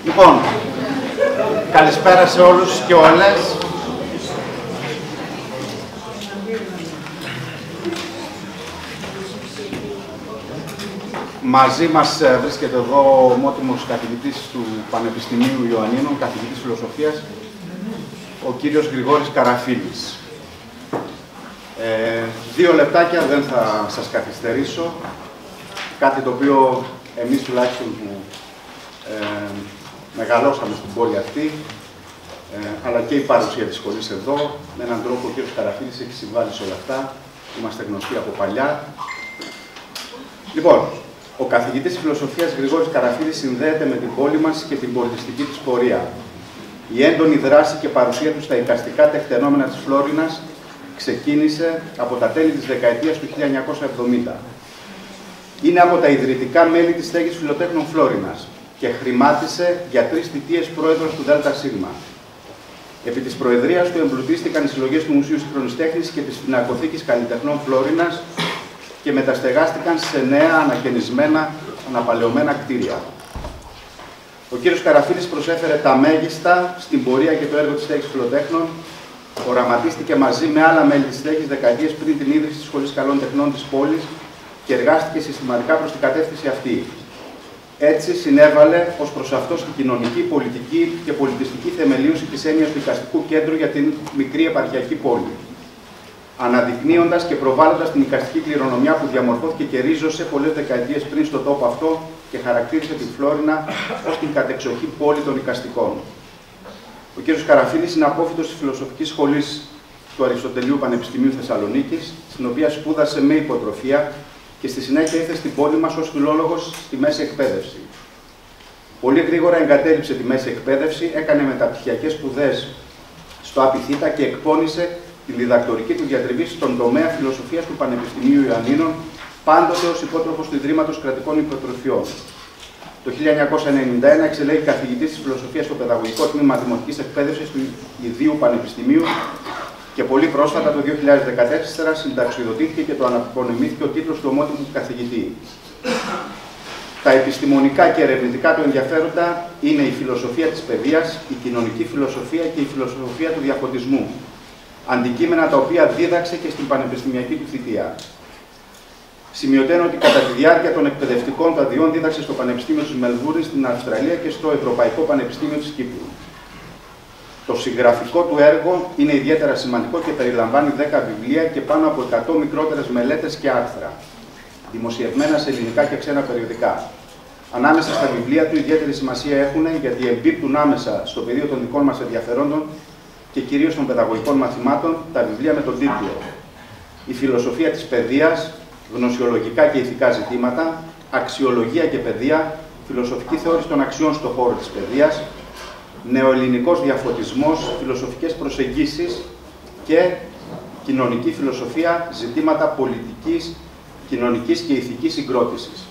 Λοιπόν, καλησπέρα σε όλους και όλες. Μαζί μας βρίσκεται εδώ ο ομότιμος καθηγητής του Πανεπιστημίου Ιωαννίνων, καθηγητής φιλοσοφίας, ο κύριος Γρηγόρης Καραφίλης. 2 λεπτάκια, δεν θα σας καθυστερήσω. Κάτι το οποίο εμείς τουλάχιστον που μεγαλώσαμε στην πόλη αυτή, αλλά και η παρουσία της σχολής εδώ, με έναν τρόπο ο κύριος Καραφίλης έχει συμβάλει σε όλα αυτά. Είμαστε γνωστοί από παλιά. Λοιπόν, ο καθηγητής φιλοσοφίας Γρηγόρης Καραφίλης συνδέεται με την πόλη μας και την πολιτιστική της πορεία. Η έντονη δράση και παρουσία του στα εικαστικά τεκτενόμενα της Φλόρινας ξεκίνησε από τα τέλη της δεκαετίας του 1970. Είναι από τα ιδρυτικά μέλη της στέγης Φιλοτέχνων Φλόρινας και χρημάτισε για 3 θητείες πρόεδρος του ΔΣ. Επί της προεδρίας του εμπλουτίστηκαν οι συλλογές του Μουσείου Σύγχρονης Τέχνης και της Πινακοθήκης Καλλιτεχνών Φλόρινας και μεταστεγάστηκαν σε νέα, ανακαινισμένα, αναπαλαιωμένα κτίρια. Ο κύριος Καραφίλης προσέφερε τα μέγιστα στην πορεία και το έργο της στέγης Φιλοτέχνων. Οραματίστηκε μαζί με άλλα μέλη της στέγης δεκαετίες πριν την ίδρυση της Σχολής Καλών Τεχνών της πόλης και εργάστηκε συστηματικά προς την κατεύθυνση αυτή. Έτσι, συνέβαλε ως προς αυτό στην κοινωνική, πολιτική και πολιτιστική θεμελίωση της έννοιας του εικαστικού κέντρου για την μικρή επαρχιακή πόλη, αναδεικνύοντας και προβάλλοντας την εικαστική κληρονομιά που διαμορφώθηκε και ρίζωσε πολλές δεκαετίες πριν στον τόπο αυτό και χαρακτήρισε την Φλόρινα ως την κατεξοχή πόλη των εικαστικών. Ο κ. Καραφίλης είναι απόφοιτος της Φιλοσοφικής Σχολής του Αριστοτελείου Πανεπιστημίου Θεσσαλονίκης, στην οποία σπούδασε με υποτροφία και στη συνέχεια ήρθε στην πόλη μας ως φιλόλογος στη μέση εκπαίδευση. Πολύ γρήγορα εγκατέλειψε τη μέση εκπαίδευση, έκανε μεταπτυχιακές σπουδές στο ΑΠΙΘ και εκπώνησε τη διδακτορική του διατριβή στον τομέα φιλοσοφίας του Πανεπιστημίου Ιωαννίνων, πάντοτε ως υπότροφος του Ιδρύματος Κρατικών Υποτροφιών. Το 1991 εξελέγει καθηγητής της φιλοσοφίας στο Παιδαγωγικό Τμήμα Δημοτικής Εκπαίδευσης του Ιδίου Πανεπιστημίου και πολύ πρόσφατα, το 2014, συνταξιοδοτήθηκε και το αναπονεμήθηκε ο τίτλος του ομότιμου καθηγητή. Τα επιστημονικά και ερευνητικά του ενδιαφέροντα είναι η φιλοσοφία της παιδείας, η κοινωνική φιλοσοφία και η φιλοσοφία του διαφωτισμού, αντικείμενα τα οποία δίδαξε και στην πανεπιστημιακή του θητεία. Σημειωτένω ότι κατά τη διάρκεια των εκπαιδευτικών του αδειών δίδαξε στο Πανεπιστήμιο της Μελβούρνης στην Αυστραλία και στο Ευρωπαϊκό Πανεπιστήμιο της Κύπρου. Το συγγραφικό του έργο είναι ιδιαίτερα σημαντικό και περιλαμβάνει 10 βιβλία και πάνω από 100 μικρότερες μελέτες και άρθρα, δημοσιευμένα σε ελληνικά και ξένα περιοδικά. Ανάμεσα στα βιβλία του ιδιαίτερη σημασία έχουν γιατί εμπίπτουν άμεσα στο πεδίο των δικών μας ενδιαφερόντων και κυρίως των παιδαγωγικών μαθημάτων τα βιβλία με τον τίτλο «Η φιλοσοφία της παιδείας, γνωσιολογικά και ηθικά ζητήματα, αξιολογία και παιδεία, φιλοσοφική θεώρηση των αξιών στον χώρο της παιδείας, νεοελληνικός διαφωτισμός, φιλοσοφικές προσεγγίσεις και κοινωνική φιλοσοφία, ζητήματα πολιτικής, κοινωνικής και ηθικής συγκρότησης».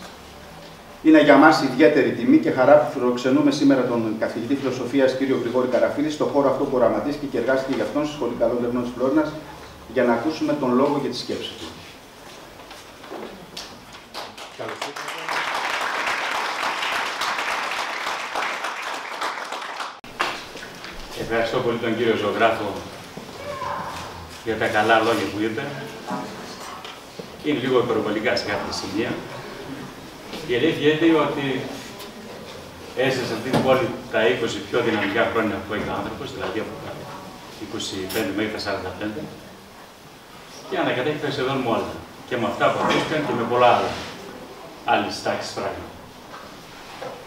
Είναι για μας ιδιαίτερη τιμή και χαρά που φιλοξενούμε σήμερα τον καθηγητή φιλοσοφίας κ. Γρηγόρη Καραφίλη στον χώρο αυτό που οραματίστηκε και εργάστηκε για αυτόν στη Σχολή Καλών Τεχνών της Φλόρινας για να ακούσουμε τον λόγο και τη σκέψη του. Ευχαριστώ πολύ τον κύριο ζωγράφο για τα καλά λόγια που είπε. Είναι λίγο υπερβολικά σε κάποια σημεία. Η αλήθεια είναι ότι έζησε σε αυτή την πόλη τα 20 πιο δυναμικά χρόνια που έχει ο άνθρωπος, δηλαδή από τα 25 μέχρι τα 45, και ανακατέχει τα σχεδόν με όλα. Και με αυτά που ακούστηκαν και με πολλά άλλα άλλες τάξεις πράγματα.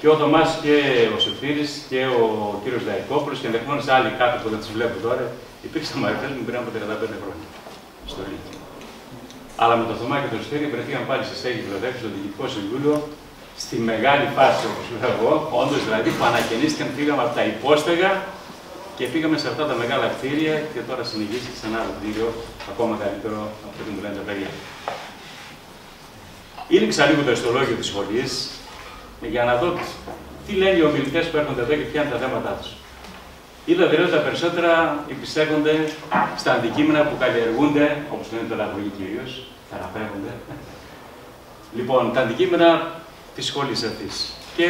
Και ο Θωμάς και ο Σωτήρης και ο κύριος Λαϊκόπουλος και ενδεχομένως άλλοι κάτω που δεν τους βλέπω τώρα, υπήρξαν μαθητές μου πριν από 35 χρόνια στο Λύκειο. Αλλά με τον Θωμά και τον Σωτήρη βρεθήκαν πάλι στη στέγη Φιλοτέχνης, στο Διοικητικό Συμβούλιο, στη μεγάλη φάση, όπως λέω εγώ, όντως δηλαδή που ανακαινίστηκαν, πήγαμε από τα υπόστεγα και πήγαμε σε αυτά τα μεγάλα κτίρια και τώρα συνεχίζει σε ένα άλλο κτίριο ακόμα καλύτερο από ό,τι μου λένε τα παιδιά. Ήλιξα λίγο το ιστολόγιο της σχολής για να δω τι λένε οι ομιλητές που έρχονται εδώ και ποια είναι τα θέματά τους. Είδα δηλαδή ότι τα περισσότερα επιστέκονται στα αντικείμενα που καλλιεργούνται, όπως λένε το λαγωγή κυρίως, θεραπεύονται. Λοιπόν, τα αντικείμενα της σχολής αυτής. Και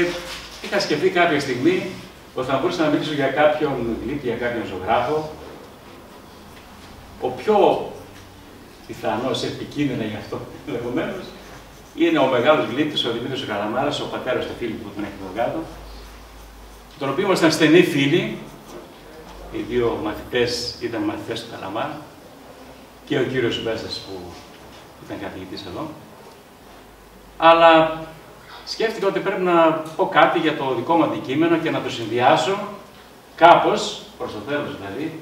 είχα σκεφτεί κάποια στιγμή ότι θα μπορούσα να μιλήσω για κάποιον γλύπτη, για κάποιον ζωγράφο, ο πιο πιθανός επικίνδυνα γι' αυτό ενδεχομένως είναι ο μεγάλος γλύπτης, ο Δημήτρης Καλαμάρας, ο πατέρας του φίλου που τον έχει εδώ κάτω, τον οποίο ήμασταν στενοί φίλοι. Οι δύο μαθητές ήταν μαθητές του Καλαμάρα και ο κύριος Μπέσας που ήταν καθηγητής εδώ. Αλλά σκέφτηκα ότι πρέπει να πω κάτι για το δικό μου αντικείμενο και να το συνδυάσω κάπως, προς το τέλος δηλαδή,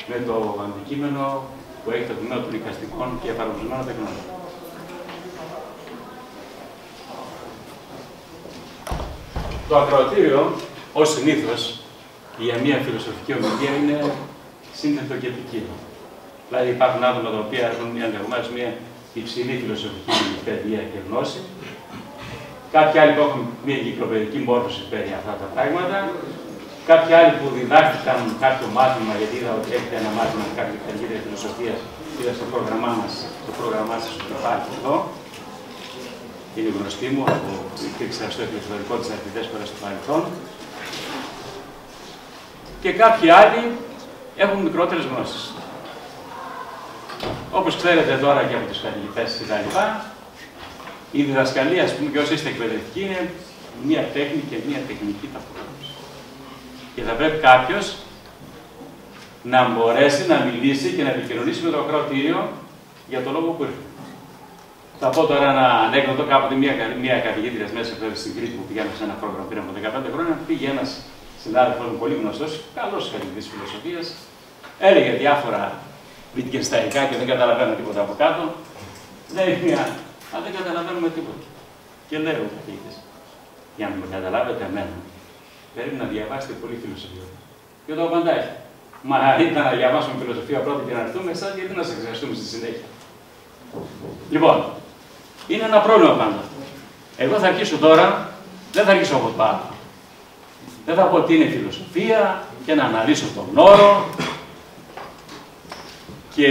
με το αντικείμενο που έχει το τμήμα των εικαστικών και εφαρμοσμένων τεχνών. Το ακροατήριο, ως συνήθως, για μια φιλοσοφική ομιλία είναι σύνθετο και επικίνδυνο. Δηλαδή υπάρχουν άτομα τα οποία έχουν ενδεχομένως μια υψηλή φιλοσοφική παιδεία και γνώση. Κάποιοι άλλοι που έχουν μια εγκυκλοπαιδική μόρφωση περί αυτά τα πράγματα. Κάποιοι άλλοι που διδάχτηκαν κάποιο μάθημα, γιατί είδα ότι έχετε ένα μάθημα με κάποια καθηγήτρια φιλοσοφία, είδα στο πρόγραμμά μας, το πρόγραμμά σας που υπάρχει εδώ. Είναι γνωστή μου, από υπήρξε στο εξωτερικό της αρκετές φορές στο παρελθόν. Και κάποιοι άλλοι έχουν μικρότερες γνώσεις. Όπως ξέρετε τώρα και από τους καθηγητές κτλ., η διδασκαλία, ας πούμε, και όσοι είστε εκπαιδευτικοί, είναι μία τέχνη και μία τεχνική ταυτόχρονα. Και θα πρέπει κάποιος να μπορέσει να μιλήσει και να επικοινωνήσει με το ακροατήριο για το λόγο που ήρθε. Θα πω τώρα ένα ανέκδοτο. Κάποτε μία καθηγήτρια μέσα στην Κρήτη που πηγαίνω σε ένα πρόγραμμα πριν από 15 χρόνια, πήγε ένας συνάδελφος μου πολύ γνωστός, καλός καθηγητής φιλοσοφίας, έλεγε διάφορα βιτγκενσταϊκά και δεν καταλαβαίνω τίποτα από κάτω. Λέει μία, δεν καταλαβαίνουμε τίποτα. Και λέει ο καθηγητής, για να με καταλάβετε εμένα, πρέπει να διαβάσετε πολύ φιλοσοφία. Και το απαντάει, μα ήταν να διαβάσουμε φιλοσοφία πρώτα και να έρθουμε εσάς, γιατί να σε εξεταστούμε στη συνέχεια. Λοιπόν, είναι ένα πρόβλημα πάντα. Εγώ θα αρχίσω τώρα, δεν θα αρχίσω από το άλλο. Δεν θα πω τι είναι φιλοσοφία και να αναλύσω τον όρο και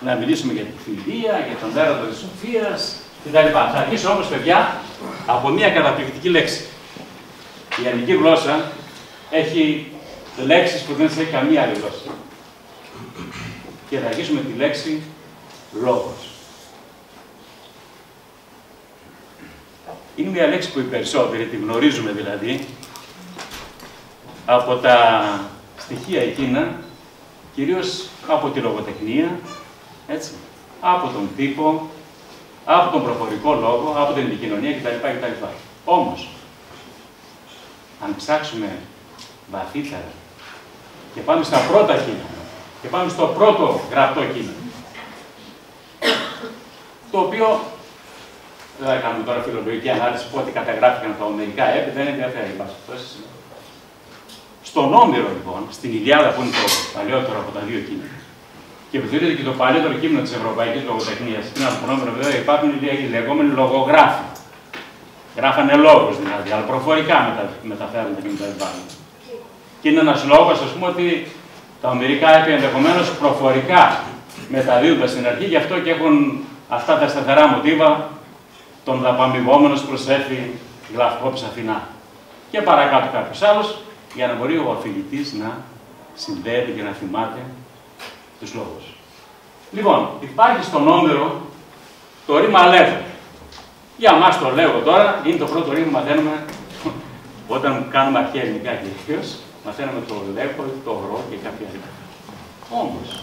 να μιλήσουμε για τη φιλία, για τον έρωτα της σοφίας κτλ. Θα αρχίσω όμως, παιδιά, από μια καταπληκτική λέξη. Η ελληνική γλώσσα έχει λέξεις που δεν έχει καμία άλλη γλώσσα. Και θα αρχίσουμε τη λέξη λόγος. Είναι μια λέξη που οι περισσότεροι τη γνωρίζουμε δηλαδή από τα στοιχεία εκείνα, κυρίως από τη λογοτεχνία, έτσι, από τον τύπο, από τον προφορικό λόγο, από την επικοινωνία κτλ. Όμως, αν ψάξουμε βαθύτερα και πάμε στα πρώτα κείμενα και πάμε στο πρώτο γραπτό κείμενο, το οποίο δεν θα κάνουμε τώρα φιλολογική ανάλυση που ό,τι καταγράφηκαν τα ομερικά έπι, δεν ενδιαφέρει. Στον Όμηρο, λοιπόν, στην Ιλιάδα, που είναι το παλιότερο από τα δύο κείμενα, και που θεωρείται και το παλιότερο κείμενο της ευρωπαϊκής λογοτεχνίας, πριν από τον Όμηρο, βέβαια, υπάρχουν οι λεγόμενοι λογογράφοι. Γράφανε λόγους δηλαδή, αλλά προφορικά μεταφέρονται και μεταβιβάζονται. Και είναι ένας λόγος, ας πούμε, ότι τα ομερικά έπι ενδεχομένως προφορικά μεταδίδονται στην αρχή, γι' αυτό και έχουν αυτά τα σταθερά μοτίβα. Τον δαπαμβιβόμενος προσέφει γλαυκό ψαφινά. Και παρακάτω κάποιος άλλος, για να μπορεί ο αφηγητής να συνδέεται και να θυμάται τους λόγους. Λοιπόν, υπάρχει στον Όμηρο το ρήμα λέγω. Για μας το λέγω τώρα, είναι το πρώτο ρήμα που μαθαίνουμε όταν κάνουμε αρχαία ελληνικά κυρίως. Μαθαίνουμε το λέγω, το γρό και κάποια άλλα. Όμως,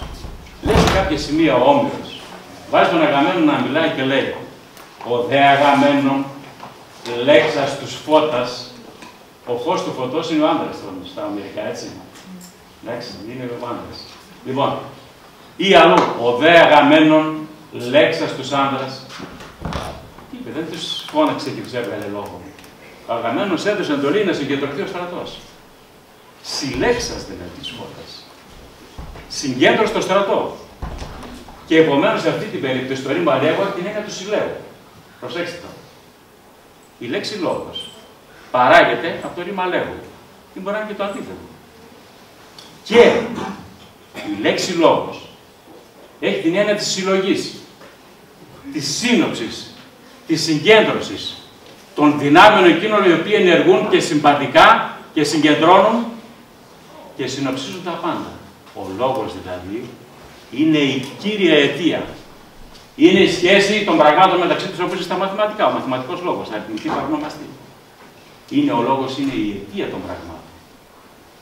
λέει σε κάποια σημεία ο Όμηρος, βάζει τον Αγαμένο να μιλάει και λέει: ο δε Αγαμένον λέξας τους φώτας, ο φως του φωτός είναι ο άντρας στα ομερικά, έτσι. Εντάξει, είναι ο άντρας. Λοιπόν, ή αλλού, ο δε Αγαμένον λέξας τους άντρας, είπε, δεν τους φώναξε και τους έβγαλε λόγο. Ο Αγαμένος έδωσε εντολή να συγκεντρωθεί ο στρατός. Συλλέξας δηλαδή της φώτας. Συγκέντρωσε το στρατό. Και επομένως σε αυτή την περίπτωση το ρήμα λέγω την έννοια του συλλέγου. Προσέξτε το. Η λέξη λόγος παράγεται από το ρήμα λέγω. Ή μπορεί να είναι και το αντίθετο. Και η λέξη λόγος έχει την έννοια της συλλογής, της σύνοψης, της συγκέντρωσης, των δυνάμεων εκείνων οι οποίοι ενεργούν και συμπατικά και συγκεντρώνουν και συνοψίζουν τα πάντα. Ο λόγος δηλαδή είναι η κύρια αιτία. Είναι η σχέση των πραγμάτων μεταξύ τους, όπως είναι στα μαθηματικά. Ο μαθηματικός λόγος, τα αριθμητική παρονομαστή. Ο λόγος είναι η αιτία των πραγμάτων.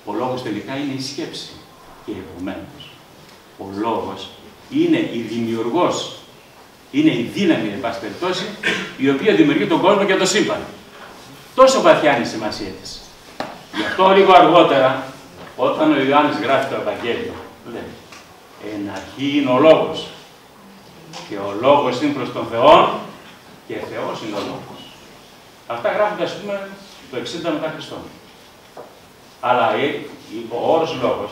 Ο λόγος τελικά είναι η σκέψη. Και επομένως, ο λόγος είναι η δημιουργός, είναι η δύναμη, εν πάση περιπτώσει, η οποία δημιουργεί τον κόσμο και το σύμπαν. Τόσο βαθιά είναι η σημασία της. Γι' αυτό λίγο αργότερα, όταν ο Ιωάννης γράφει το Ευαγγέλιο, λέει: εν αρχή είναι ο λόγος. Και ο λόγος είναι προς τον Θεό και Θεός είναι ο λόγος. Αυτά γράφονται, ας πούμε, το 60 μετά Χριστόν. Αλλά ο όρος λόγος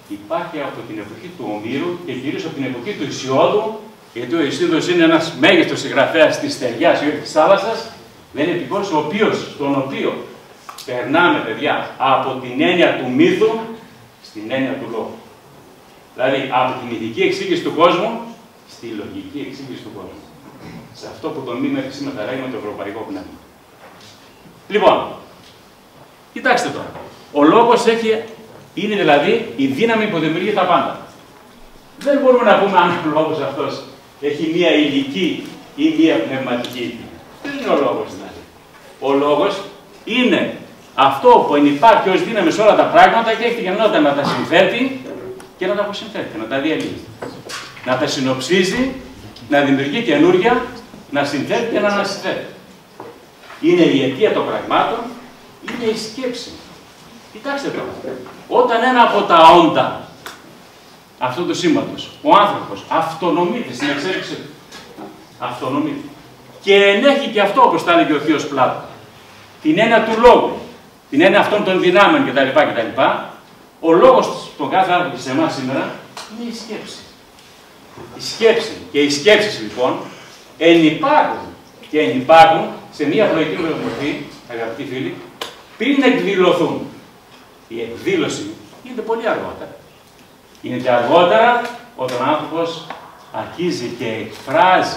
υπάρχει από την εποχή του Ομήρου και κυρίως από την εποχή του Ησιώδου, γιατί ο Ησίωδος είναι ένας μέγιστος συγγραφέας της στεριάς ή της θάλασσας, δεν είναι επικός, στον οποίο περνάμε, παιδιά, από την έννοια του μύθου στην έννοια του λόγου. Δηλαδή, από τη μυθική εξήγηση του κόσμου στη λογική εξήγηση του κόσμου. Σε αυτό που τον μήνυμα σήμερα λέγουμε το ευρωπαϊκό πνεύμα. Λοιπόν, κοιτάξτε τώρα. Ο λόγος είναι δηλαδή η δύναμη που δημιουργεί τα πάντα. Δεν μπορούμε να πούμε αν ο λόγος αυτός έχει μία υλική ή μία πνευματική αιτία. Δεν είναι ο λόγος δηλαδή. Ο λόγος είναι αυτό που υπάρχει ως δύναμη σε όλα τα πράγματα και έχει την ικανότητα να τα συνθέτει και να τα αποσυνθέτει, να τα διαλύει. Να τα συνοψίζει, να δημιουργεί καινούργια, να συνθέτει και να ανασυνθέτει. Είναι η αιτία των πραγμάτων, είναι η σκέψη. Κοιτάξτε τώρα, όταν ένα από τα όντα αυτού του σήματος, ο άνθρωπος, αυτονομείται στην εξέλιξη του, αυτονομείται και ενέχει και αυτό, όπως τα έλεγε ο θείος Πλάτων, την έννοια του λόγου, την έννοια αυτών των δυνάμεων κτλ. Ο λόγος των κάθε άνθρωπο σε εμάς σήμερα είναι η σκέψη. Η σκέψη και οι σκέψεις λοιπόν ενυπάρχουν σε μια προϊκή μορφή, αγαπητοί φίλοι, πριν εκδηλωθούν. Η εκδήλωση γίνεται πολύ αργότερα. Γίνεται αργότερα όταν ο άνθρωπος αρχίζει και εκφράζει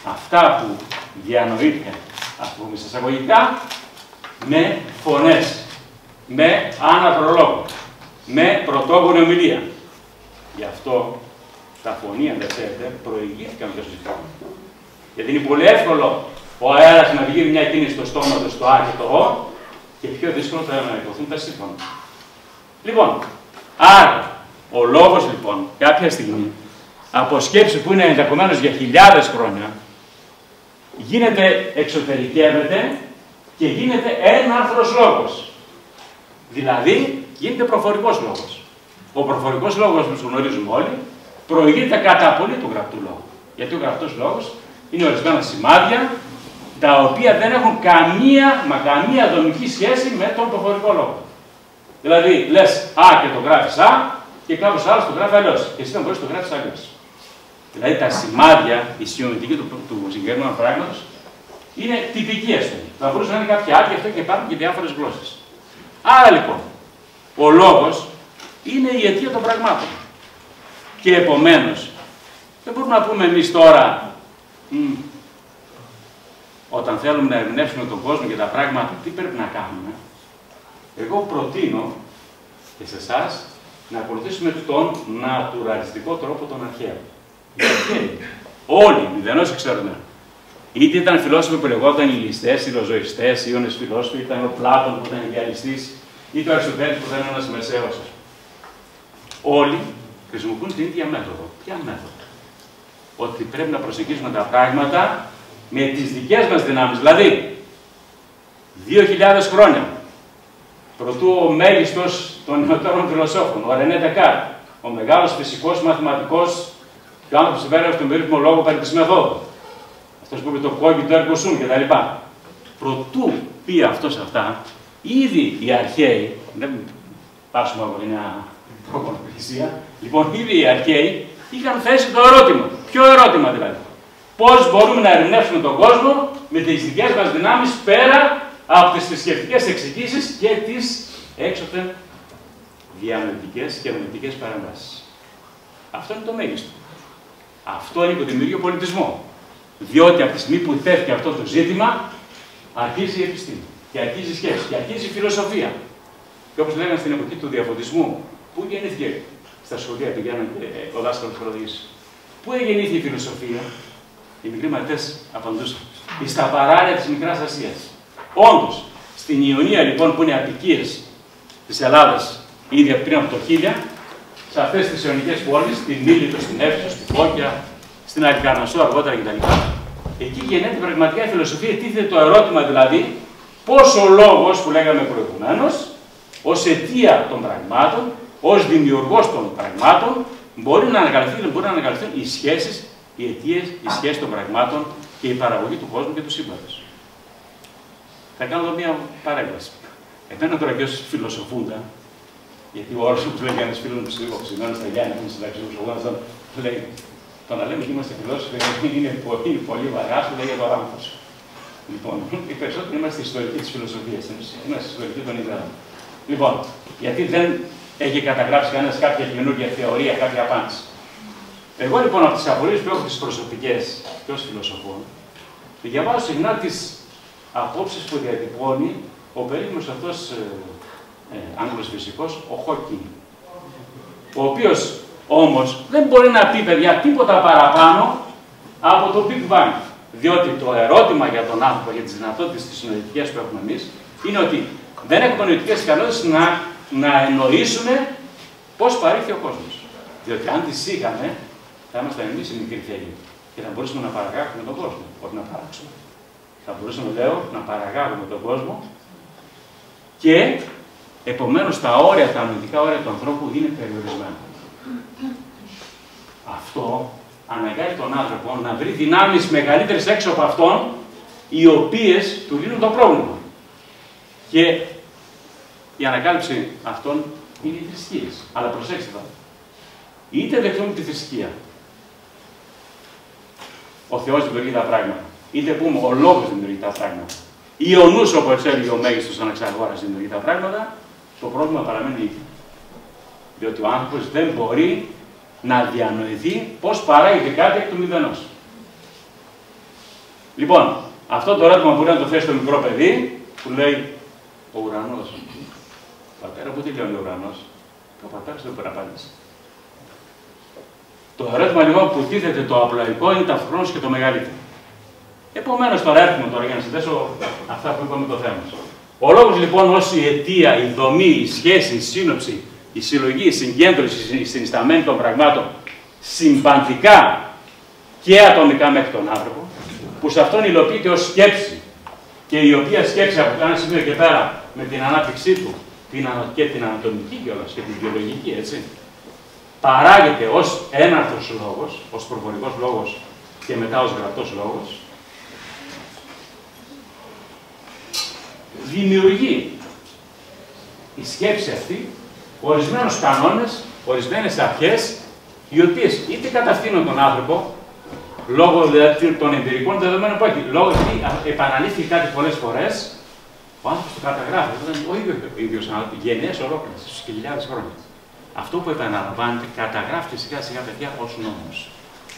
αυτά που διανοείται, ας πούμε εισαγωγικά, με φωνές, με αναπρολόγο, με πρωτόγονη ομιλία. Γι' αυτό τα φωνή, αν δεν ξέρετε, προηγήθηκαν το σύστημα. Γιατί είναι πολύ εύκολο ο αέρας να βγει μια κίνηση στο στόμα του, στο Α και το Ο, και πιο δύσκολο θα να υποθούν τα σύμφωνα. Λοιπόν, άρα, ο λόγος λοιπόν, κάποια στιγμή, από σκέψη που είναι ενδεχομένως για χιλιάδες χρόνια, εξωτερικεύεται και γίνεται έναρθρος λόγος. Δηλαδή, γίνεται προφορικός λόγος. Ο προφορικός λόγος, όπως γνωρίζουμε όλοι, προηγείται κατά πολύ του γραπτού λόγου. Γιατί ο γραπτός λόγος είναι ορισμένα σημάδια, τα οποία δεν έχουν καμία δομική σχέση με τον προφορικό λόγο. Δηλαδή, λες Α και το γράφεις Α, και κάποιος άλλος το γράφει αλλιώς. Και εσύ δεν μπορείς να το γράφεις αλλιώς. Δηλαδή, τα σημάδια, η σιωματική του συγκεκριμένου πράγματος, είναι τυπική έστω. Θα μπορούσε να είναι κάποια άλλη, γι' αυτό και υπάρχουν και διάφορες γλώσσες. Άρα λοιπόν, ο λόγος είναι η αιτία των πραγμάτων. Και επομένως, δεν μπορούμε να πούμε εμείς τώρα, όταν θέλουμε να ερμηνεύσουμε τον κόσμο και τα πράγματα, τι πρέπει να κάνουμε. Εγώ προτείνω και σε εσάς να ακολουθήσουμε τον νατουραλιστικό τρόπο των αρχαίων. Όλοι, μηδενός εξαιρουμένου. Είτε ήταν φιλόσοφοι που λεγόταν οι ληστές, οι λοζοϊστές, οι αιώνες φιλόσοφοι, ήταν ο Πλάτων που ήταν ιδεαλιστής, είτε ο Αριστοτέλης που ήταν ένας μεσαίος. Όλοι χρησιμοποιούν την ίδια μέθοδο. Ποια μέθοδο? Ότι πρέπει να προσεγγίσουμε τα πράγματα με τις δικές μας δυνάμεις. Δηλαδή, 2.000 χρόνια προτού ο μέγιστος των νεωτέρων φιλοσόφων, ο Ρενέ Ντεκάρτ, ο μεγάλος φυσικός μαθηματικός και ο άνθρωπος που υπέρευε τον περίφημο λόγο περί της μεθόδου. Αυτός που είπε το κόγκι, το έργο σουν κτλ. Προτού πει αυτός αυτά, ήδη οι αρχαίοι, δεν πάσουμε από μια προκονοκρισία, λοιπόν, ήδη οι αρχαίοι είχαν θέσει το ερώτημα. Ποιο ερώτημα δηλαδή? Πώς μπορούμε να ερμηνεύσουμε τον κόσμο με τις δικές μας δυνάμεις πέρα από τις θρησκευτικές εξηγήσεις και τις έξωθεν διανοητικές και νοητικές παρεμβάσεις. Αυτό είναι το μέγιστο. Αυτό είναι που δημιουργεί ο πολιτισμό. Διότι από τη στιγμή που τέθηκε αυτό το ζήτημα, αρχίζει η επιστήμη, και αρχίζει η σκέψη, και αρχίζει η φιλοσοφία. Και όπως λέγανε στην εποχή του διαφωτισμού, πού γεννήθηκε στα σχολεία, πηγαίναν ο δάσκαλος προδείς. Πού γεννήθηκε η φιλοσοφία? Οι μικροί μαθητές απαντούσαν. Στα παράλια της Μικράς Ασίας. Όντως, στην Ιωνία λοιπόν, που είναι απικίες της Ελλάδας ήδη πριν από το 1000, σε αυτές τις ιωνικές πόλεις, στην Μίλητο, στην Έφεσο, στη Φώκια, στην Αλικαρνασσό αργότερα κτλ. Εκεί γεννιέται πραγματικά η φιλοσοφία. Τίθεται το ερώτημα δηλαδή, πώς ο λόγος που λέγαμε προηγουμένως, ως αιτία των πραγμάτων, ως δημιουργός των πραγμάτων, μπορεί να ανακαλυφθούν οι σχέσεις, οι αιτίες, οι σχέσεις των πραγμάτων και η παραγωγή του κόσμου και του σύμπαντος. Θα κάνω εδώ μία παρέμβαση. Εμένα τώρα και ως φιλοσοφούντα, γιατί ο όρος που λέει ένας φίλος μου ψηφισμένος στα Γιάννη, που είναι συνταξιούχος ο Γόνας, λέει, το να λέμε ότι είμαστε φιλόσοφοι είναι πολύ βαριά, σου λέει για το άγχος. Λοιπόν, οι περισσότεροι είμαστε ιστορικοί της φιλοσοφίας, είμαστε ιστορικοί των ιδεών. Λοιπόν, γιατί δεν έχει καταγράψει κανένας κάποια καινούργια θεωρία, κάποια απάντηση. Εγώ λοιπόν από τις απορίες που έχω τις προσωπικές και ως φιλοσοφών, διαβάζω συχνά τις απόψεις που διατυπώνει ο περίφημος αυτός Άγγλος φυσικός, ο Χόκκινγκ, ο οποίος όμως δεν μπορεί να πει, παιδιά, τίποτα παραπάνω από το Big Bang. Διότι το ερώτημα για τον άνθρωπο, για τις δυνατότητες τις νοητικές που έχουμε εμείς, είναι ότι δεν έχουμε νοητικές ικανότητες να εννοήσουμε πώς παρήχθη ο κόσμος. Διότι αν τις είχαμε, θα ήμασταν εμείς οι μικροί θεοί και θα μπορούσαμε να παραγάγουμε τον κόσμο, όχι να παράξουμε. Θα μπορούσαμε, λέω, να παραγάγουμε τον κόσμο και επομένως τα νοητικά όρια του ανθρώπου είναι περιορισμένα. Αυτό αναγκάζει τον άνθρωπο να βρει δυνάμεις μεγαλύτερες έξω από αυτόν, οι οποίες του λύνουν το πρόβλημα. Και η ανακάλυψη αυτών είναι οι θρησκείες. Αλλά προσέξτε εδώ. Είτε δεχτούμε τη θρησκεία, ο Θεός δημιουργεί τα πράγματα, είτε πούμε ο λόγος δημιουργεί τα πράγματα, ή ο νους, όπως έλεγε ο μέγιστος Αναξαγόρας, δημιουργεί τα πράγματα, το πρόβλημα παραμένει ίδιο. Διότι ο άνθρωπος δεν μπορεί να διανοηθεί πώς παράγεται κάτι εκ του μηδενός. Λοιπόν, αυτό το ερώτημα μπορεί να το θέσει το μικρό παιδί που λέει ο ουρανός. Πατέρα, πού τελειώνει ο ουρανός? Και ο πατέρας δεν μπορεί να απαντήσει. Το ερώτημα λοιπόν που τίθεται το απλοϊκό είναι ταυτόχρονα και το μεγαλύτερο. Επομένως, τώρα έρχομαι για να συνδέσω αυτά που είπαμε το θέμα. Ο λόγος λοιπόν ως η αιτία, η δομή, η σχέση, η σύνοψη, η συλλογή, η συγκέντρωση, η συνισταμένη των πραγμάτων, συμπαντικά και ατομικά μέχρι τον άνθρωπο, που σε αυτόν υλοποιείται ως σκέψη και η οποία σκέψη από ένα σημείο και πέρα με την ανάπτυξή του και την ανατομική κιόλας και την βιολογική, έτσι, παράγεται ως έναρθρος λόγος, ως προφορικός λόγος και μετά ως γραπτός λόγος, δημιουργεί η σκέψη αυτή ορισμένους κανόνες, ορισμένες αρχές, οι οποίες είτε κατευθύνουν τον άνθρωπο, λόγω δηλαδή των εμπειρικών δεδομένων που έχει, λόγω ότι επαναλήφθηκε κάτι πολλές φορές, ο άνθρωπος το καταγράφει. Δεν είναι ο ίδιος άνθρωπος, γενναίες ολόκληρες, στους χιλιάδες χρόνια. Αυτό που επαναλαμβάνεται καταγράφεται σιγά σιγά, παιδιά, ως νόμος.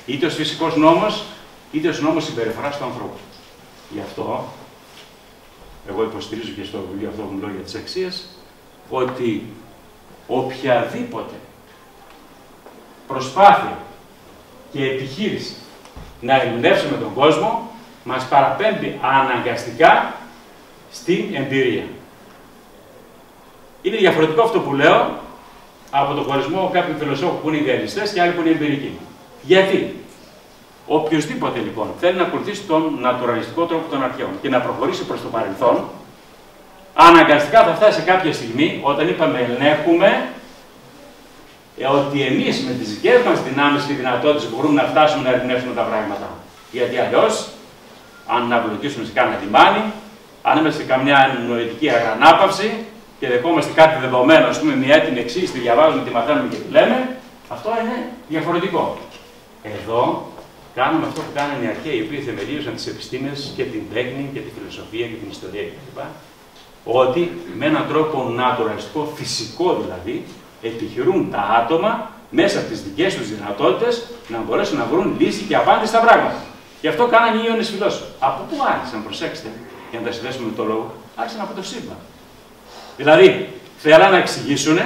Είτε ως φυσικός νόμος, είτε ως νόμος συμπεριφοράς του ανθρώπου. Γι' αυτό, εγώ υποστηρίζω και στο βιβλίο αυτό που μιλώ για τις αξίες, ότι οποιαδήποτε προσπάθεια και επιχείρηση να ερμηνεύσουμε τον κόσμο μας παραπέμπει αναγκαστικά στην εμπειρία. Είναι διαφορετικό αυτό που λέω από τον χωρισμό κάποιων φιλοσόφων που είναι ιδεαλιστές και άλλοι που είναι εμπειρικοί. Γιατί οποιοσδήποτε λοιπόν θέλει να ακολουθήσει τον νατουραλιστικό τρόπο των αρχαίων και να προχωρήσει προς το παρελθόν, αναγκαστικά θα φτάσει σε κάποια στιγμή όταν είπαμε ελέγχουμε ότι εμείς με τις δικές μας δυνάμεις και δυνατότητες μπορούμε να φτάσουμε να ερμηνεύσουμε τα πράγματα. Γιατί αλλιώς, αν να βλοκίσουμε σε κάνα λιμάνι, αν είμαστε σε καμιά νοητική αγανάπαυση και δεχόμαστε κάτι δεδομένο, ας πούμε, μια έτοιμη εξήγηση, τη διαβάζουμε, τη μαθαίνουμε και τη λέμε, αυτό είναι διαφορετικό. Εδώ κάνουμε αυτό που κάνανε οι αρχαίοι, οι οποίοι θεμελίωσαν τις επιστήμες και την τέχνη και τη φιλοσοφία και την ιστορία κλπ. Ότι με έναν τρόπο νατουραλιστικό, φυσικό δηλαδή, επιχειρούν τα άτομα μέσα από τις δικές τους δυνατότητες να μπορέσουν να βρουν λύση και απάντηση στα πράγματα. Γι' αυτό κάνανε οι Ιώνες φιλόσοφοι. Από πού άρχισαν, προσέξτε, για να τα συνδέσουμε με το λόγο, άρχισαν από το σύμπαν. Δηλαδή, θέλαν να εξηγήσουν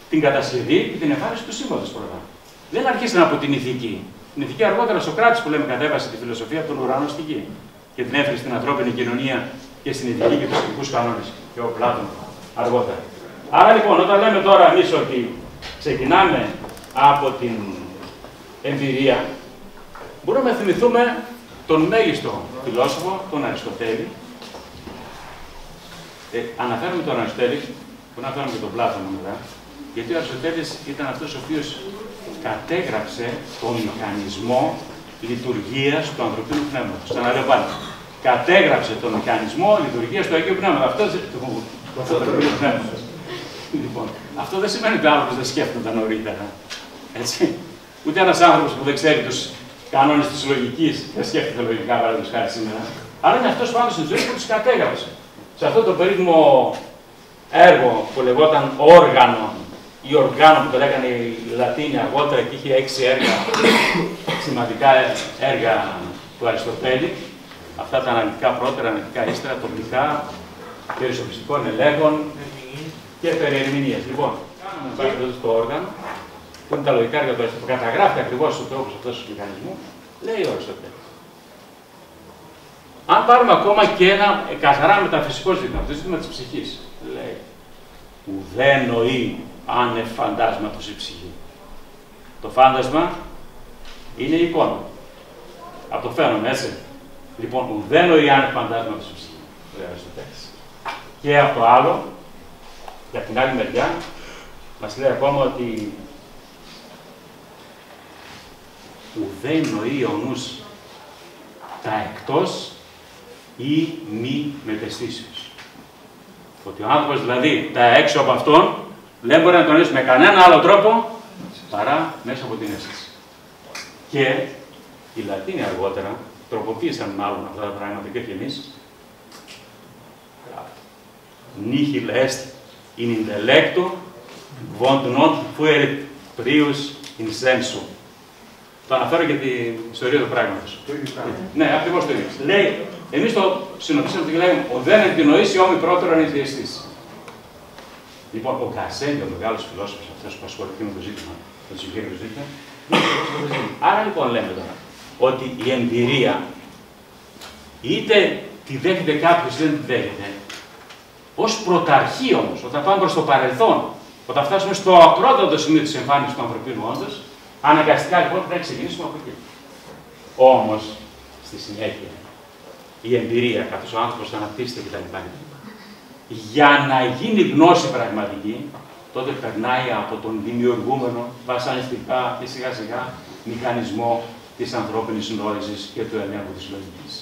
την κατασκευή και την εμφάνιση του σύμπαντος πρώτα. Δεν αρχίσαν από την ηθική. Την ηθική αργότερα ο Σωκράτης που λέμε κατέβασε τη φιλοσοφία από τον ουρανό στη γη και την έφερε στην ανθρώπινη κοινωνία και στην ηθική και τους ηθικούς κανόνες. Και ο Πλάτων αργότερα. Άρα λοιπόν, όταν λέμε τώρα εμείς ότι ξεκινάμε από την εμπειρία, μπορούμε να θυμηθούμε τον μέγιστο φιλόσοφο, τον Αριστοτέλη. Αναφέρουμε τον Αριστοτέλη, που να φέρουμε και τον Πλάτωνα μετά, γιατί ο Αριστοτέλης ήταν αυτός ο οποίος κατέγραψε τον μηχανισμό λειτουργίας του ανθρωπίνου πνεύματος. Ξαναλέω πάλι. Κατέγραψε τον μηχανισμό λειτουργίας του Αγίου Πνεύματος. Αυτό του ανθρωπίνου πνεύματος. Λοιπόν, αυτό δεν σημαίνει ότι ο άνθρωπος δεν σκέφτονταν νωρίτερα. Έτσι. Ούτε ένας άνθρωπος που δεν ξέρει τους κανόνες της λογικής δεν σκέφτεται λογικά, παραδείγματος χάρη σήμερα. Αλλά είναι αυτός πάντως στην ζωή που τους κατέγραψε. Σε αυτό το περίφημο έργο που λεγόταν όργανο ή οργάνο που το λέγανε οι Λατίνοι αργότερα και είχε 6 έργα, σημαντικά έργα του Αριστοτέλη. Αυτά τα αναλυτικά πρώτερα, αναλυτικά ύστερα, τοπικά, περί σοφιστικών ελέγχων και περί ερμηνείας. Λοιπόν, κάνουμε πάλι στο όργανο, που είναι τα λογικά έργα του Αριστοτέλη, που καταγράφει ακριβώς ο τρόπος αυτός του μηχανισμού, λέει ο Αριστοτέλης. Αν πάρουμε ακόμα και ένα καθαρά μεταφυσικό ζήτημα, το ζήτημα της ψυχής, λέει, ουδέ νοεί άνευ φαντάσματος η ψυχή. Το φάντασμα είναι η εικόνα. Από το φαίνομαι, έτσι. Λοιπόν, ουδέ νοεί άνευ φαντάσματος η ψυχή, λέει ο Αριστοτέλης. Και από το άλλο, για την άλλη μεριά, μας λέει ακόμα ότι ουδέ νοεί ο νους τα εκτός ή μη μεταισθήσεως. Ότι ο άνθρωπος δηλαδή τα έξω από αυτόν δεν μπορεί να τον νοήσει με κανένα άλλο τρόπο παρά μέσα από την αίσθηση. Και οι Λατίνοι αργότερα τροποποίησαν μάλλον αυτά τα πράγματα και εμείς. Nihil est in intellecto, quod non fuerit prius in sensu. Το αναφέρω για την ιστορία του πράγματος. Ναι, ακριβώς το ίδιο. Λέει, εμείς το συνοψίσαμε και λέγαμε, ο δεν επινοήσει όμοι πρώτερον η διαισθήση. Λοιπόν, ο Γκασέλη, ο μεγάλος φιλόσοφος, αυτός που ασχοληθεί με το ζήτημα, το συγκεκριμένο ζήτημα, άρα λοιπόν λέμε τώρα, ότι η εμπειρία, είτε τη δέχεται κάποιος είτε δεν τη δέχεται, ως πρωταρχή όμως, όταν πάμε προς το παρελθόν, όταν φτάσουμε στο ακρότατο σημείο της εμφάνισης του ανθρωπίνου όντως, αναγκαστικά λοιπόν πρέπει να ξεκινήσουμε από εκεί. Όμως, στη συνέχεια, η εμπειρία, καθώς ο άνθρωπος αναπτύσσεται κτλ. Για να γίνει γνώση πραγματική, τότε περνάει από τον δημιουργούμενο, βασανιστικά και σιγά σιγά μηχανισμό της ανθρώπινης νόησης και του ελέγχου της λογικής.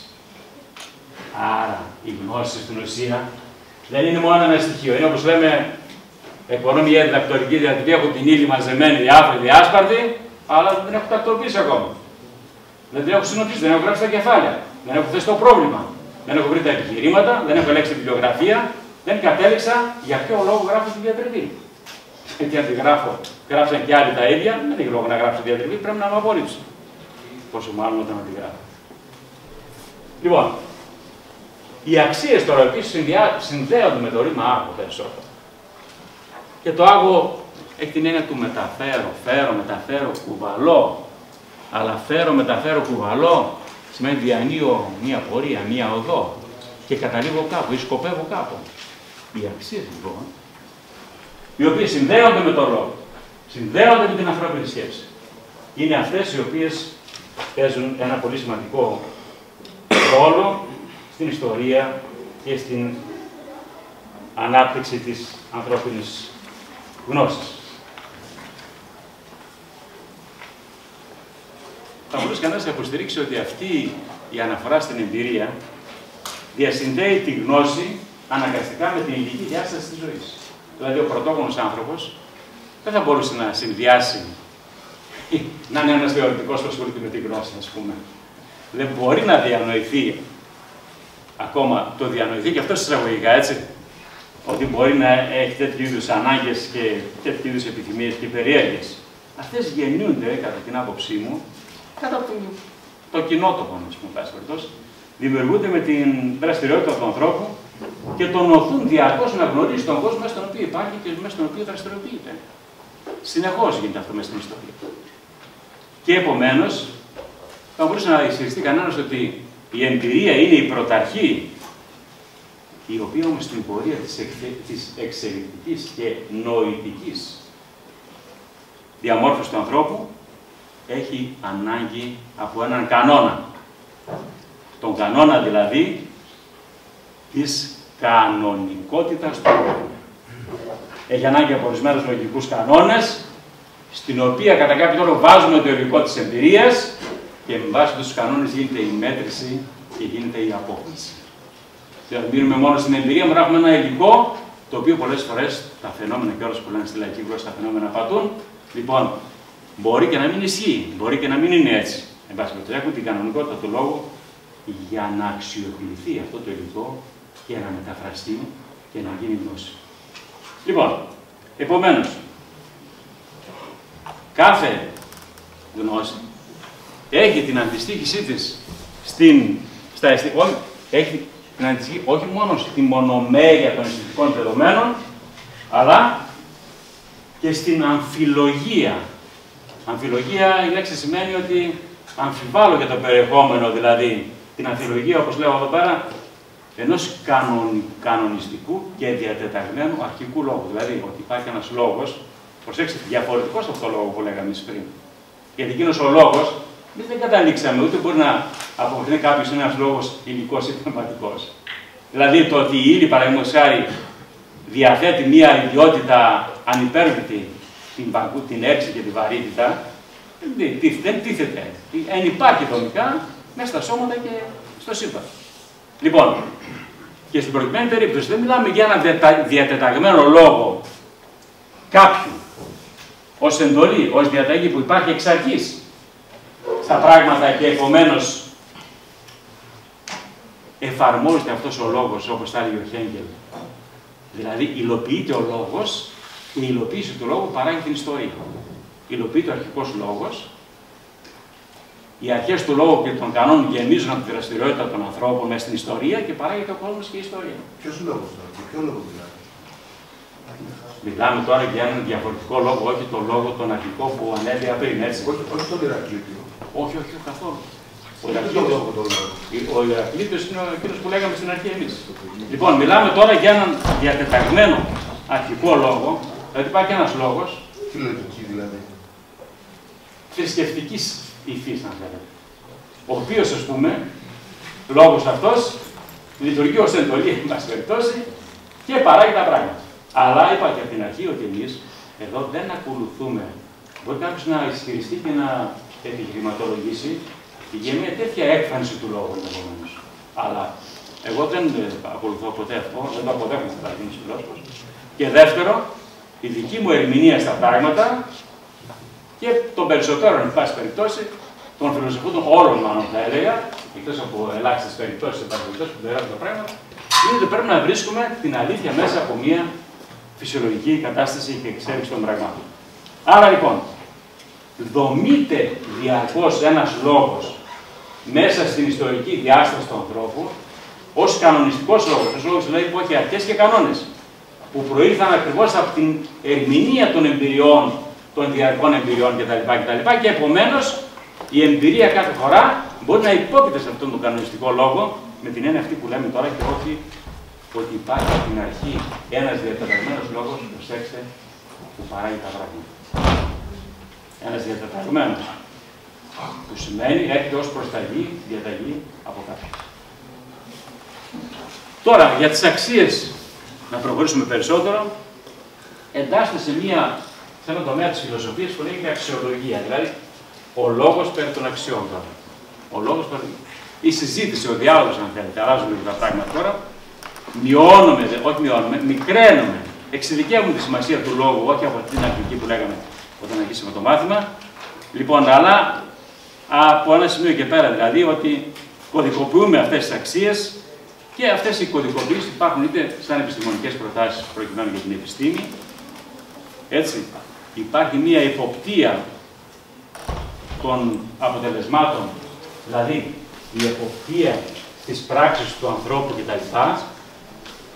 Άρα, η γνώση στην ουσία δεν είναι μόνο ένα στοιχείο. Είναι όπως λέμε, εκπονώ μια διδακτορική διατριβή, έχω την ύλη μαζεμένη, διάφορη, διάσπαρτη, αλλά δεν την έχω τακτοποιήσει ακόμα. Δεν την έχω συνοψίσει, δεν έχω γράψει τα κεφάλαια, δεν έχω θέσει το πρόβλημα, δεν έχω βρει τα επιχειρήματα, δεν έχω ελέγξει τη βιβλιογραφία, δεν κατέληξα για ποιο λόγο γράφω τη διατριβή. Γιατί αν τη γράφω, γράψαν και άλλοι τα ίδια, δεν έχει λόγο να γράψω τη διατριβή, πρέπει να με απορρίψω. Πόσο μάλλον όταν τη γράφω. Λοιπόν, οι αξίες τώρα επίσης συνδέονται με το ρήμα άγω περισσότερο. Και το άγω έχει την έννοια του μεταφέρω, φέρω, μεταφέρω, κουβαλώ. Αλλά φέρω, μεταφέρω, κουβαλώ σημαίνει διανύω μία πορεία, μία οδό και καταλήγω κάπου ή σκοπεύω κάπου. Οι αξίες λοιπόν, οι οποίες συνδέονται με τον λόγο, συνδέονται με την ανθρώπινη σκέψη, είναι αυτές οι οποίες παίζουν ένα πολύ σημαντικό ρόλο στην ιστορία και στην ανάπτυξη της ανθρώπινης γνώσης. Θα μπορούσε κανένας να υποστηρίξει ότι αυτή η αναφορά στην εμπειρία διασυνδέει τη γνώση αναγκαστικά με την ηλική διάσταση της ζωής. Δηλαδή, ο πρωτόγονος άνθρωπος δεν θα μπορούσε να συνδυάσει να είναι ένας θεωρητικός που ασχολείται με τη γνώση, ας πούμε. Δεν μπορεί να διανοηθεί ακόμα, το διανοηθεί και αυτό εισαγωγικά, έτσι, ότι μπορεί να έχει τέτοιου είδους ανάγκες και τέτοιου είδους επιθυμίες και περιέργειες. Αυτές γεννιούνται, κατά την άποψή μου, κατά το κοινότοπο, ας πούμε, πάση περιπτώσει, δημιουργούνται με την δραστηριότητα του ανθρώπου και τον οθούν διαρκώς να γνωρίζει τον κόσμο μέσα στον οποίο υπάρχει και μέσα στον οποίο δραστηριοποιείται. Συνεχώς γίνεται αυτό μέσα στην ιστορία. Και επομένως, θα μπορούσε να ισχυριστεί κανένας ότι η εμπειρία είναι η πρωταρχή, η οποία όμως στην πορεία της εξελικτικής και νοητικής διαμόρφωσης του ανθρώπου έχει ανάγκη από έναν κανόνα. Τον κανόνα δηλαδή της κανονικότητας του λόγου. Έχει ανάγκη από ορισμένους λογικούς κανόνες, στην οποία κατά κάποιο τρόπο βάζουμε το υλικό της εμπειρίας και με βάση τους κανόνες γίνεται η μέτρηση και γίνεται η απόκτηση. Δηλαδή, μείνουμε μόνο στην εμπειρία, αλλά έχουμε ένα υλικό το οποίο πολλές φορές τα φαινόμενα και όλες που λένε στη λαϊκή γλώσσα τα φαινόμενα πατούν. Λοιπόν, μπορεί και να μην ισχύει, μπορεί και να μην είναι έτσι. Εν πάση περιπτώσει, έχουν την κανονικότητα του λόγου για να αξιοποιηθεί αυτό το υλικό και να μεταφραστεί και να γίνει γνώση. Λοιπόν, επομένως, κάθε γνώση έχει την αντιστοίχησή της στα αισθητικά, έχει την αντιστοίχηση όχι μόνο στη μονομέρεια των αισθητικών δεδομένων, αλλά και στην αμφιλογία. Αμφιλογία, η λέξη σημαίνει ότι αμφιβάλλω για το περιεχόμενο, δηλαδή την αμφιλογία, όπως λέω εδώ πέρα, ενός κανονιστικού και διατεταγμένου αρχικού λόγου. Δηλαδή, ότι υπάρχει ένας λόγος, προσέξτε, διαφορετικός από το λόγο που λέγαμε πριν. Γιατί εκείνος ο λόγος, δεν καταλήξαμε, ούτε μπορεί να αποκριθεί κάποιος ένας λόγος υλικός ή πνευματικός. Δηλαδή, το ότι η ύλη, παραδείγματος χάρη, διαθέτει μία ιδιότητα ανυπέρβλητη, την έψη και τη βαρύτητα, δεν τίθεται. Εν υπάρχει δομικά μέσα στα σώματα και στο σύμπαν. Λοιπόν, και στην προκειμένη περίπτωση δεν μιλάμε για ένα διατεταγμένο λόγο κάποιου ως εντολή, ως διαταγή που υπάρχει εξ αρχής στα πράγματα και επομένως εφαρμόζεται αυτός ο λόγος, όπως θα έλεγε ο Χέγκελ. Δηλαδή, υλοποιείται ο λόγος και η υλοποίηση του λόγου παράγει την ιστορία. Υλοποιείται ο αρχικός λόγος, οι αρχές του λόγου και των κανόνων γεμίζουν από τη δραστηριότητα των ανθρώπων μέσα στην ιστορία και παράγεται ο κόσμος και η ιστορία. Ποιος λόγος τώρα, για ποιο λόγο μιλάμε? Μιλάμε τώρα για έναν διαφορετικό λόγο, όχι τον λόγο τον αρχικό που ανέβηκε πριν, έτσι. Όχι τον Ηρακλήτιο. Όχι, καθόλου. Ο Ηρακλήτιος είναι εκείνος που λέγαμε στην αρχή εμείς. Λοιπόν, μιλάμε τώρα για έναν διατεταγμένο αρχικό λόγο, δηλαδή υπάρχει ένας λόγος. Τι λογική δηλαδή? Θρησκευτικής υφής, αν θέλετε. Ο οποίος, ας πούμε, λόγος αυτός λειτουργεί ως εντολή, εν πάση περιπτώσει, και παράγει τα πράγματα. Αλλά είπα και από την αρχή ότι εμείς εδώ δεν ακολουθούμε. Μπορεί κάποιος να ισχυριστεί και να επιχειρηματολογήσει για μια τέτοια έκφανση του λόγου ενδεχομένως. Αλλά εγώ δεν ακολουθώ ποτέ αυτό, δεν το αποδέχομαι στην παραδείγματος φιλόσοφος. Και δεύτερο, η δική μου ερμηνεία στα πράγματα και των περισσότερων, εν πάση περιπτώσει, των φιλοσοφών όλων, μάλλον θα έλεγα, εκτός από ελάχιστες περιπτώσεις, εν πάση περιπτώσει, που περάσουν τα πράγματα, είναι ότι πρέπει να βρίσκουμε την αλήθεια μέσα από μια φυσιολογική κατάσταση και εξέλιξη των πραγμάτων. Άρα λοιπόν, δομείται διαρκώς ένας λόγος μέσα στην ιστορική διάσταση του ανθρώπου ως κανονιστικός λόγος. Ένας λόγος δηλαδή που έχει αρχές και κανόνες, που προήλθαν ακριβώς από την ερμηνεία των εμπειριών, των διαρκών εμπειριών κτλ. Και επομένως η εμπειρία κάθε φορά μπορεί να υπόκειται σε αυτόν τον κανονιστικό λόγο, με την έννοια αυτή που λέμε τώρα και όχι ότι υπάρχει από την αρχή ένας διατεταγμένος λόγος, προσέξτε, που παράγει τα πράγματα. Ένας διατεταγμένος, που σημαίνει έρχεται ως προσταγή, διαταγή από κάποιον. Τώρα, για τις αξίες, να προχωρήσουμε περισσότερο, εντάσσεται σε ένα τομέα της φιλοσοφίας που λέγεται αξιολογία, δηλαδή ο λόγος περί των αξιών τώρα. Ο λόγος περί... Η συζήτηση, ο διάλογος, αν θέλετε, αλλάζουν λίγο τα πράγματα τώρα, μικραίνουμε, εξειδικεύουμε τη σημασία του λόγου, όχι από την αρχική που λέγαμε όταν αρχίσαμε το μάθημα. Λοιπόν, αλλά από ένα σημείο και πέρα, δηλαδή, ότι κωδικοποιούμε αυτές τις αξίες και αυτές οι κωδικοποιήσεις υπάρχουν είτε σαν επιστημονικές προτάσεις προκειμένου για την επιστήμη, έτσι, υπάρχει μία υποπτία των αποτελεσμάτων, δηλαδή η εποπτεία τις πράξεις του ανθρώπου κτλ.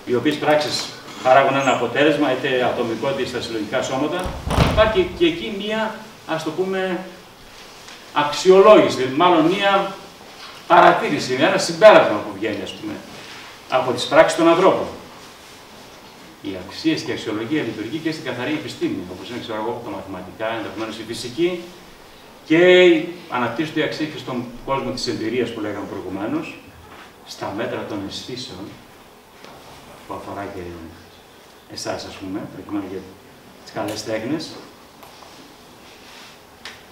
Οι οποίες πράξεις παράγουν ένα αποτέλεσμα, είτε ατομικό είτε στα συλλογικά σώματα. Υπάρχει και εκεί μία, ας το πούμε, αξιολόγηση, μάλλον μία παρατήρηση, ένα συμπέρασμα που βγαίνει, ας πούμε, από τις πράξεις των ανθρώπων. Οι αξίες και η αξιολογία λειτουργεί και στην καθαρή επιστήμη, όπως είναι, ξέρω εγώ, τα μαθηματικά, ενδεχομένως η φυσική, και αναπτύσσονται οι αξίες και στον κόσμο της εμπειρίας που λέγαμε προηγουμένως, στα μέτρα των αισθήσεων, που αφορά και εσάς, ας πούμε, προκειμένου για τις καλές τέχνες,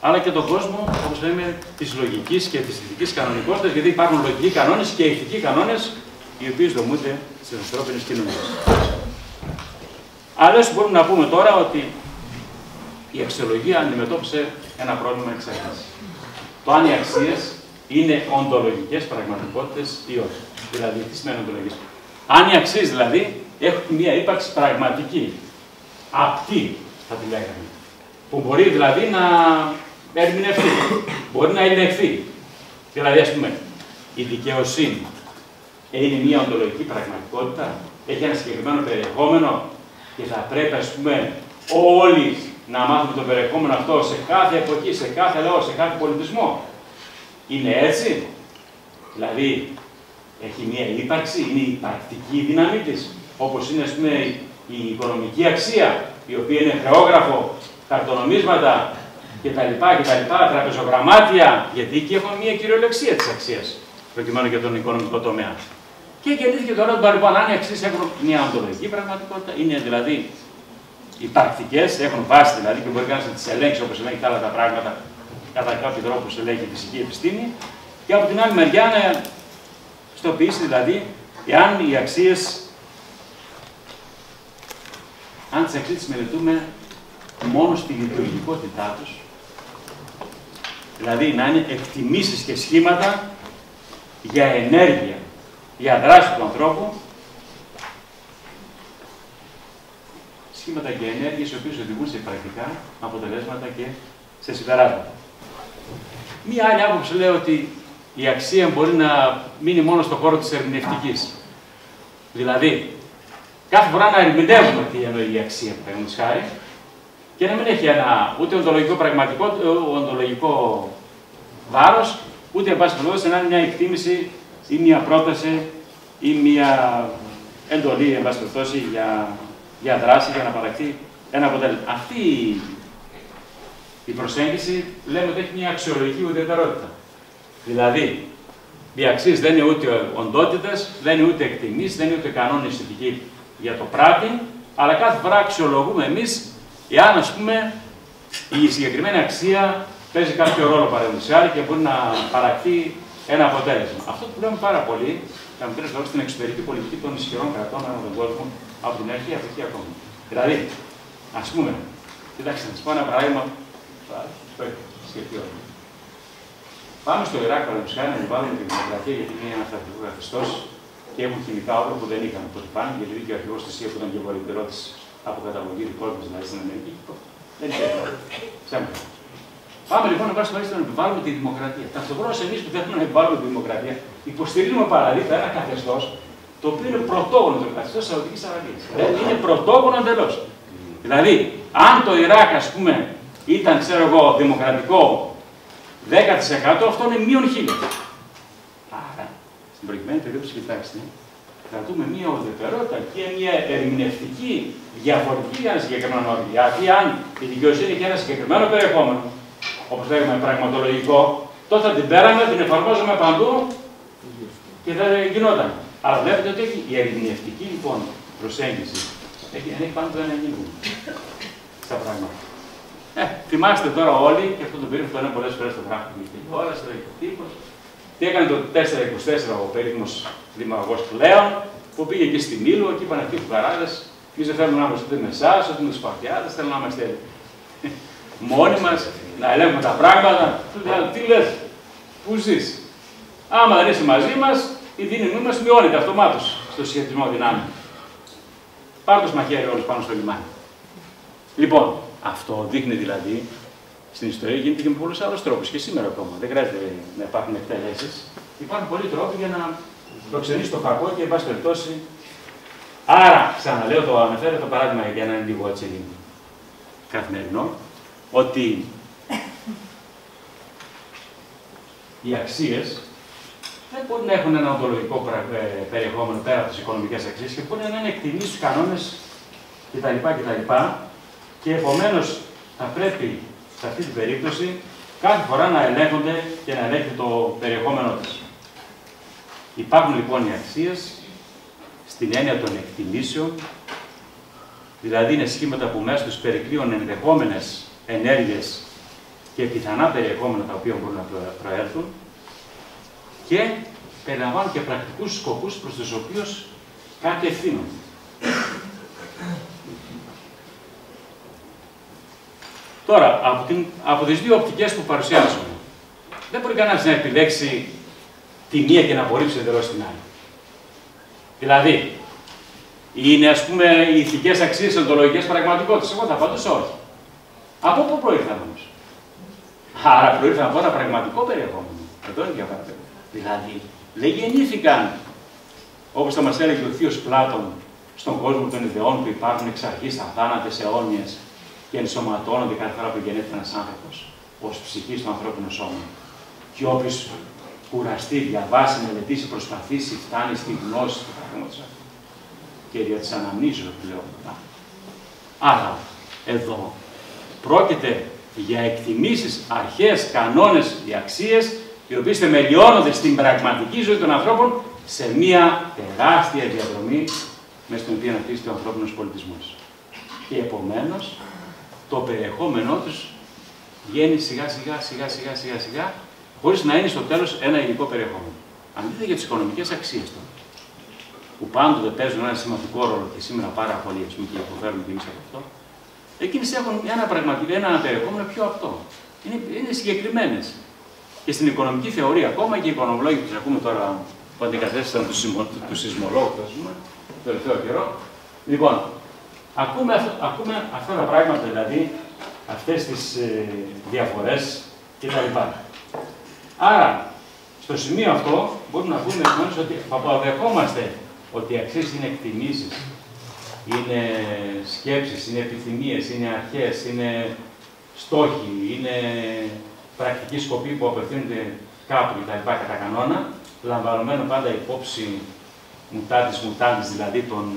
αλλά και τον κόσμο, όπως λέμε, της λογικής και της ηθικής κανονικότητας, γιατί υπάρχουν λογικοί κανόνες και ηθικοί κανόνες, οι οποίοι δομούνται στις ανθρώπινες κοινωνίες. Αλλιώς μπορούμε να πούμε τώρα ότι η αξιολογία αντιμετώπισε ένα πρόβλημα εξ αρχής. Το αν οι αξίες είναι οντολογικές πραγματικότητες ή όχι. Δηλαδή, τι σημαίνει οντολογικές? Αν οι αξίες δηλαδή έχουν μια ύπαρξη πραγματική, απτή θα τη λέγαμε, που μπορεί δηλαδή να ερμηνευτεί, μπορεί να ελεγχθεί. Δηλαδή, ας πούμε, η δικαιοσύνη είναι μια οντολογική πραγματικότητα, έχει ένα συγκεκριμένο περιεχόμενο και θα πρέπει, ας πούμε, όλοι να μάθουμε το περιεχόμενο αυτό σε κάθε εποχή, σε κάθε λαό, σε κάθε πολιτισμό. Είναι έτσι? Δηλαδή, έχει μία ύπαρξη, είναι η πρακτική δύναμή της, όπως είναι, ας πούμε, η οικονομική αξία, η οποία είναι χρεόγραφο, χαρτονομίσματα κτλ. Τραπεζογραμμάτια, γιατί εκεί έχουμε μία κυριολεξία της αξίας, προκειμένου για τον οικονομικό τομέα. Και γεννήθηκε το ερώτημα, λοιπόν, αν οι αξίες έχουν μια οντολογική πραγματικότητα, είναι δηλαδή υπαρκτικές, έχουν βάση δηλαδή και μπορεί κανείς να τις ελέγξει όπως ελέγχει τα άλλα τα πράγματα, κατά κάποιο τρόπο που ελέγχει η φυσική επιστήμη, και από την άλλη μεριά να στοποιήσει δηλαδή εάν οι αξίες, αν τις αξίες τις μελετούμε μόνο στη λειτουργικότητά τους, δηλαδή να είναι εκτιμήσεις και σχήματα για ενέργεια, για δράση του ανθρώπου, σχήματα και ενέργειες οι οποίες οδηγούν σε πρακτικά αποτελέσματα και σε συμπεράσματα. Μία άλλη άποψη λέει ότι η αξία μπορεί να μείνει μόνο στον χώρο της ερμηνευτικής. Δηλαδή, κάθε φορά να ερμηνεύουμε τι εννοεί η αξία, παραδείγματος χάρη, και να μην έχει ένα ούτε οντολογικό βάρος, ούτε εν πάση περιπτώσει να είναι μια εκτίμηση ή μια πρόταση ή μια εντολή, εν πάση περιπτώσει, για δράση, για να παραχθεί ένα αποτέλεσμα. Αυτή η προσέγγιση λέμε ότι έχει μια αξιολογική ουδετερότητα. Δηλαδή, οι αξίες δεν είναι ούτε οντότητες, δεν είναι ούτε εκτιμήσεις, δεν είναι ούτε κανόνες ηθικοί για το πράτη, αλλά κάθε φορά αξιολογούμε εμείς εάν, ας πούμε, η συγκεκριμένη αξία παίζει κάποιο ρόλο παραδείγματος χάρη και μπορεί να παραχθεί ένα αποτέλεσμα. Αυτό που λέμε πάρα πολύ, θα μου πήρες τώρα στην εξωτερική πολιτική των ισχυρών κρατών ανά τον κόσμο, από την αρχή από εκεί ακόμα. Δηλαδή, ας πούμε, κοιτάξτε, να σας πω ένα παράδειγμα, το έχω σκεφτεί όλοι. Πάμε στο Ιράκ, παραδείγματος χάρη, να βάλουμε τη δημοκρατία, γιατί είναι ένα αυταρχικό καθεστώς και έχουν χημικά όπλα που δεν είχαν από ό,τι πάνε, γιατί και ο αρχηγός της ΙΕ που ήταν και βορειοτερώτης από καταγωγή δικός μας, δηλαδή στην Αμερική, δεν είχε ψέματα. Πάμε λοιπόν να βάζουμε να επιβάλλουμε τη δημοκρατία. Ταυτόχρονα εμείς που θέλουμε να επιβάλλουμε τη δημοκρατία, υποστηρίζουμε παραδείγματα ένα καθεστώς το οποίο είναι πρωτόγονο το καθεστώς της Σαουδικής Αραβίας. Είναι πρωτόγονο εντελώς. Δηλαδή, αν το Ιράκ, ας πούμε, ήταν, ξέρω εγώ, δημοκρατικό 10%, αυτό είναι μείον 1000. Άρα, στην προηγουμένη περίπτωση, κοιτάξτε, κρατούμε μία ουδετερότητα και μία ερμηνευτική διαφορετική για ένα συγκεκριμένο όριο. Γιατί αν η δικαιοσύνη έχει ένα συγκεκριμένο περιεχόμενο, όπως λέγαμε πραγματολογικό, τότε θα την πέραμε, την εφαρμόζαμε παντού και δεν γινόταν. Αλλά βλέπετε ότι η ερμηνευτική λοιπόν προσέγγιση έχει πάντοτε ένα κίνδυνο στα πράγματα. Θυμάστε τώρα όλοι, και αυτό το περίφημο το λένε πολλές φορές στο γράφο του τηλεόραση, το τύπος, τι έκανε το 424 ο περίφημος δημαγωγός πλέον, που πήγε εκεί στη Μήλο, εκεί είπαν αυτοί οι φουκαράδες, εμείς δεν θέλουμε να είμαστε ούτε με εσάς, ούτε με τους Σπαρτιάδες, θέλουμε να είμαστε μόνοι μας, να ελέγχουμε τα πράγματα. Τι λες, πού ζεις? Άμα δεν είσαι μαζί μας, η δύναμή μας μειώνεται αυτομάτως στο συσχετισμό δυνάμεων. Πάρ' τους μαχαίρι όλους πάνω στο λιμάνι. Λοιπόν, αυτό δείχνει δηλαδή, στην ιστορία γίνεται και με πολλούς άλλους τρόπους και σήμερα ακόμα. Δεν χρειάζεται να υπάρχουν εκτελέσεις. Υπάρχουν πολλοί τρόποι για να προξενεί το κακό και εν πάση περιπτώσει. Άρα, ξαναλέω, το αναφέρω το παράδειγμα για να είναι λίγο έτσι καθημερινό, ότι οι αξίες δεν μπορεί να έχουν ένα οντολογικό περιεχόμενο πέρα από τις οικονομικές αξίες και μπορεί να είναι εκτιμήσεις στους κανόνες κτλ. Και επομένως θα πρέπει σε αυτή την περίπτωση κάθε φορά να ελέγχονται και να ελέγχεται το περιεχόμενό της. Υπάρχουν λοιπόν οι αξίες στην έννοια των εκτιμήσεων, δηλαδή είναι σχήματα που μέσα τους περικλείουν ενδεχόμενες ενέργειες και πιθανά περιεχόμενα τα οποία μπορούν να προέλθουν και περιλαμβάνουν και πρακτικούς σκοπούς προς τους οποίους κάτι ευθύνονται. Τώρα, από τις δύο οπτικές που παρουσιάζουμε, δεν μπορεί κανένας να επιλέξει τη μία και να απορρίψει εντελώς την άλλη. Δηλαδή, είναι ας πούμε οι ηθικές αξίες οντολογικές πραγματικότητες. Εγώ θα απαντήσω όχι. Από πού προήλθαν όμως? Άρα προήλθαν από ένα πραγματικό περιεχόμενο. Εδώ είναι για παράδειγμα. Δηλαδή, δεν γεννήθηκαν, όπως θα μας έλεγε ο θείος Πλάτων, στον κόσμο των ιδεών που υπάρχουν εξ αρχής αθάνατες αιώνιες και ενσωματώνονται κάθε φορά που γεννιέται ένας άνθρωπος, ως ψυχή στο ανθρώπινο σώμα. Και όποιος κουραστεί, διαβάσει, μελετήσει, προσπαθήσει, φτάνει στη γνώση του πράγματος αυτού. Και δια της αναμνήσεως πλέον. Άρα, εδώ πρόκειται για εκτιμήσεις, αρχές, κανόνες, οι αξίες, οι οποίες θεμελιώνονται στην πραγματική ζωή των ανθρώπων σε μία τεράστια διαδρομή μέσα στην οποία αναπτύσσεται ο ανθρώπινος πολιτισμός. Και επομένως, το περιεχόμενό τους βγαίνει σιγά-σιγά, χωρίς να είναι στο τέλος ένα υλικό περιεχόμενο. Αντίθετα για τις οικονομικές αξίες τώρα, που πάντοτε παίζουν ένα σημαντικό ρόλο και σήμερα πάρα πολύ, και υποφέρουμε και εμείς από αυτό, εκείνες έχουν ένα περιεχόμενο πιο απτό. Είναι συγκεκριμένες. Και στην οικονομική θεωρία, ακόμα και οι οικονομολόγοι που τους ακούμε τώρα, που αντικατέστησαν τους σεισμολόγους, ας πούμε, το τελευταίο καιρό. Λοιπόν, ακούμε αυτά τα πράγματα, δηλαδή, αυτές τις διαφορές κτλ. Άρα, στο σημείο αυτό, μπορούμε να πούμε ότι αποδεχόμαστε ότι οι αξίες είναι εκτιμήσεις, είναι σκέψεις, είναι επιθυμίες, είναι αρχές, είναι στόχοι, είναι πρακτικοί σκοποί που απευθύνονται κάπου κτλ. Κατά κανόνα, λαμβανωμένο πάντα υπόψη μουτάντης, δηλαδή των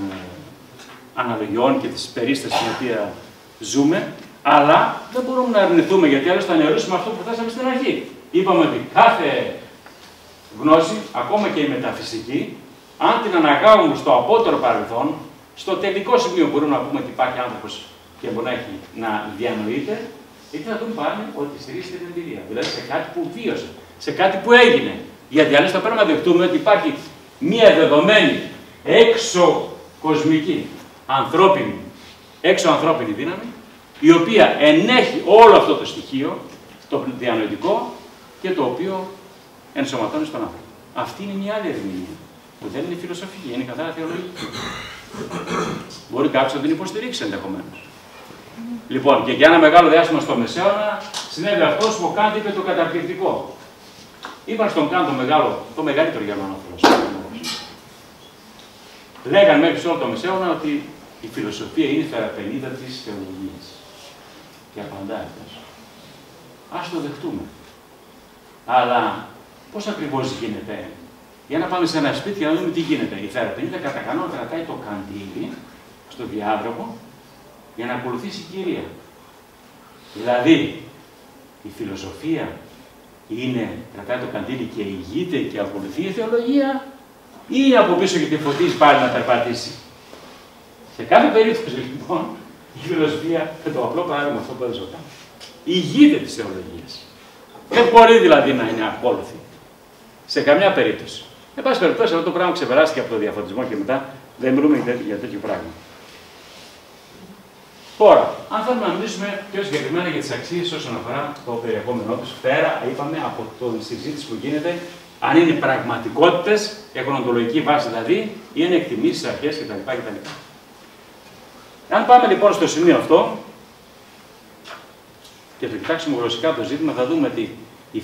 αναλογιών και της περίστασης στην οποία ζούμε, αλλά δεν μπορούμε να αρνηθούμε, γιατί άλλως θα νεωρίσουμε αυτό που θέσαμε στην αρχή. Είπαμε ότι κάθε γνώση, ακόμα και η μεταφυσική, αν την αναγάγουμε στο απότερο παρελθόν, στο τελικό σημείο μπορούμε να πούμε ότι υπάρχει άνθρωπος και μπορεί να διανοείται, εκεί θα δούμε πάλι ότι στηρίζεται την εμπειρία. Δηλαδή σε κάτι που βίωσε, σε κάτι που έγινε. Γιατί άλλως θα πρέπει να δεχτούμε ότι υπάρχει μία δεδομένη έξω κοσμική, έξω ανθρώπινη δύναμη, η οποία ενέχει όλο αυτό το στοιχείο, το διανοητικό, και το οποίο ενσωματώνει στον άνθρωπο. Αυτή είναι μια άλλη ερμηνεία, που δεν είναι φιλοσοφική, είναι καθαρά θεολογική. Μπορεί κάποιος να την υποστηρίξει ενδεχομένως. Λοιπόν, και για ένα μεγάλο διάστημα στο Μεσαίωνα συνέβη αυτό που ο Κάντ είπε το καταπληκτικό. Είπαν στον Κάντ το μεγαλύτερο Γερμανό φιλόσοφο. Λέγαν μέχρι σε όλο το Μεσαίωνα ότι η φιλοσοφία είναι η θεραπενίδα της θεολογίας. Και απαντάει αυτός. Ας το δεχτούμε. Αλλά πώς ακριβώς γίνεται? Για να πάμε σε ένα σπίτι και να δούμε τι γίνεται. Η θεραπενίδα κατά κανόνα κρατάει το καντήλι στο διάδρομο για να ακολουθήσει η κυρία. Δηλαδή, η φιλοσοφία κρατάει το καντήλι και ηγείται και ακολουθεί η θεολογία, ή από πίσω και τη φωτίζει πάλι να περπατήσει? Σε κάθε περίπτωση λοιπόν, η φιλοσοφία, και το απλό παράδειγμα αυτό που έδωσε ο Κάντ, ηγείται της θεολογίας. Δεν μπορεί δηλαδή να είναι ακόλουθη. Σε καμιά περίπτωση. Εν πάση περιπτώσει, αυτό το πράγμα ξεπεράστηκε από το διαφωτισμό και μετά δεν μιλούμε για τέτοιο πράγμα. Τώρα, αν θέλουμε να μιλήσουμε πιο συγκεκριμένα για τις αξίες όσον αφορά το περιεχόμενό τους, πέρα, είπαμε, από τη συζήτηση που γίνεται, αν είναι πραγματικότητες, έχουν οντολογική βάση δηλαδή, ή είναι εκτιμήσεις, αρχές κτλ. Αν πάμε λοιπόν στο σημείο αυτό και το κοιτάξουμε γλωσσικά το ζήτημα, θα δούμε ότι οι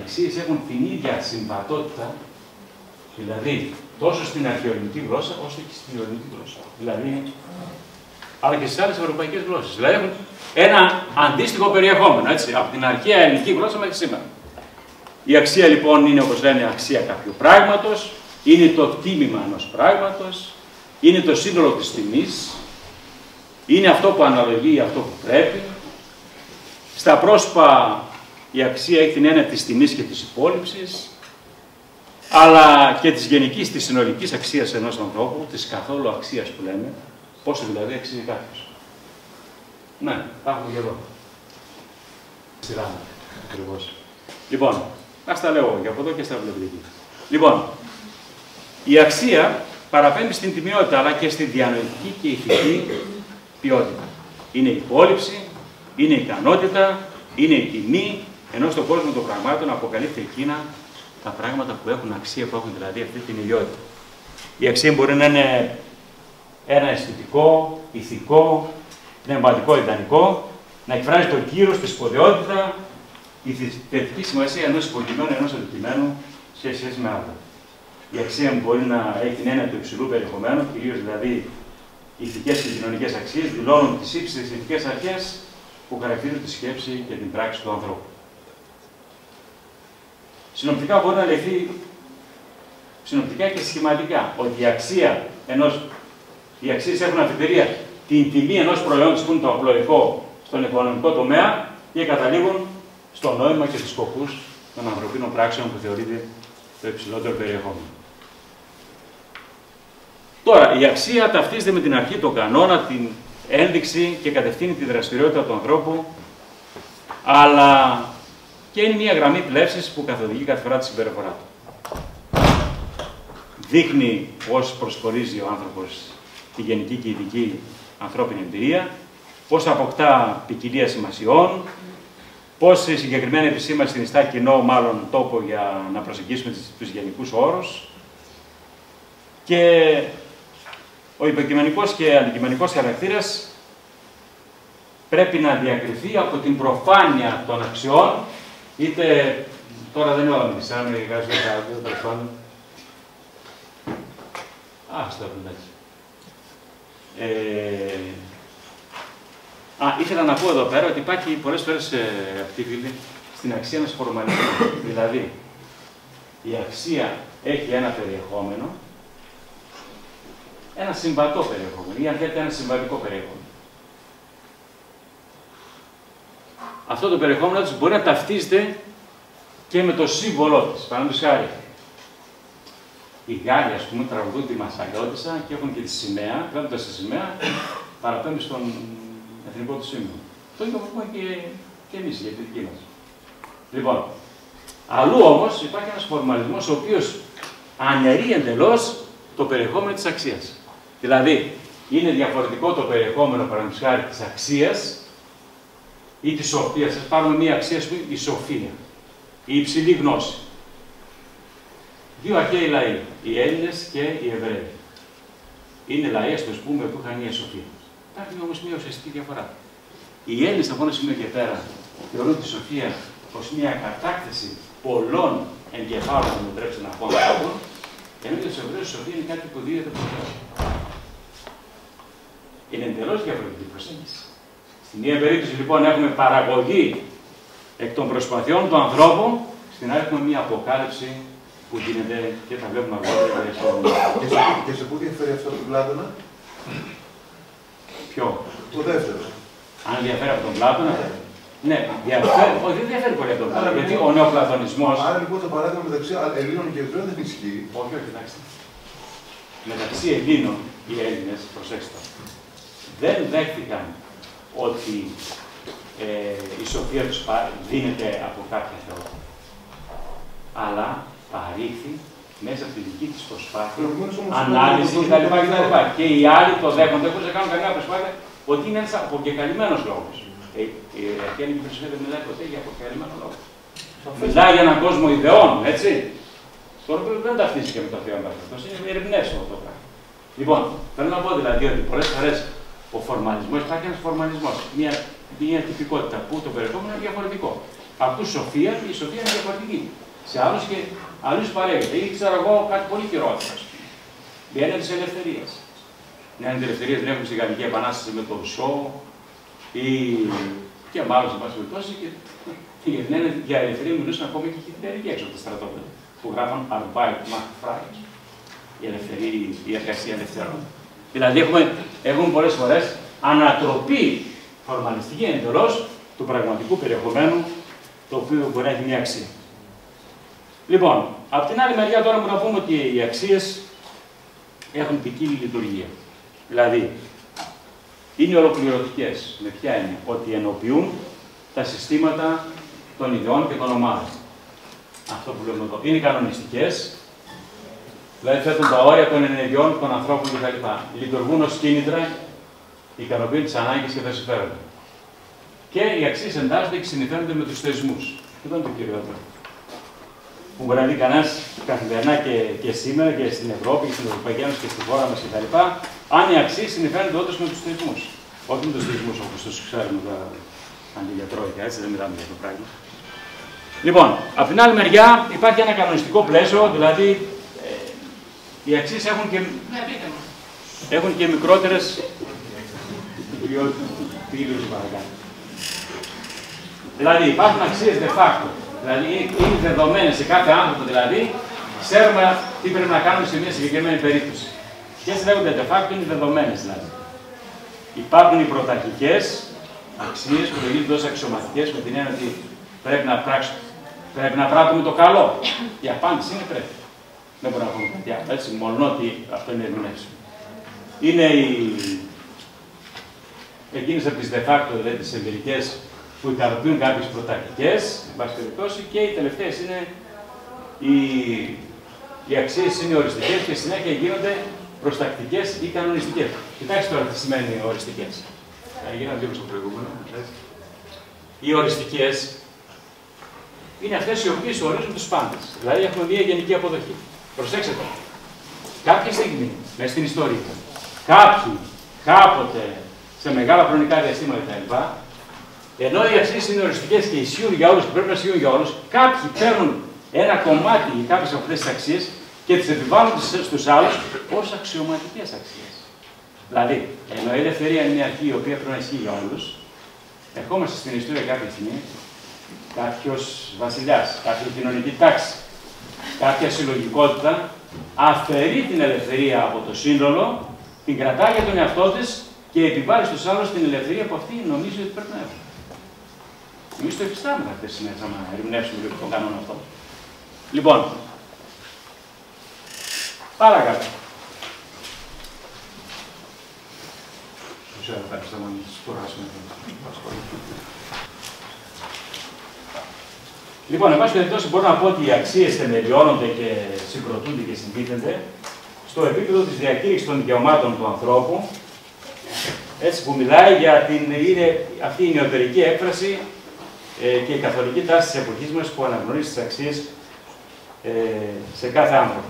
αξίες έχουν την ίδια συμβατότητα Δηλαδή, τόσο στην αρχαιοελληνική γλώσσα, όσο και στην ελληνική γλώσσα. Δηλαδή, αλλά και στις άλλες ευρωπαϊκές γλώσσες. Δηλαδή, έχουν ένα αντίστοιχο περιεχόμενο, έτσι, από την αρχαία ελληνική γλώσσα μέχρι σήμερα. Η αξία, λοιπόν, είναι, όπως λένε, αξία κάποιου πράγματος, είναι το τίμημα ενός πράγματος, είναι το σύνολο της τιμής, είναι αυτό που αναλογεί αυτό που πρέπει. Στα πρόσωπα η αξία έχει την έννοια της τιμής και της υπόλοιψης, αλλά και της γενικής, της συνολικής αξίας ενός ανθρώπου, της καθόλου αξίας που λέμε, πόσο δηλαδή αξίζει κάποιος. Ναι, πάμε και εδώ. Σειρά μου, ακριβώς. Λοιπόν, ας τα λέω και από εδώ και στα βλεπτική. Λοιπόν, η αξία παραπέμπει στην τιμιότητα, αλλά και στη διανοητική και ηθική ποιότητα. Είναι η υπόλοιψη, είναι η ικανότητα, είναι η τιμή, ενώ στον κόσμο των πραγμάτων αποκαλύπτει εκείνα τα πράγματα που έχουν αξία, που έχουν δηλαδή αυτή την ιδιότητα. Η αξία μπορεί να είναι ένα αισθητικό, ηθικό, πνευματικό, ιδανικό, να εκφράζει το κύρος, τη σπουδαιότητα, η θετική σημασία ενός υποκειμένου, ενός αντικειμένου σε σχέση με άλλα. Η αξία μπορεί να έχει την έννοια του υψηλού περιεχομένου, κυρίως δηλαδή οι ηθικές και κοινωνικές αξίες, δηλώνουν τις ύψιστες ηθικές αρχές που χαρακτηρίζουν τη σκέψη και την πράξη του ανθρώπου. Συνοπτικά μπορεί να λεχθεί, συνοπτικά και σχηματικά, ότι οι αξίες έχουν αφιτερία την τιμή ενός προϊόντος που είναι το απλοϊκό στον οικονομικό τομέα και καταλήγουν στο νόημα και τους σκοπούς των ανθρωπίνων πράξεων που θεωρείται το υψηλότερο περιεχόμενο. Τώρα, η αξία ταυτίζεται με την αρχή, τον κανόνα, την ένδειξη και κατευθύνει τη δραστηριότητα του ανθρώπου, αλλά και είναι μια γραμμή πλεύσης που καθοδηγεί κάθε φορά τη συμπεριφορά του. Δείχνει πώς προσχωρίζει ο άνθρωπος τη γενική και ειδική ανθρώπινη εμπειρία, πώς αποκτά ποικιλία σημασιών, πώς η συγκεκριμένη επισήμανση συνιστά κοινό, μάλλον τόπο για να προσεγγίσουμε τους γενικούς όρους, και ο υποκειμενικός και αντικειμενικός χαρακτήρας πρέπει να διακριθεί από την προφάνεια των αξιών, είτε τώρα δεν είναι όλα μισά, με γράφει το χαρακτήρα, τέλος πάντων. Στο πουλάκι. Ήθελα να πω εδώ πέρα ότι υπάρχει πολλές φορές, αγαπητοί φίλοι, στην αξία ένας φορμαλισμός. Δηλαδή, η αξία έχει ένα περιεχόμενο, ένα συμβατό περιεχόμενο, ή αν θέλετε ένα συμβατικό περιεχόμενο. Αυτό το περιεχόμενο της μπορεί να ταυτίζεται και με το σύμβολό της. Παραδείγματος χάρη, οι Γάλλοι, ας πούμε, τραγουδούν τη Μασαλιώτισσα και έχουν και τη σημαία. Κρατώντας τη σημαία, παραπέμπει στον εθνικό του σύμβολο. Το ίδιο έχουμε και εμείς, για τη δική μας. Λοιπόν, αλλού όμως υπάρχει ένας φορμαλισμός ο οποίος αναιρεί εντελώς το περιεχόμενο της αξίας. Δηλαδή, είναι διαφορετικό το περιεχόμενο, παραδείγματος χάρη, της αξίας ή της σοφίας. Ας πάρουμε μία αξία, ας πούμε, η σοφία, η υψηλή γνώση. Δύο αρχαίοι λαοί, οι Έλληνες και οι Εβραίοι. Είναι λαοί, ας το πούμε, που είχαν μία σοφία. Υπάρχει όμως μία ουσιαστική διαφορά. Οι Έλληνες, από ένα σημείο και πέρα, θεωρούν τη σοφία ως μία κατάκτηση πολλών εγκεφάλων, αν μου επιτρέψετε να πω, ανθρώπων, ενώ για τους Εβραίους η σοφία είναι κάτι που δίδεται από Θεό. Είναι εντελώς διαφορετική προσέγγιση. Στην μία περίπτωση, λοιπόν, έχουμε παραγωγή εκ των προσπαθειών του ανθρώπου, στην άλλη έχουμε μία αποκάλυψη που γίνεται και τα βλέπουμε αργότερα. Και σε πού διαφέρει αυτό από τον Πλάτωνα? Ποιο? Το δεύτερο. Αν διαφέρει από τον Πλάτωνα. Ναι, διαφέρει. Όχι, δεν διαφέρει πολύ από τον Πλάτωνα. Γιατί ο νεοπλατωνισμός. Άρα λοιπόν το παράδειγμα μεταξύ Ελλήνων και Εβραίων δεν ισχύει. Όχι, κοιτάξτε. Μεταξύ Ελλήνων, οι Έλληνες, προσέξτε, δεν δέχτηκαν ότι η σοφία τους δίνεται από κάποια Θεό. Αλλά παρήχθη μέσα από τη δική της προσπάθεια, ανάλυση κτλ. Και οι άλλοι το δέχονται χωρίς να κάνουν καμιά προσπάθεια ότι είναι ένας αποκεκαλυμμένος λόγος. Η αρχαία ελληνική φιλοσοφία δεν μιλάει ποτέ για αποκεκαλυμμένο λόγο. Μιλάει για έναν κόσμο ιδεών, έτσι. Στον οποίο δεν ταυτίζει και με το Θεό αυτό. Είναι ερμηνείες αυτό το πράγμα. Λοιπόν, θέλω να πω δηλαδή ότι πολλές φορές ο φορμαλισμός, υπάρχει ένας φορμαλισμός, μια τυπικότητα που το περιεχόμενο είναι διαφορετικό. Από του σοφία, η σοφία είναι διαφορετική. Σε άλλους παρέχεται. Ή ξέρω εγώ κάτι πολύ χειρότερο. Η έννοια της ελευθερίας. Η έννοια της ελευθερίας την έχουμε στη Γαλλική Επανάσταση με το Ρουσό ή και με άλλους, εν πάση περιπτώσει. Και για την έννοια για ελευθερία μιλούσαν ακόμα και οι Χιτλερικοί έξω από τα στρατόπεδα. Που γράφαν Arbeit macht frei. Η ελευθερία, η εργασία ελευθερών. Δηλαδή έχουμε πολλές φορές ανατροπή φορμαλιστική εντελώς του πραγματικού περιεχομένου, το οποίο μπορεί να έχει μια αξία. Λοιπόν, από την άλλη μεριά τώρα μπορούμε να πούμε ότι οι αξίες έχουν ποικίλη λειτουργία. Δηλαδή, είναι ολοκληρωτικές. Με ποια έννοια? Ότι ενοποιούν τα συστήματα των ιδεών και των ομάδων. Αυτό που λέμε εδώ. Είναι κανονιστικές, δηλαδή θέτουν τα όρια των ενεργειών των ανθρώπων κτλ. Λειτουργούν ως κίνητρα, ικανοποιούν τις ανάγκες και τα συμφέροντα. Και οι αξίες εντάσσονται και συνηθίζονται με τους θεσμούς. Και αυτό είναι το κυριότερο. Που μπορεί να δει κανένας καθημερινά και σήμερα και στην Ευρώπη και στην Ευρωπαϊκή Ένωση και στη χώρα μας κτλ. Αν οι αξίες συνηθίζονται όντως με τους θεσμούς. Όχι με τους θεσμούς όπως τους ξέρουμε τα αντιγιατρόικα, έτσι δεν μιλάμε για το πράγμα. Λοιπόν, από την άλλη μεριά υπάρχει ένα κανονιστικό πλαίσιο, δηλαδή οι αξίες έχουν και μικρότερες. Δηλαδή υπάρχουν αξίες de facto, δηλαδή είναι δεδομένες σε κάθε άνθρωπο, δηλαδή ξέρουμε τι πρέπει να κάνουμε σε μια συγκεκριμένη περίπτωση. Ποιες λέγονται de facto, είναι δεδομένες δηλαδή. Υπάρχουν οι πρωταρχικές αξίες που λέγονται ως αξιωματικές με την έννοια ότι πρέπει να πράττουμε το καλό. Η απάντηση είναι πρέπει. Δεν μπορούμε να πούμε κάτι άλλο, έτσι, μόνο ότι αυτό είναι ερμηνεύσιμο. Είναι εκείνες από τις de facto, δηλαδή τις εμπειρικές, που ικανοποιούν κάποιες πρωταρχικές, εν πάση περιπτώσει, και οι τελευταίες είναι οι αξίες είναι οριστικές και συνέχεια γίνονται προστακτικές ή κανονιστικές. Κοιτάξτε τώρα τι σημαίνει οριστικές. Γίναμε λίγο στο προηγούμενο. Οι οριστικές είναι αυτές οι οποίες ορίζουν τους πάντες. Δηλαδή έχουμε μια γενική αποδοχή. Προσέξτε το. Κάποια στιγμή, μέσα στην ιστορία, κάποιοι, κάποτε, σε μεγάλα χρονικά διαστήματα κτλ., ενώ οι αξίες είναι οριστικές και ισχύουν για όλους και πρέπει να ισχύουν για όλους, κάποιοι παίρνουν ένα κομμάτι για κάποιες από αυτές τις αξίες και τις επιβάλλουν στους άλλους ως αξιωματικές αξίες. Δηλαδή, ενώ η ελευθερία είναι μια αρχή η οποία πρέπει να ισχύει για όλους, ερχόμαστε στην ιστορία κάποια στιγμή, κάποιος βασιλιάς, κάποια κοινωνική τάξη, κάποια συλλογικότητα αφαιρεί την ελευθερία από το σύνολο, την κρατάει για τον εαυτό της και επιβάλλει στους άλλους την ελευθερία που αυτή νομίζει ότι πρέπει να έχουν. Εμείς το εφιστάμε αυτές τις μέρες, άμα ερμηνεύσουμε λίγο τον κανόνα αυτό. Λοιπόν, παρακάτω. Λοιπόν, εν πάση περιπτώσει, μπορώ να πω ότι οι αξίες θεμελιώνονται και συγκροτούνται και συμπίπτονται στο επίπεδο της διακήρυξης των δικαιωμάτων του ανθρώπου, έτσι που μιλάει για αυτή η νεωτερική έκφραση και η καθολική τάση της εποχής μας που αναγνωρίζει τις αξίες σε κάθε άνθρωπο.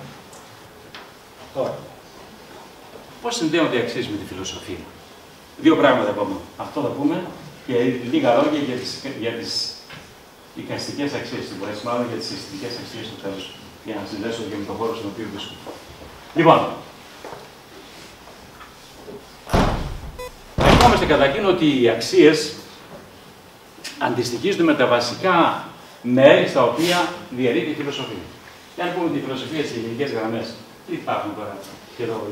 Τώρα, πώς συνδέονται οι αξίες με τη φιλοσοφία? Δύο πράγματα ακόμα. Αυτό θα πούμε και λίγα λόγια για τις εικαστικές αξίες, μάλλον για τις αισθητικές αξίες του τέλους, για να συνδέσω και με τον χώρο στον οποίο βρίσκομαι. Λοιπόν, ερχόμαστε καταρχήν ότι οι αξίες αντιστοιχίζονται με τα βασικά μέρη στα οποία διαιρείται η φιλοσοφία. Και αν πούμε τη φιλοσοφία στις γενικές γραμμές, υπάρχουν τώρα και εδώ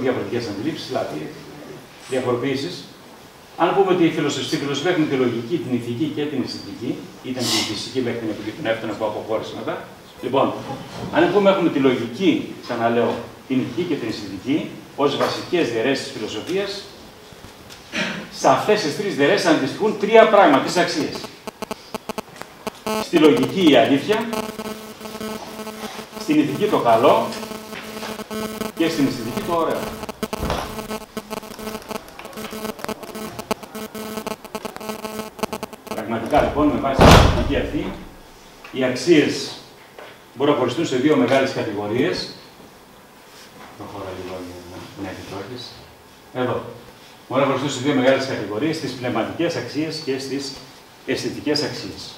διαφορετικές αντιλήψεις, δηλαδή διαφοροποιήσεις. Αν πούμε ότι στη φιλοσοφία έχουμε τη λογική, την ηθική και την αισθητική, ήταν και η φυσική μέχρι την εποχή των Εύτωνα που αποχώρησε μετά. Λοιπόν, αν πούμε έχουμε τη λογική, ξαναλέω, την ηθική και την αισθητική, ως βασικές διαιρέσεις της φιλοσοφίας, σε αυτές τις τρεις διαιρέσεις αντιστοιχούν τρία πράγματα, τις αξίες. Στη λογική η αλήθεια, στην ηθική το καλό και στην αισθητική το ωραίο. Πραγματικά λοιπόν, με βάση την αισθητική αυτή, οι αξίες μπορούν να χωριστούν σε δύο μεγάλες κατηγορίες. Προχωρά λίγο μια επιτρόπιση. Εδώ. Μπορούν να χωριστούν σε δύο μεγάλες κατηγορίες, στις πνευματικές αξίες και στις αισθητικές αξίες.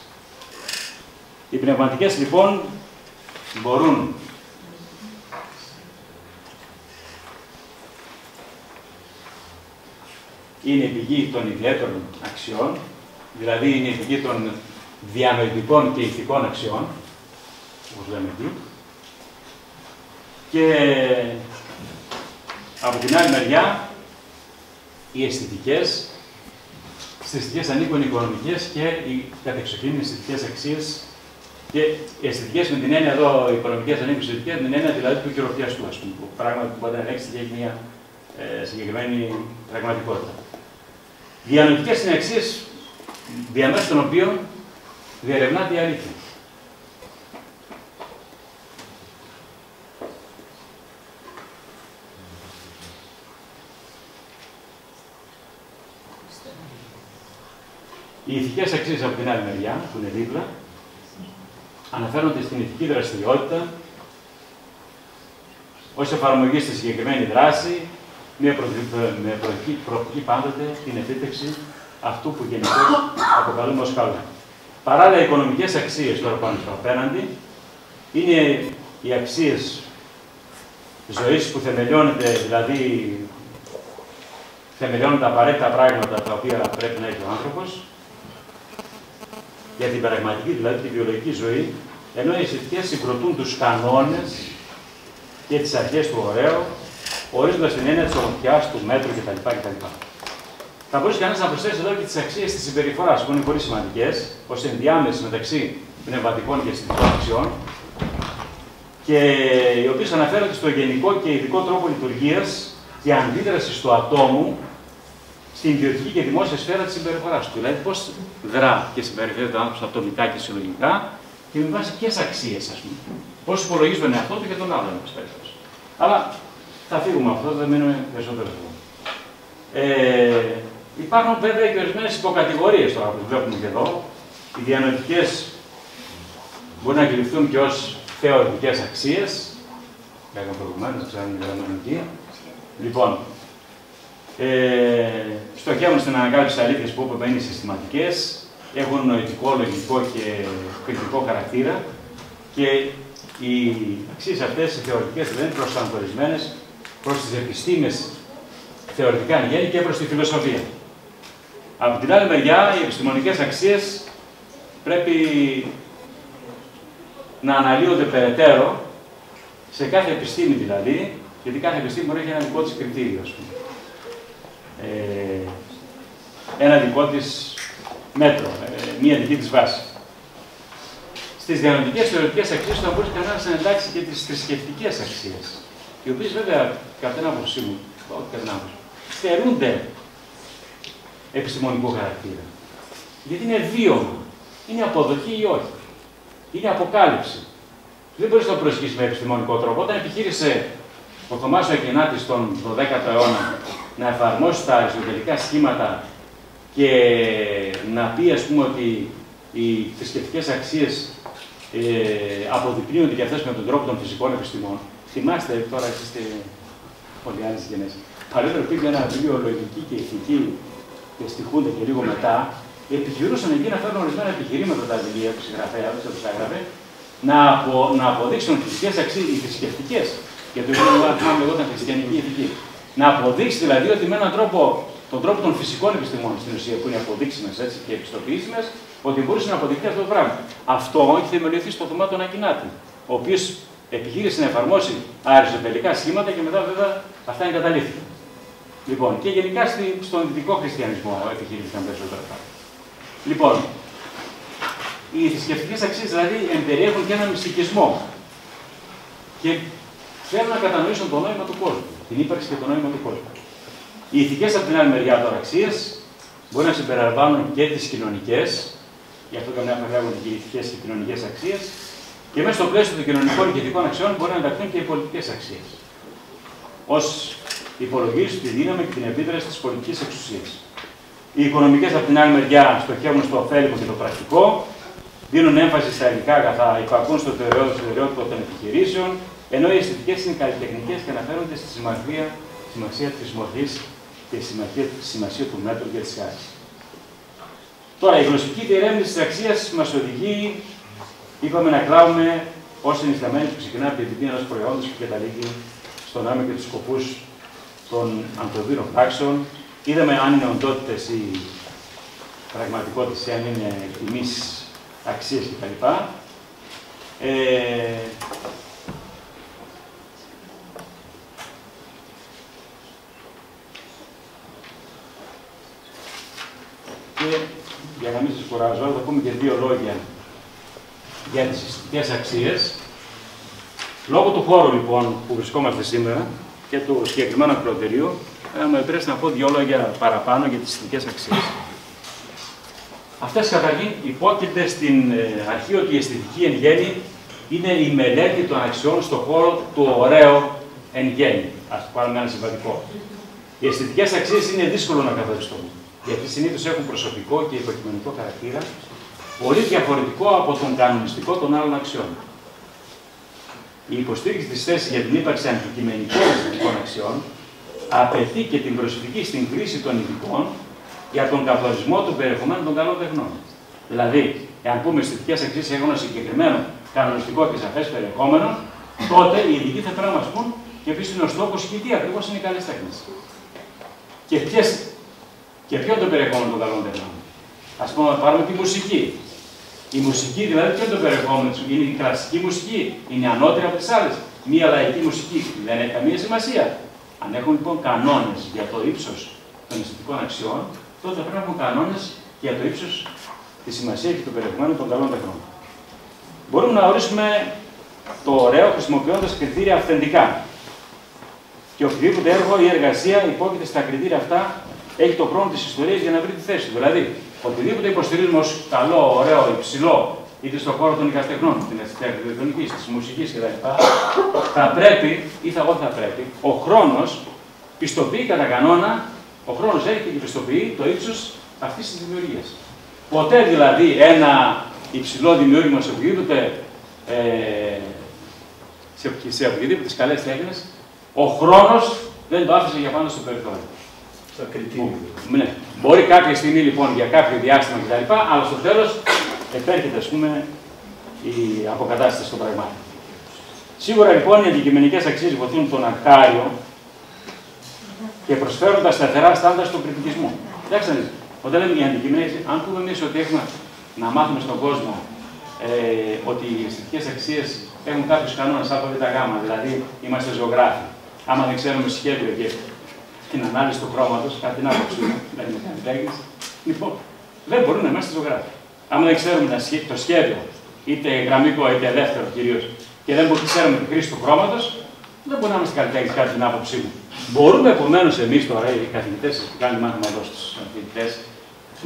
Οι πνευματικές λοιπόν μπορούν είναι η πηγή των ιδιαίτερων αξιών, δηλαδή είναι η πηγή των διανοητικών και ηθικών αξιών, όπως λέμε εκεί. Και από την άλλη μεριά, οι αισθητικές, στις αισθητικές ανήκουν οι οικονομικές και οι κατεξοχήν αισθητικές αξίες. Και οι αισθητικές με την έννοια εδώ, οι οικονομικές ανήκουν στις αισθητικές, με την έννοια δηλαδή του χειροπιαστού, ας πούμε, που πράγματι που μπορεί να ελέγξει και έχει μια συγκεκριμένη πραγματικότητα. Διανοητικές είναι αξίες διαμέσου των οποίων διερευνάται η αλήθεια. Οι ηθικές αξίες από την άλλη μεριά, που είναι δίπλα, αναφέρονται στην ηθική δραστηριότητα ως εφαρμογή στη συγκεκριμένη δράση, με προοπτική πάντοτε την επίτευξη αυτού που γενικώς αποκαλούμε ως καλό. Παράλληλα, οι οικονομικές αξίες τώρα πάνω στο απέναντι είναι οι αξίες ζωής που θεμελιώνεται, δηλαδή θεμελιώνουν τα απαραίτητα πράγματα τα οποία πρέπει να έχει ο άνθρωπος για την πραγματική, δηλαδή τη βιολογική ζωή, ενώ οι αισθητικές συγκροτούν τους κανόνες και τις αρχές του ωραίου, ορίζοντας την έννοια της ομορφιάς, του μέτρου κτλ. Θα μπορούσε κανείς να προσθέσει εδώ και τις αξίες της συμπεριφοράς, που είναι πολύ σημαντικές, ως ενδιάμεση μεταξύ πνευματικών και αισθητικών αξιών, και οι οποίες αναφέρονται στο γενικό και ειδικό τρόπο λειτουργίας και αντίδρασης του ατόμου στην ιδιωτική και δημόσια σφαίρα της συμπεριφοράς του. Δηλαδή, πώς δρά και συμπεριφέρεται ο άνθρωπος ατομικά και συλλογικά και με βάση ποιες αξίες, ας πούμε. Πώς υπολογίζει τον εαυτό του και τον άλλον, αλλά θα φύγουμε από αυτό, δεν μείνουμε περισσότερο εδώ. Υπάρχουν βέβαια και ορισμένες υποκατηγορίες τώρα που βλέπουμε και εδώ. Οι διανοητικές μπορεί να αντιληφθούν και ως θεωρητικές αξίες. Λέγαμε προηγουμένως, ξέρουμε την γραμματική. Λοιπόν, στοχεύουν στην ανακάλυψη της αλήθειας που είπαμε είναι συστηματικές, έχουν νοητικό, λογικό και κριτικό χαρακτήρα και οι αξίες αυτές, οι θεωρητικές, δεν είναι προσανατολισμένες προς τις επιστήμες θεωρητικά εν γέννη και προς τη φιλοσοφία. Από την άλλη μεριά, οι επιστημονικές αξίες πρέπει να αναλύονται περαιτέρω, σε κάθε επιστήμη δηλαδή, γιατί κάθε επιστήμη μπορεί να έχει ένα δικό της κριτήριο, ας πούμε. Ένα δικό της μέτρο, μία δική της βάση. Στις διανοητικές θεωρητικές αξίες θα μπορούσε κανένας να εντάξει και τις θρησκευτικές αξίες, οι οποίες βέβαια, κατά την άποψή μου, στερούνται επιστημονικού χαρακτήρα. Γιατί είναι βίωμα, είναι αποδοχή ή όχι. Είναι αποκάλυψη. Δεν μπορείς να το προσεγγίσεις με επιστημονικό τρόπο. Όταν επιχείρησε ο Θωμάς ο Ακινάτης τον 12ο αιώνα να εφαρμόσει τα αριστοτελικά σχήματα και να πει, ας πούμε, ότι οι θρησκευτικές αξίες αποδεικνύονται και αυτές με τον τρόπο των φυσικών επιστημών. Θυμάστε, τώρα είστε όλοι άλλες γενές. Παλαιότερα πήγε ένα βιβλίο λογική και ηθική και στοιχούνται και λίγο μετά, επιχειρούσαν εκεί να φέρουν ορισμένα επιχειρήματα τα βιβλία του συγγραφέα, όπως τους έγραφε, να αποδείξουν οι θρησκευτικές, γιατί το θυμάμαι εγώ ήταν χριστιανική ηθική. Να αποδείξει δηλαδή ότι με έναν τρόπο, τον τρόπο των φυσικών επιστημών στην ουσία που είναι αποδείξιμες έτσι και επιστοποιήσιμες, ότι μπορούσε να αποδειχθεί αυτό το πράγμα. Αυτό έχει θεμελιωθεί στο Θωμά τον Ακινάτη, ο οποίος επιχείρησε να εφαρμόσει αριστοτελικά σχήματα και μετά βέβαια αυτά εγκαταλείφθηκαν. Λοιπόν, και γενικά στον δυτικό χριστιανισμό επιχειρήθηκαν περισσότερα πράγματα. Λοιπόν, οι θρησκευτικές αξίες δηλαδή εμπεριέχουν και ένα μυστικισμό και θέλουν να κατανοήσουν το νόημα του κόσμου, την ύπαρξη και το νόημα του κόσμου. Οι ηθικές από την άλλη μεριά τώρα αξίες μπορεί να συμπεριλαμβάνουν και τις κοινωνικές, γι' αυτό καμιά φορά λέγονται και οι ηθικές και κοινωνικές αξίες, και μέσα στο πλαίσιο των κοινωνικών και ηθικών αξιών μπορεί να ενταχθούν και οι πολιτικές αξίες. Ως υπολογίζει τη δύναμη και την επίδραση της πολιτικής εξουσίας. Οι οικονομικές από την άλλη μεριά στοχεύουν στο ωφέλιμο και το πρακτικό, δίνουν έμφαση στα υλικά αγαθά, υπακούν στο στερεότυπο των επιχειρήσεων, ενώ οι αισθητικές είναι καλλιτεχνικές και αναφέρονται στη σημασία της μορφής και στη σημασία του μέτρου και της χάρης. Τώρα, η γλωσσική διερεύνηση της αξίας μας οδηγεί είπαμε να κλάβουμε ως ενισταμένη που ξεκινά από την τυπή ενός προϊόντος και καταλήγει στο νόημα και τους σκοπούς των ανθρωπίνων πράξεων. Είδαμε αν είναι οντότητες ή πραγματικότητες, αν είναι τιμής, αξίες κτλ. Και για να μην σας κουράζω, θα πούμε και δύο λόγια για τις αισθητικές αξίες. Λόγω του χώρου λοιπόν που βρισκόμαστε σήμερα και του συγκεκριμένου ακροατηρίου, με πρέπει να πω δύο λόγια παραπάνω για τις αισθητικές αξίες. Αυτές καταρχήν υπόκειται στην αρχή ότι η αισθητική εν γέννη είναι η μελέτη των αξιών στον χώρο του ωραίου εν γέννη. Ας το πάρουμε ένα συμβατικό. Οι αισθητικές αξίες είναι δύσκολο να καθοριστούν, γιατί συνήθως έχουν προσωπικό και υποκειμενικό χαρακτήρα, πολύ διαφορετικό από τον κανονιστικό των άλλων αξιών. Η υποστήριξη της θέσης για την ύπαρξη αντικειμενικών αισθητικών αξιών απαιτεί και την προσφυγή στην κρίση των ειδικών για τον καθορισμό του περιεχομένου των καλών τεχνών. Δηλαδή, εάν πούμε αισθητικές αξίες έχουν ένα συγκεκριμένο κανονιστικό και σαφές περιεχόμενο, τότε οι ειδικοί θα πρέπει να μας πούν και ποιος είναι ο στόχος και τι ακριβώς είναι οι καλές τέχνες. Και ποιο είναι το περιεχόμενο των καλών τεχνών. Ας πούμε, να πάρουμε τη μουσική. Η μουσική, δηλαδή, ποιο είναι το περιεχόμενο της? Είναι η κλασική μουσική, είναι ανώτερη από τις άλλες. Μία λαϊκή μουσική δεν έχει καμία σημασία. Αν έχουν λοιπόν κανόνες για το ύψος των αισθητικών αξιών, τότε πρέπει να έχουν κανόνες για το ύψος, τη σημασία και το περιεχομένο των καλών τεχνών. Μπορούμε να ορίσουμε το ωραίο χρησιμοποιώντας κριτήρια αυθεντικά. Και οποιοδήποτε έργο ή εργασία υπόκειται στα κριτήρια αυτά έχει το χρόνο της ιστορίας για να βρει τη θέση του. Δηλαδή, οτιδήποτε υποστηρίζουμε ως καλό, ωραίο, υψηλό, είτε στον χώρο των εικαστεχνών, την αρχιτεκτονική, της μουσικής κτλ., θα πρέπει, ή θα πρέπει, ο χρόνος πιστοποιεί κατά κανόνα, ο χρόνος έρχεται και πιστοποιεί το ύψος αυτής της δημιουργίας. Ποτέ δηλαδή ένα υψηλό δημιούργημα σε οποιοδήποτε τις καλές τέχνες, ο χρόνος δεν το άφησε για πάνω στο περιθώριο. Τα κριτήρια. Ναι. Μπορεί κάποια στιγμή λοιπόν για κάποιο διάστημα κτλ., αλλά στο τέλος επέρχεται ας πούμε η αποκατάσταση των πραγμάτων. Σίγουρα λοιπόν οι αντικειμενικές αξίες βοηθούν τον αρχάριο και προσφέρουν τα σταθερά στάνταρ στον κριτικισμό. Κοιτάξτε, όταν λέμε οι αντικειμενικές, αν πούμε εμείς ότι έχουμε να μάθουμε στον κόσμο ότι οι αισθητικές αξίες έχουν κάποιους κανόνες από τα γάμα, δηλαδή είμαστε ζωγράφοι. Άμα δεν ξέρουμε σχέδιο και την ανάλυση του χρώματος, κάτι την άποψή μου, δεν είναι κάτι τέχνης, λοιπόν, δεν μπορούμε να είμαστε ζωγράφοι. Άμα δεν ξέρουμε το σχέδιο, είτε γραμμικό είτε ελεύθερο κυρίως, και δεν ξέρουμε τη χρήση του χρώματος, δεν μπορούμε να είμαστε καλλιτέχνες, κάτι την άποψή μου. Μπορούμε επομένως εμείς τώρα, οι καθηγητές που κάνουν μάθημα εδώ στους φοιτητές,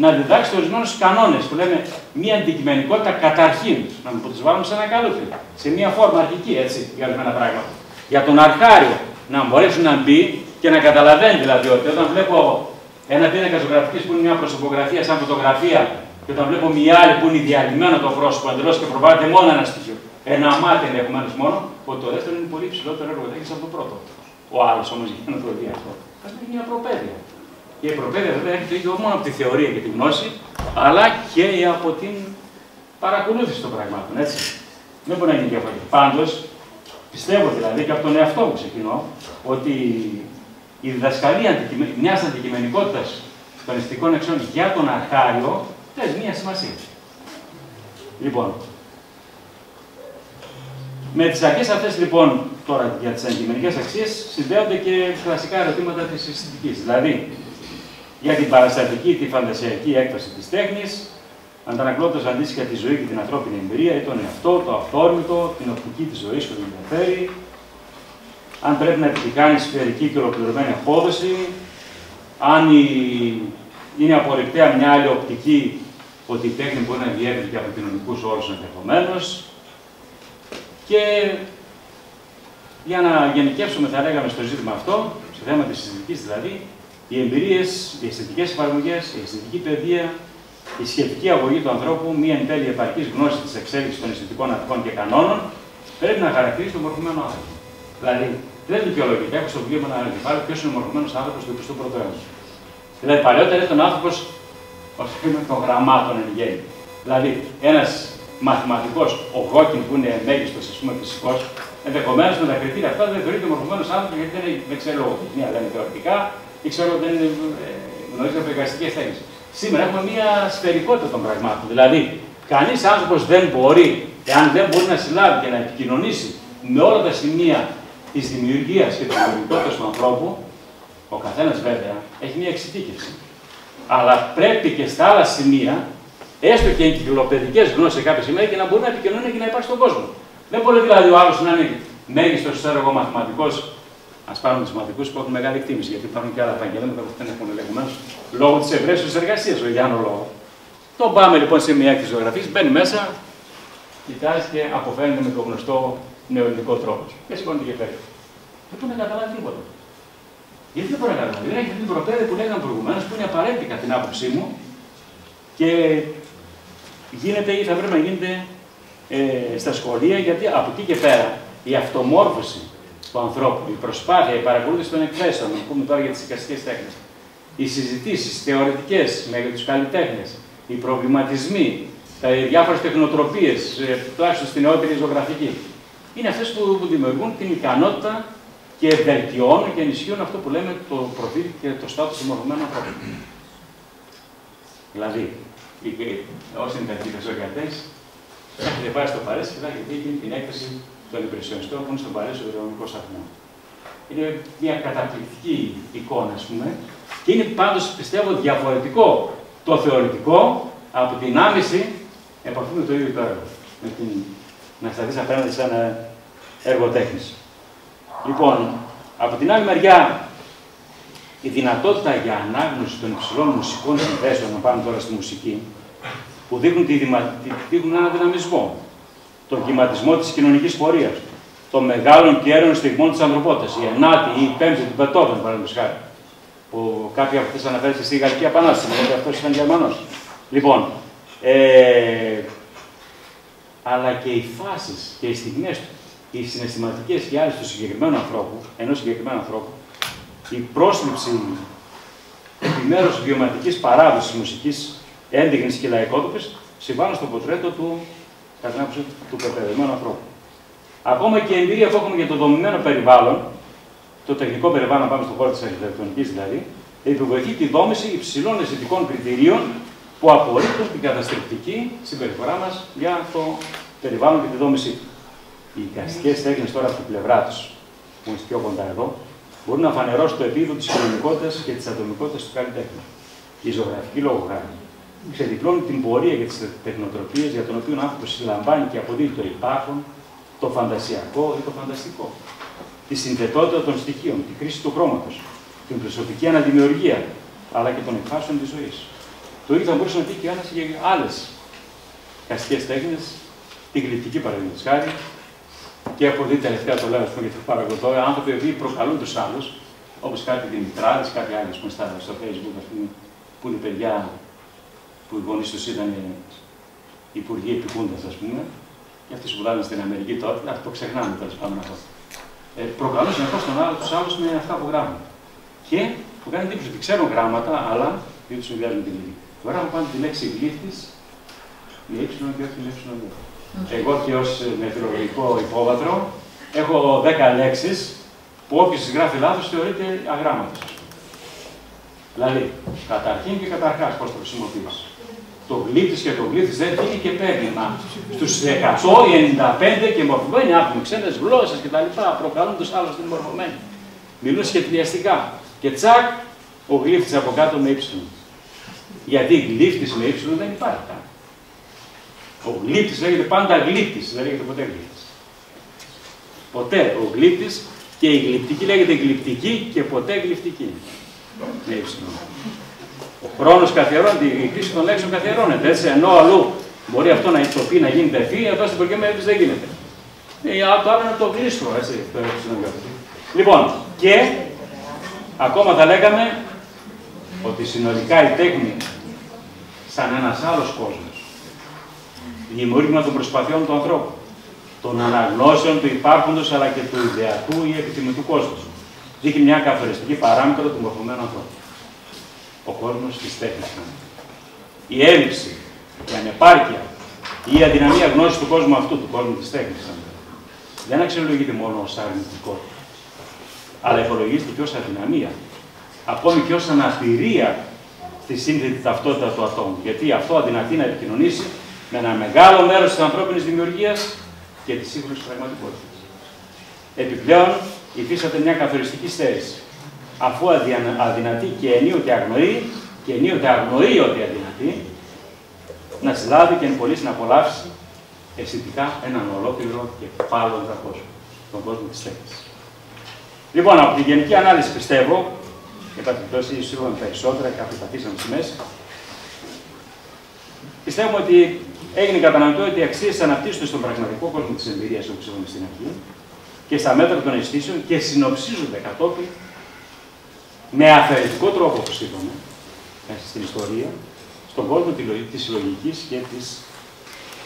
να διδάξετε ορισμένους κανόνες που λέμε μία αντικειμενικότητα καταρχήν, να μην τους βάλουμε σε ένα καλούφι, σε μία φόρμα αρχική, έτσι, για ορισμένα πράγματα. Για τον αρχάριο να μπορέσει να μπει και να καταλαβαίνει δηλαδή ότι όταν βλέπω ένα πίνακα ζωγραφικής που είναι μια προσωπογραφία σαν φωτογραφία και όταν βλέπω μια άλλη που είναι διαλυμένο το πρόσωπο εντελώς και προβάλλεται μόνο ένα στοιχείο, ένα μάτι ενδεχομένως μόνο, ότι το δεύτερο είναι πολύ ψηλότερο έργο τέχνης από το πρώτο. Ο άλλος όμως για να το δει αυτό, θα είναι μια προπαίδεια. Και η προπαίδεια βέβαια έρχεται μόνο από τη θεωρία και τη γνώση, αλλά και από την παρακολούθηση των πραγμάτων. Έτσι. Δεν μπορεί να γίνει διαφορετικό. Πάντως, πιστεύω δηλαδή και από τον εαυτό μου ξεκινώ ότι η διδασκαλία μιας αντικειμενικότητας των αισθητικών αξιών για τον αρχάριο έχει μία σημασία. Λοιπόν, με τις αρχές αυτές λοιπόν τώρα για τις αντικειμενικές αξίες συνδέονται και κλασικά ερωτήματα της αισθητικής. Δηλαδή, για την παραστατική, τη φαντασιακή έκταση της τέχνης, αντανακλώντας αντίστοιχα τη ζωή και την ανθρώπινη εμπειρία ή τον εαυτό, το αυθόρμητο, την οπτική της ζωής που τον ενδιαφέρει, αν πρέπει να επιτυχάνει σφαιρική και ολοκληρωμένη απόδοση, αν είναι απορριπταία μια άλλη οπτική ότι η τέχνη μπορεί να διέπεται και από κοινωνικούς όρους ενδεχομένως. Και για να γενικεύσουμε, θα λέγαμε στο ζήτημα αυτό, στο θέμα της αισθητικής δηλαδή, οι εμπειρίες, οι αισθητικές εφαρμογές, η αισθητική παιδεία, η σχετική αγωγή του ανθρώπου, μία εν τέλει επαρκής γνώση της εξέλιξης των αισθητικών αρχών και κανόνων, πρέπει να χαρακτηρίζει τον μορφωμένο άνθρωπο. Δηλαδή, δεν δικαιολογείται. Έχω στο βιβλίο με ένα κεφάλαιο ποιος είναι ο μορφωμένος άνθρωπος του 21ου αιώνα. Δηλαδή, παλιότερα ήταν ο άνθρωπος των γραμμάτων εν γέννη. Δηλαδή, ένας μαθηματικός, ο Χόκκιν που είναι μέγιστος, ας πούμε, φυσικός, ενδεχομένως με τα κριτήρια αυτά δεν θεωρείται μορφωμένος άνθρωπος γιατί δεν ξέρω λογοτεχνία, λένε θεωρητικά, ή ξέρω δεν γνωρίζει επεξεργαστικές τέχνες. Σήμερα έχουμε μια σφαιρικότητα των πραγμάτων. Δηλαδή, κανείς άνθρωπος δεν μπορεί, εάν δεν μπορεί να συλλάβει και να επικοινωνήσει με όλα τα σημεία της δημιουργίας και της δημιουργικότητας του ανθρώπου, ο καθένας βέβαια έχει μια εξειδίκευση. Αλλά πρέπει και στα άλλα σημεία, έστω και εγκυκλοπαιδικές γνώσεις σε κάποια σημεία, και να μπορεί να επικοινωνεί και να υπάρχει στον κόσμο. Δεν μπορεί δηλαδή ο άλλος να είναι μέγιστος έργο μαθηματικός. Ας πάρουμε τους μαθηματικούς που έχουν μεγάλη εκτίμηση, γιατί υπάρχουν και άλλα επαγγέλματα που δεν έχουν ελεγμένους λόγω της ευρέσεως της εργασίας, ο Γιάννο λόγο. Τον πάμε λοιπόν σε μια έκθεση ζωγραφής, μπαίνει μέσα, κοιτάζει και αποφαίνεται με τον γνωστό νεοελληνικό τρόπο. Και σηκώνει και φέρει. Δεν μπορεί να καταλάβει τίποτα. Γιατί δεν μπορεί να καταλάβει? Δεν έχει την προπαίδεια που λέγαμε προηγουμένως, που είναι απαραίτητη κατά την άποψή μου και γίνεται ή θα πρέπει να γίνεται στα σχολεία, γιατί από εκεί και πέρα η αυτομόρφωση του ανθρώπου, η προσπάθεια, η παρακολούθηση των εκθέσεων, να πούμε τώρα για τις εικαστικές τέχνες, οι συζητήσεις θεωρητικές με τους καλλιτέχνες, οι προβληματισμοί, οι διάφορες τεχνοτροπίες, τουλάχιστον στην νεότερη ζωγραφική, είναι αυτές που δημιουργούν την ικανότητα και βελτιώνουν και ενισχύουν αυτό που λέμε το προφίλ και το στάτους του μορφωμένου ανθρώπου. Δηλαδή, όσοι είναι καθηγητές ζωγραφές, θα έχετε πάει στο Παρίσι και θα έχετε δει την έκθεση των υπηρεσιονιστών που είναι στον Παρίσι στο Ιδεολογικό Σταθμό. Είναι μια καταπληκτική εικόνα, ας πούμε, και είναι πάντως, πιστεύω, διαφορετικό το θεωρητικό από την άμεση επαφή με το ίδιο το έργο. Να σταθείς απέναντι σε ένα έργο τέχνης. Λοιπόν, από την άλλη μεριά, η δυνατότητα για ανάγνωση των υψηλών μουσικών συνθέσεων, να πάμε τώρα στη μουσική, που δείχνουν έναν δυναμισμό, τον κυματισμό της κοινωνικής πορείας, των μεγάλων και έρευνων στιγμών της ανθρωπότητας, η ενάτη ή η πέμπτη του Μπετόβεν, παραδείγματος χάρη, που κάποιοι από αυτές αναφέρεται στη Γαλλική Επανάσταση, γιατί αυτός ήταν Γερμανός. Λοιπόν, αλλά και οι φάσεις και οι στιγμές του, οι συναισθηματικές και άλλες του συγκεκριμένου ανθρώπου, ενός συγκεκριμένου ανθρώπου, η πρόσληψη επιμέρους βιωματικής παράδοσης μουσικής έντιγνης και λαϊκότοπης συμβάλλουν στο πορτρέτο του, κατά την άποψη του πεπαιδευμένου ανθρώπου. Ακόμα και η εμπειρία που έχουμε για το δομημένο περιβάλλον, το τεχνικό περιβάλλον, να πάμε στον χώρο της αρχιτεκτονικής δηλαδή, επιβοηθεί τη δόμηση υψηλών αισθητικών κριτηρίων που απορρίπτουν την καταστρεπτική συμπεριφορά μας για το περιβάλλον και τη δόμησή του. Οι εικαστικές τέχνες τώρα από την πλευρά τους, που είναι πιο κοντά εδώ, μπορούν να φανερώσουν το επίπεδο της κοινωνικότητας και της ατομικότητας του καλλιτέχνη. Η ζωγραφική λόγω χάρη ξεδιπλώνει την πορεία για τις τεχνοτροπίες για τον οποίο ο άνθρωπος συλλαμβάνει και αποδίδει το υπάρχον, το φαντασιακό ή το φανταστικό. Τη συνθετότητα των στοιχείων, τη χρήση του χρώματος, την προσωπική αναδημιουργία, αλλά και των εκφάσεων της ζωής. Το ίδιο θα μπορούσε να πει και άλλες εικαστικές τέχνες, την γλυπτική παραδείγματος χάρη, και έχω δει τελευταία το λέω, γιατί παρακολουθώ άνθρωποι οι οποίοι προκαλούν τους άλλους, όπως κάποιοι Δημητράδες, κάποιοι άλλοι στο Facebook, που είναι παιδιά που οι γονείς τους ήταν υπουργοί επικούντας, ας πούμε, και αυτοί που σπουδάζαν στην Αμερική τότε, αυτό το ξεχνάμε τέλος πάντων αυτό. Προκαλούν συνεχώς τους άλλους με αυτά που γράφουν. Και που κάνει εντύπωση ότι ξέρουν γράμματα, αλλά δεν τους συνδυάζουν τη λίγη. Το γράφουν πάνω τη λέξη γλύφτης με ύψιλον και όχι με ύψιλον. Εγώ και ως με φιλολογικό υπόβαθρο έχω 10 λέξεις που όποιος τις γράφει λάθος θεωρείται αγράμματος. Δηλαδή, καταρχήν και καταρχάς πώς το χρησιμοποιείς. Το γλύφτης και το γλύφτης δεν είναι και παίρνει. Στους 100 ή 95 και μορφωμένοι άνθρωποι, ξένες γλώσσες κτλ. Προκαλούν τους άλλους την μορφωμένη. Μιλούν σχεδιαστικά. Και τσακ, ο γλύφτης από κάτω με ύψιλον. Γιατί γλύφτης με ύψιλον δεν υπάρχει καν. Ο γλύπτης λέγεται πάντα γλύπτης, δεν λέγεται ποτέ γλύπτης. Ποτέ ο γλύπτης και η γλυπτική λέγεται γλυπτική και ποτέ γλυπτική. Ο χρόνος καθιερώνεται, η χρήση των λέξεων καθιερώνεται. Έτσι, ενώ αλλού μπορεί αυτό να πει να γίνεται ευφύ, εδώ στην προκειμένη δεν γίνεται. Το άλλο είναι το γλίστρο, έτσι. Λοιπόν, και ακόμα θα λέγαμε ότι συνολικά η τέχνη, σαν ένας άλλος κόσμος, δημιούργημα των προσπαθειών του ανθρώπου, των αναγνώσεων του υπάρχοντος αλλά και του ιδεατού ή επιθυμητού κόσμου. Δείχνει μια καθοριστική παράμετρο του μορφωμένου ανθρώπου. Ο κόσμος της τέχνης. Η έλλειψη, η ανεπάρκεια Η αδυναμία γνώση του κόσμου αυτού, του κόσμου της τέχνης, δεν αξιολογείται μόνο ως αρνητικό, αλλά υπολογίζεται και ως αδυναμία, ακόμη και ως αναπηρία στη σύνθετη ταυτότητα του ατόμου. Γιατί αυτό αδυνατεί να επικοινωνήσει με ένα μεγάλο μέρος της ανθρώπινης δημιουργίας και της σύγχρονης πραγματικότητας. Επιπλέον, υφίσταται μια καθοριστική στέρηση, αφού αδυνατεί και ενίοτε αγνοεί ότι αδυνατεί, να συλλάβει και εν πολλής να απολαύσει αισθητικά έναν ολόκληρο και πάλοντα κόσμο, τον κόσμο της τέχνης. Λοιπόν, από τη γενική ανάλυση πιστεύω, επαρκετώσει σίγουρα περισσότερα, κάποιοι πατήσαμε στη μέση, πιστεύουμε ότι έγινε κατανοητό ότι οι αξίες αναπτύσσονται στον πραγματικό κόσμο της εμπειρίας, όπως είπαμε στην αρχή, και στα μέτρα των αισθήσεων και συνοψίζονται κατόπιν με αφαιρετικό τρόπο, όπως είπαμε, μέσα στην ιστορία, στον κόσμο της συλλογικής και της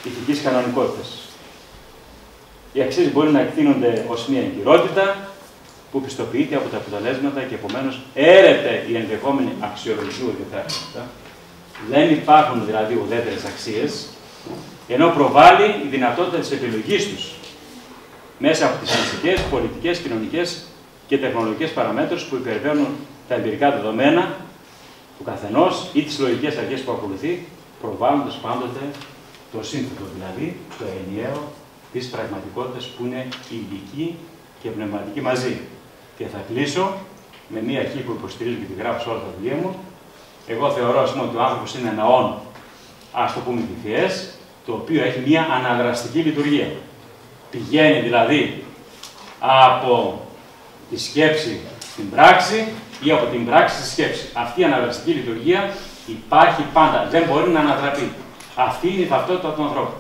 ηθικής κανονικότητας. Οι αξίες μπορεί να εκτείνονται ως μια εγκυρότητα που πιστοποιείται από τα αποτελέσματα και επομένως έρεται η ενδεχόμενη αξιολογική ουδετερότητα. Δεν υπάρχουν δηλαδή ουδέτερες αξίες, ενώ προβάλλει η δυνατότητα της επιλογής τους μέσα από τις φυσικές, πολιτικές, κοινωνικές και τεχνολογικές παραμέτρους που υπερβαίνουν τα εμπειρικά δεδομένα του καθενός ή τις λογικές αρχές που ακολουθεί, προβάλλοντας πάντοτε το σύνθετο, δηλαδή το ενιαίο της πραγματικότητας που είναι ηλική και πνευματική μαζί. Και θα κλείσω με μία αρχή που υποστηρίζω και τη γράφω σε όλα τα βιβλία μου. Εγώ θεωρώ, ας πούμε, ότι ο άνθρωπος είναι ένα όν, ας το πούμε τυφιές, το οποίο έχει μία αναδραστική λειτουργία. Πηγαίνει δηλαδή από τη σκέψη στην πράξη ή από την πράξη στη σκέψη. Αυτή η αναδραστική λειτουργία υπάρχει πάντα. Δεν μπορεί να ανατραπεί. Αυτή είναι η ταυτότητα του ανθρώπου.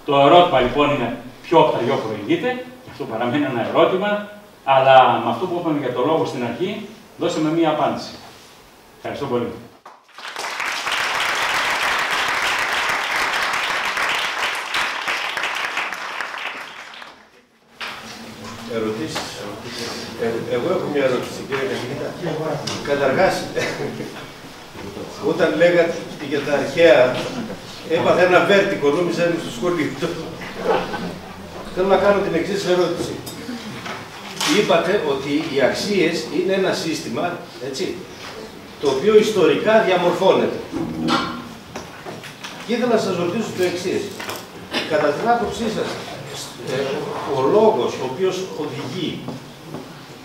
Το ερώτημα λοιπόν είναι ποιο από τα δυο προηγείται, και αυτό παραμένει ένα ερώτημα, αλλά με αυτό που είπαμε για το λόγο στην αρχή, δώσαμε μία απάντηση. Ευχαριστώ πολύ. Ερωτήσεις. Εγώ έχω μια ερώτηση, κύριε καθηγητά. Καταρχάς, όταν λέγατε για τα αρχαία, έπαθα ένα βέρτικο, νόμιζα είναι στο σχολείο. Θέλω να κάνω την εξής ερώτηση. Είπατε ότι οι αξίες είναι ένα σύστημα, έτσι, το οποίο ιστορικά διαμορφώνεται. Και ήθελα να σας ρωτήσω το εξής. Κατά την άποψή σας, ο λόγος ο οποίος οδηγεί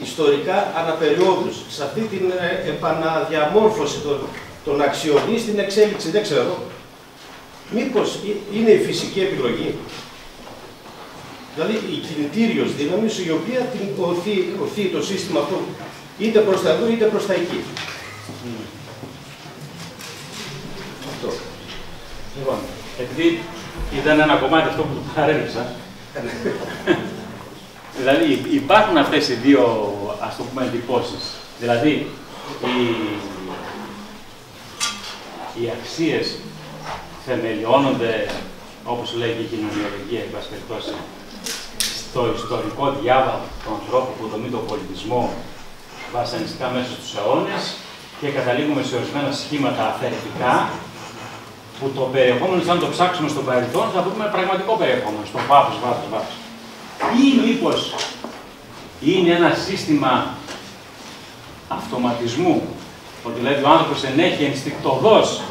ιστορικά αναπεριόδους σε αυτή την επαναδιαμόρφωση των αξιών ή στην εξέλιξη, δεν ξέρω, μήπως είναι η φυσική επιλογή? Δηλαδή η κινητήριος δύναμη η οποία την οθεί το σύστημα αυτό είτε προς τα εδώ είτε προς τα εκεί. Αυτό. Λοιπόν, επειδή ήταν ένα κομμάτι αυτό που το παρέλειψα, δηλαδή υπάρχουν αυτές οι δύο, ας το πούμε, εντυπώσεις. Δηλαδή οι αξίες θεμελιώνονται, όπως λέει και η κοινωνιολογία, εν πάση περιπτώσει, στο ιστορικό διάβα του ανθρώπου που δομεί τον πολιτισμό βασανιστικά μέσα στους αιώνες και καταλήγουμε σε ορισμένα σχήματα αφαιρετικά που το περιεχόμενο, αν το ψάξουμε στο παρελθόν, θα πούμε πραγματικό περιεχόμενο, στο βάθος. Ή μήπως είναι ένα σύστημα αυτοματισμού, ότι δηλαδή ο άνθρωπος ενέχει ενστικτωδώς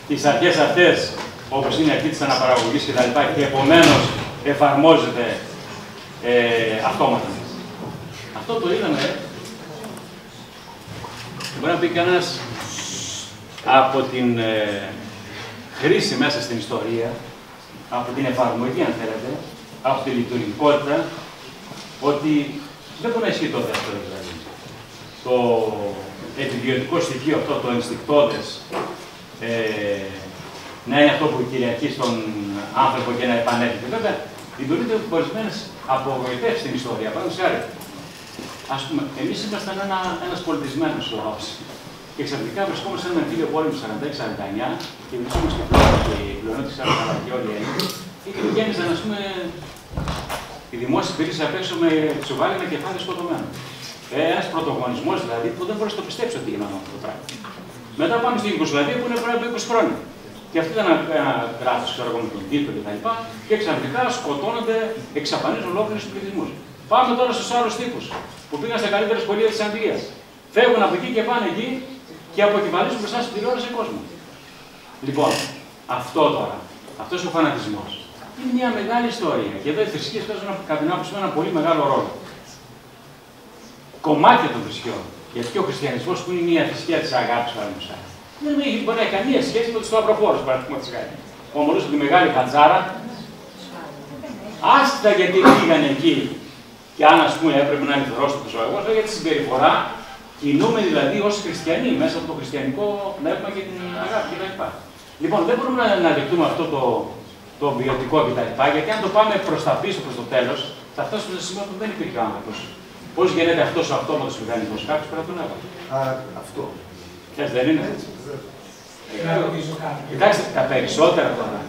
τις αρχές αυτές, όπως είναι η αρχή της αναπαραγωγής κτλ. Και επομένως εφαρμόζεται αυτόματα. Αυτό το είδαμε, μπορεί να πει κανένας, από την χρήση μέσα στην ιστορία, από την εφαρμογή, αν θέλετε, από τη λειτουργικότητα, ότι δεν μπορεί να ισχύει το δεύτερο δηλαδή. Το επιβιωτικό στοιχείο αυτό, το ενστικτώδες, να είναι αυτό που κυριαρχεί στον άνθρωπο και να επανέρχεται. Βέβαια, λειτουργείται από ορισμένες απογοητεύσεις στην ιστορία. Παραδείγματος χάρη, ας πούμε, εμείς ήμασταν ένας πολιτισμένος λαός. Και ξαφνικά βρισκόμαστε σε έναν εμφύλιο πόλεμο του 46-49 και βρισκόμαστε και η πλειονότητα αλλά και όλοι οι Έλληνες. Και γέννησαν, ας πούμε, η δημόσια υπηρεσία απ' έξω με τσουβάλι με κεφάλι σκοτωμένο. Ένας πρωτογονισμός δηλαδή που δεν μπορείς να το πιστέψεις ότι γινόταν αυτό το πράγμα. Μετά πάμε στην Ιουγκοσλαβία που είναι πριν από 20 χρόνια. Και αυτό ήταν ένα κράτος, ξέρω εγώ, με τον τίτλο κτλ. Και ξαφνικά σκοτώνονται, εξαφανίζουν ολόκληρους πληθυσμούς. Πάμε τώρα στους άλλους τύπους που πήγαν στα καλύτερα σχολεία της Αγγλίας. Φεύγουν από εκεί και πάνε εκεί και αποκεφαλίζουν μπροστά στην τηλεόραση κόσμο. Λοιπόν, αυτό τώρα, αυτός ο φανατισμός είναι μια μεγάλη ιστορία. Και εδώ οι θρησκείες παίζουν κατά την άποψή μου ένα πολύ μεγάλο ρόλο. Κομμάτια των θρησκειών. Γιατί και ο χριστιανισμός που είναι μια θρησκεία της αγάπης, παραδείγματος χάρη, δεν μπορεί να έχει καμία σχέση με τους Σταυροφόρους, παραδείγματος χάρη. Που ομολούσαν τη μεγάλη χατζάρα, άστα γιατί πήγαν εκεί και αν ας πούμε έπρεπε να είναι θρόστος ο εγώ, για τη συμπεριφορά, κινούμε δηλαδή ως χριστιανοί μέσα από το χριστιανικό πνεύμα και την αγάπη κτλ. Λοιπόν, δεν μπορούμε να δεχτούμε αυτό το βιωτικό κτλ. Γιατί αν το πάμε προς τα πίσω, προς το τέλος, θα φτάσουμε σε σημείο που δεν υπήρχε άνθρωπος. Πώς γίνεται αυτός ο αυτόματος μηχανισμός, κάποιος πρέπει να τον έβαλε. Αυτό. Έτσι δεν είναι. Κοιτάξτε, τα περισσότερα τώρα.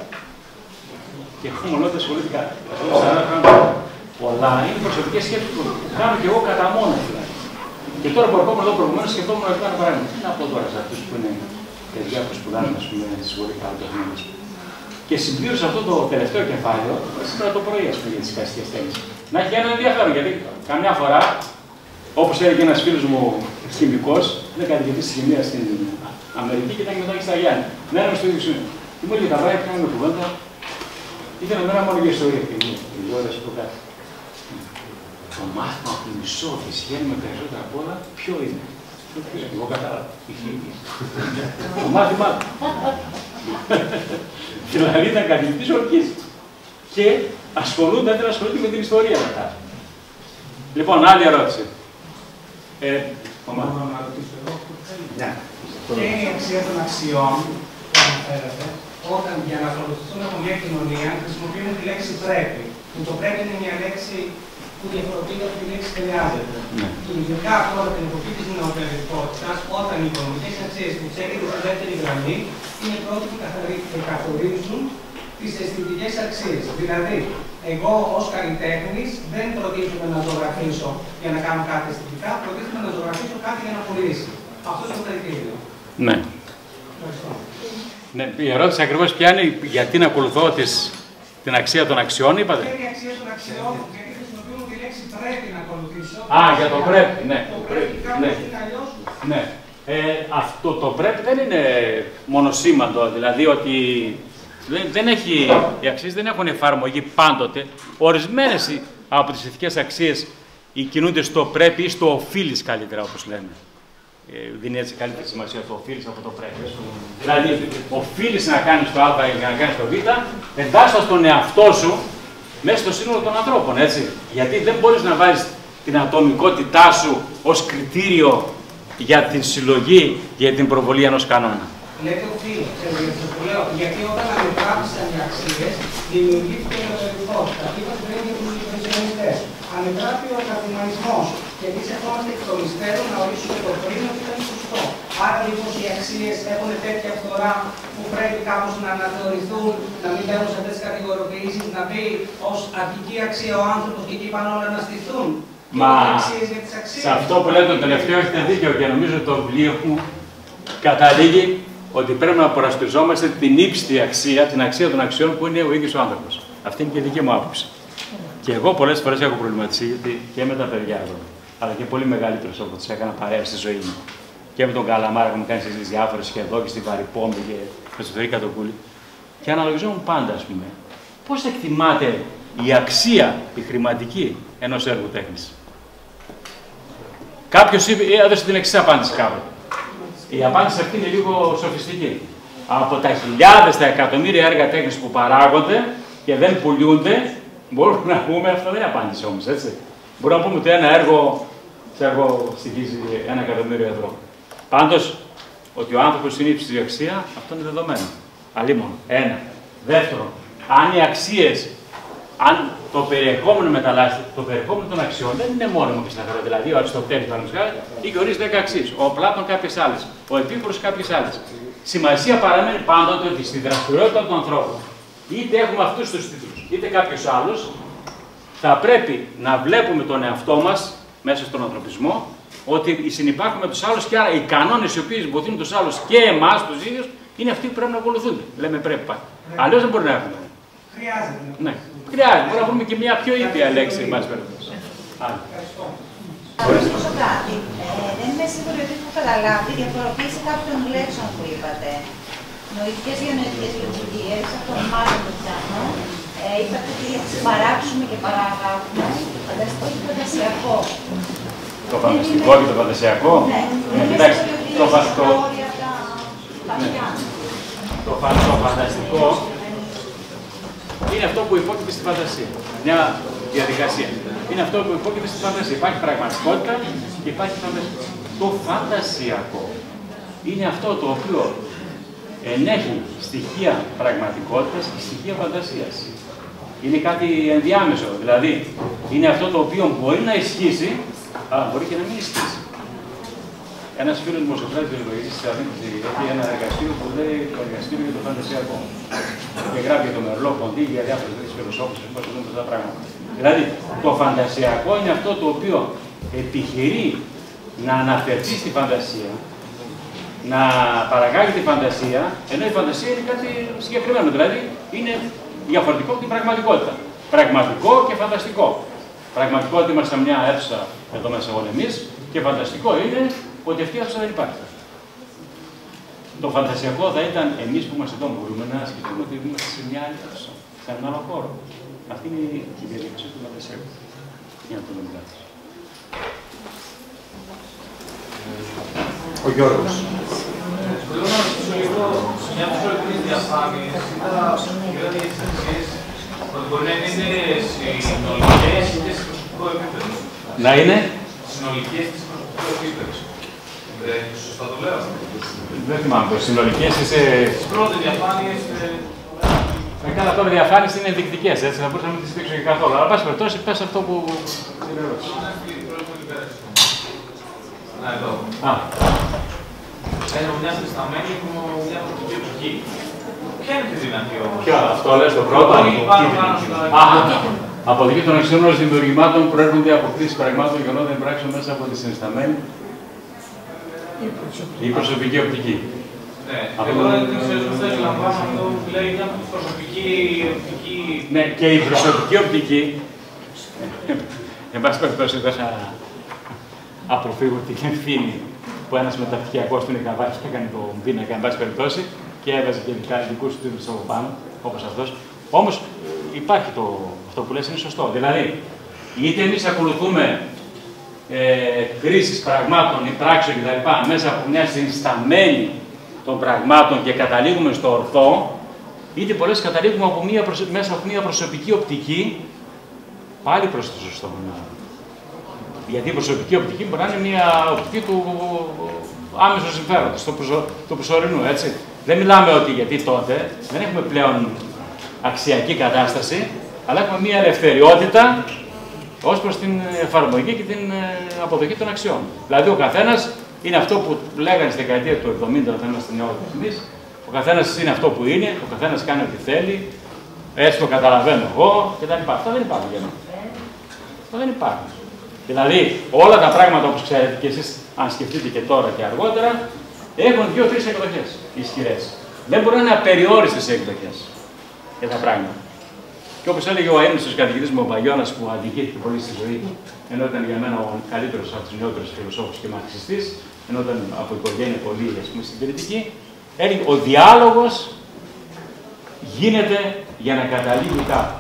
Και εγώ μονότητα ασχολήθηκα. Πολλά είναι προσωπικές σκέψεις που κάνω και εγώ κατά μόνο. Και τώρα που ερχόμουν εδώ προηγουμένως σκεφτόμουν να κάνω παράδειγμα. Τι να πω τώρα σε αυτούς που είναι παιδιά που σπουδάζουν, ας πούμε, στη σχολή καλλιτεχνίας. Και συμπλήρωσα αυτό το τελευταίο κεφάλαιο σήμερα το πρωί, ας πούμε, για τις εικαστικές τέχνες. Να έχει ένα ενδιαφέρον, γιατί καμιά φορά, όπως έλεγε ένας φίλος μου χημικός, είναι καθηγητής της χημίας στην Αμερική και ήταν και μετά και στα Γιάννη. Ναι, ένα στο ίδιο σημείο. Και μου έλεγε τα βράδια που κάνουμε κουβέντα, ήθελα να μένω μόνο για ιστορία. Και μου έλεγε το κάτι. Το μάθημα που μισό με περισσότερα απ' όλα, ποιο είναι. Εγώ κατάλαβα. Η χημία. Το μάθημα. Δηλαδή ήταν καθηγητής ορκής. Και ασχολούνται με την ιστορία μετά. Λοιπόν, άλλη ερώτηση. Μπορώ να ρωτήσω εγώ. Ποια είναι η αξία των αξιών που αναφέρατε όταν για να ακολουθηθούν από μια κοινωνία χρησιμοποιούν τη λέξη πρέπει. Που το πρέπει είναι μια λέξη που διαφοροποιείται από τη λέξη χρειάζεται. Και ειδικά τώρα την εποχή της νεοπαιδευτικότητας, όταν οι οικονομικές αξίες που στέκονται στη δεύτερη γραμμή είναι πρώτοι που καθορίζουν τις αισθητικές αξίες. Δηλαδή, εγώ ως καλλιτέχνης δεν προτίθεμαι να ζωγραφίσω για να κάνω κάτι αισθητικά, προτίθεμαι να ζωγραφίσω κάτι για να πουλήσει. Αυτό είναι το κριτήριο. Ναι. Ναι, η ερώτηση ακριβώς ποια είναι, γιατί να ακολουθώ την αξία των αξιών, είπατε. Ποια είναι η αξία των αξιών, γιατί χρησιμοποιούμε τη λέξη πρέπει να ακολουθήσω. Για το πρέπει, ναι. Το πρέπει κάπως είναι αλλιώς. Ναι. Αυτό το πρέπει δεν είναι μονοσήμαντο, δηλαδή ότι δεν έχει, οι αξίες δεν έχουν εφαρμογή πάντοτε. Ορισμένες από τις ηθικές αξίες κινούνται στο πρέπει ή στο οφείλεις καλύτερα, όπως λέμε. Δίνει έτσι καλύτερη σημασία το οφείλεις από το πρέπει. Δηλαδή, οφείλεις να κάνεις το α ή να κάνεις το β, εντάσσοντας τον εαυτό σου μέσα στο σύνολο των ανθρώπων, έτσι. Γιατί δεν μπορείς να βάλεις την ατομικότητά σου ως κριτήριο για την συλλογή, για την προβολή ενός κανόνα. Λέτε οφείλει, γιατί όταν ανετράπησαν οι αξίες, δημιουργήθηκε η νεοπαιδευτικότητα. Είπατε πριν για τους υπερσιονιστές. Ανετράπη ο καπιταλισμός. Και εμείς ερχόμαστε εκ των υστέρων να ορίσουμε το πριν ότι ήταν σωστό. Άρα λοιπόν οι αξίες έχουν τέτοια φθορά που πρέπει κάπως να αναθεωρηθούν, να μην μπαίνουν σε αυτές τις κατηγοριοποιήσεις, να πει ως αρχική αξία ο άνθρωπος και εκεί πάνω όλα να στηθούν. Μα σε αυτό που λέτε το τελευταίο έχετε δίκιο και νομίζω το βιβλίο μου καταλήγει ότι πρέπει να προασπιζόμαστε την ύψιστη αξία, την αξία των αξιών που είναι ο ίδιος ο άνθρωπος. Αυτή είναι και η δική μου άποψη. Και εγώ πολλές φορές έχω προβληματίσει γιατί και με τα παιδιά εδώ, αλλά και πολύ μεγαλύτερος όπως τους έκανα παρέα στη ζωή μου. Και με τον Καλαμάρα που μου κάνει στις διάφορες και εδώ και στην Παρυπόμη και με στο Θερή Κατοκούλη. Και αναλογιζόμουν πάντα, ας πούμε, πώς εκτιμάται η αξία, η χρηματική ενός έργου τέχνης. Κάποιος έδωσε την εξής απάντηση κάποτε. Η απάντηση αυτή είναι λίγο σοφιστική. Από τα χιλιάδες, τα εκατομμύρια έργα τέχνης που παράγονται και δεν πουλούνται, μπορούμε να πούμε, αυτό δεν είναι απάντηση όμως, έτσι. Μπορούμε να πούμε ότι ένα έργο στοιχίζει 1 εκατομμύριο ευρώ. Πάντως, ότι ο άνθρωπος είναι ύψιστη αξία, αυτό είναι δεδομένο. Αλλήμον. Ένα. Δεύτερον, αν οι αξίες, αν το περιεχόμενο μεταλλάσσεται, το περιεχόμενο των αξιών δεν είναι μόνιμο και σταθερό. Δηλαδή, ο Αριστοτέλης, παραδείγματος χάρη, είχε ορίσει 10 αξίες. Ο Πλάτων κάποιες άλλες. Ο Επίκουρος κάποιες άλλες. Σημασία παραμένει πάντοτε ότι στη δραστηριότητα του ανθρώπου, είτε έχουμε αυτούς τους τίτλους, είτε κάποιος άλλος, θα πρέπει να βλέπουμε τον εαυτό μας μέσα στον ανθρωπισμό, ότι συνυπάρχουμε με τους άλλους και άρα οι κανόνες οι οποίοι βοηθούν τους άλλους και εμάς τους ίδιους είναι αυτοί που πρέπει να ακολουθούνται. Λέμε πρέπει πάει. Αλλιώς δεν μπορεί να έχουμε. Χρειάζεται. Ναι. Χρειάζεται. Μπορεί να βρούμε και μια πιο ήπια λέξη, εν πάση περιπτώσει. Θα ρωτήσω κάτι. Δεν είμαι σίγουρη ότι έχω καταλάβει τη διαφοροποίηση κάποιων λέξεων που είπατε. Νοητικές διανοητικές λειτουργίες, αυτό μάλλον το πιάνω. Είπατε ότι παράξουμε και παραγράφουμε. Φανταστικό και φαντασιακό. Το φανταστικό και το φαντασιακό. Ναι, κοιτάξτε, το φανταστικό είναι αυτό που υπόκειται στη φαντασία. Μια διαδικασία. Είναι αυτό που υπόκειται στη φαντασία. Υπάρχει πραγματικότητα και υπάρχει φαντασία. Το φαντασιακό είναι αυτό το οποίο ενέχει στοιχεία πραγματικότητας και στοιχεία φαντασίας. Είναι κάτι ενδιάμεσο. Δηλαδή, είναι αυτό το οποίο μπορεί να ισχύσει, αλλά μπορεί και να μην ισχύσει. Ένας φίλος δημοσιογράφος της Αθήνας έχει ένα εργαστήριο που λέει το εργαστήριο για το φαντασιακό. Και γράφει για το Μερλό Ποντί, για διάφορες τέτοιες φιλοσόφους, πώς θα δούμε αυτά τα πράγματα. Δηλαδή, το φαντασιακό είναι αυτό το οποίο επιχειρεί να αναφερθεί στη φαντασία, να παραγάγει τη φαντασία, ενώ η φαντασία είναι κάτι συγκεκριμένο. Δηλαδή, είναι διαφορετικό από την πραγματικότητα. Πραγματικό και φανταστικό. Πραγματικότητα είμαστε μια αίθουσα εδώ μέσα όλοι εμείς και φανταστικό είναι ότι αυτή η αίθουσα δεν υπάρχει. Το φαντασιακό θα ήταν εμείς που είμαστε εδώ, μπορούμε να σκεφτούμε ότι είμαστε σε μια άλλη αίθουσα, σε έναν άλλο χώρο. Αυτή είναι η διαδικασία του φαντασιακού. Για να το δούμε κάτι. Ο Γιώργος. Θέλω να ρωτήσω λίγο σε μια από τις προηγούμενες διαφάνειες. Είδα διευκρινήσεις ότι μπορεί να είναι συνολικές είτε σε προσωπικό επίπεδο. Να είναι. Συνολικές είτε σε προσωπικό επίπεδο. Σωστά το λέω. Δεν θυμάμαι το συνολικές είσαι. Στις πρώτες διαφάνειες. Καλά, τώρα οι διαφάνειες είναι ενδεικτικές, έτσι, θα μπορούσα να μην τις δείξω και καθόλου. Αλλά, εν πάση περιπτώσει, πες αυτό που την ερώτηση. Να, εδώ. Έχω μια συσταμένη που μια προσωπική εποχή. Ποια είναι τη δυνατή όμως? Ποιο, αυτό λες το πρώτο. Αποδοχή των αξιών όλων δημιουργημάτων προέρχονται από χρήση πραγμάτων και όλων πράξεων μέσα από τη συνισταμένη ή προσωπική οπτική. Ναι, εγώ δεν ξέρω πώς θα εκλαμβάνω αυτό που λέει μια προσωπική οπτική. Ναι, και η προσωπική οπτική, εν πάση περιπτώσει δεν θα αποφύγω την ευθύνη που ένας μεταπτυχιακός του είναι καβάκι και έκανε τον πίνακα, εν πάση περιπτώσει, και έβαζε και δικούς του τίτλους από πάνω, όπως αυτός. Όμως υπάρχει αυτό που λες είναι σωστό. Δηλαδή, είτε εμείς ακολουθούμε χρήσεις πραγμάτων ή πράξεων κτλ. Μέσα από μια συνισταμένη των πραγμάτων και καταλήγουμε στο ορθό, είτε πολλές καταλήγουμε μέσα από μια προσωπική οπτική, πάλι προς το σωστό. Γιατί η προσωπική οπτική μπορεί να είναι μια οπτική του άμεσου συμφέροντος, του προσωρινού, έτσι. Δεν μιλάμε ότι γιατί τότε δεν έχουμε πλέον αξιακή κατάσταση, αλλά έχουμε μια ελευθεριότητα ως προς την εφαρμογή και την αποδοχή των αξιών. Δηλαδή ο καθένας είναι αυτό που λέγανε στη δεκαετία του 70 όταν είμαστε νεότεροι. Ο καθένας είναι αυτό που είναι, ο καθένας κάνει ό,τι θέλει, έτσι το καταλαβαίνω εγώ κτλ. Αυτό δεν υπάρχει για μένα. Αυτό δεν υπάρχει. Δηλαδή όλα τα πράγματα όπως ξέρετε και εσείς, αν σκεφτείτε και τώρα και αργότερα, έχουν 2-3 εκδοχές ισχυρές. Δεν μπορούν να είναι απεριόριστες εκδοχές για τα πράγματα. Και όπως έλεγε ο αείμνηστος καθηγητής μου ο Μπαγιώνας που αδικήθηκε πολύ στη ζωή του, ενώ ήταν για μένα ο καλύτερος από τους νεότερους φιλοσόφους και μαρξιστής, ενώ ήταν από οικογένεια πολύ συντηρητική, έλεγε ο διάλογος γίνεται για να καταλήγει κάπου.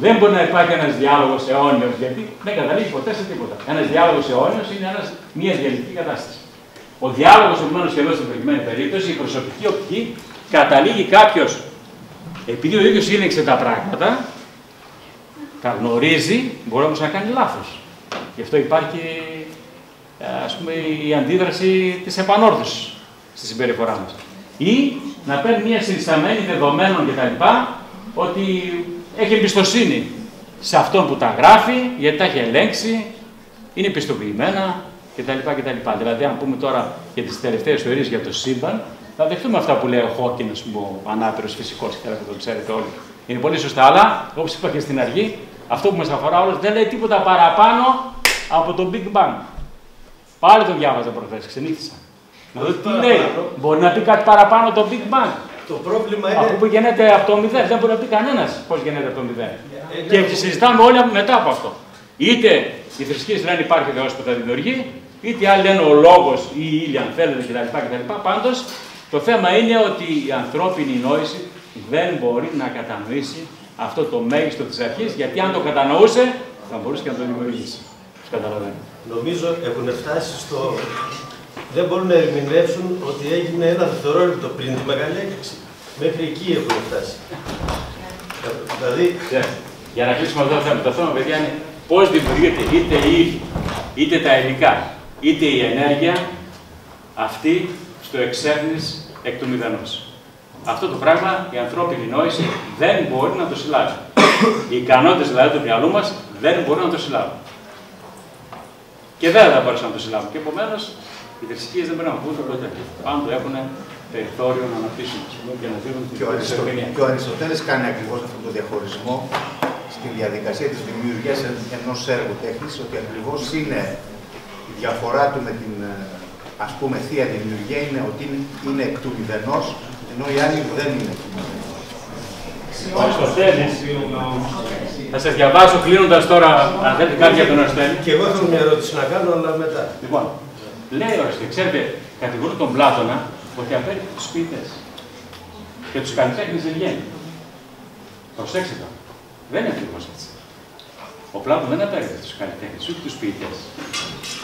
Δεν μπορεί να υπάρχει ένας διάλογος αιώνιος, γιατί δεν καταλήγει ποτέ σε τίποτα. Ένας διάλογος αιώνιος είναι μια διαλυτική κατάσταση. Ο διάλογος, επομένως και εδώ στην προκειμένη περίπτωση, η προσωπική οπτική, καταλήγει κάποιος, επειδή ο ίδιος ήλεξε τα πράγματα, τα γνωρίζει, μπορεί όμως να κάνει λάθος. Γι' αυτό υπάρχει, ας πούμε, η αντίδραση της επανόρθωσης στη συμπεριφορά μας. Ή να παίρνει μια συνισταμένη δεδομένων κτλ. Ότι έχει εμπιστοσύνη σε αυτόν που τα γράφει, γιατί τα έχει ελέγξει, είναι πιστοποιημένα κτλ. Δηλαδή, αν πούμε τώρα για τις τελευταίες θεωρίες για το σύμπαν, θα δεχτούμε αυτά που λέει ο Χόκκιν, ο ανάπηρος φυσικός, και το ξέρετε όλοι. Είναι πολύ σωστά, αλλά όπως είπα και στην αρχή, αυτό που μας αφορά όλους δεν λέει τίποτα παραπάνω από το Big Bang. Πάλι το διάβαζα προχθές, ξενύχτησα. Να δω τι λέει. Μπορεί να πει κάτι παραπάνω το Big Bang. Το πρόβλημα είναι. Αφού που γεννέται από το 0, δεν μπορεί να πει κανένας πώς γεννέται από το 0. Και συζητάμε όλοι μετά από αυτό. Είτε οι θρησκείες λένε υπάρχει Θεός που τα δημιουργεί, είτε άλλοι λένε ο λόγος ή η ύλη, αν θέλετε κτλ. Πάντως, το θέμα είναι ότι η ανθρώπινη νόηση δεν μπορεί να κατανοήσει αυτό το μέγιστο της αρχής, γιατί αν το κατανοούσε, θα μπορούσε και να το δημιουργήσει. Τους καταλαβαίνω. Νομίζω έχουν φτάσει στο. Δεν μπορούν να ερμηνεύσουν ότι έγινε ένα δευτερόλεπτο πριν τη μεγάλη έκρηξη. Μέχρι εκεί έχουν φτάσει. Δηλαδή. Για να κλείσουμε αυτό το θέμα. Το θέμα, παιδιά, είναι πώς δημιουργείται είτε η ύλη, είτε τα υλικά, είτε η ενέργεια αυτή στο εξέρνης εκ του μηδενός. Αυτό το πράγμα η ανθρώπινη νόηση δεν μπορεί να το συλλάβει. Οι ικανότητες δηλαδή του μυαλού μας δεν μπορούν να το συλλάβουν. Και δεν θα μπορούσαν να το συλλάβουν. Και επομένως οι θρησκείες δεν πρέπει να πούν ποτέ. Πάντοτε έχουν περιθώριο να αναπτύσσουν και να δίνουν την ερμηνεία. Και ο Αριστοτέλης κάνει ακριβώς αυτόν τον διαχωρισμό στη διαδικασία της δημιουργίας ενός έργου τέχνης, ότι ακριβώς είναι η διαφορά του με την ας πούμε θεία δημιουργία είναι ότι είναι εκ του μηδενός, ενώ οι άλλοι δεν είναι εκ του μηδενός. Αριστοτέλης. Θα σας διαβάσω κλείνοντας τώρα, αν θέλετε κάτι για τον Αριστοτέλη. Και εγώ θέλω μια ερώτηση να κάνω, αλλά μετά. Λοιπόν, λέει ο Αριστοτέλης, ξέρετε, κατηγορούν τον Πλάτωνα ότι απέριπτε τους ποιητές και τους καλλιτέχνες δεν βγαίνει. Προσέξτε το. Δεν είναι ακριβώς έτσι. Ο Πλάτων δεν απέριπτε τους καλλιτέχνες, ούτε τους ποιητές.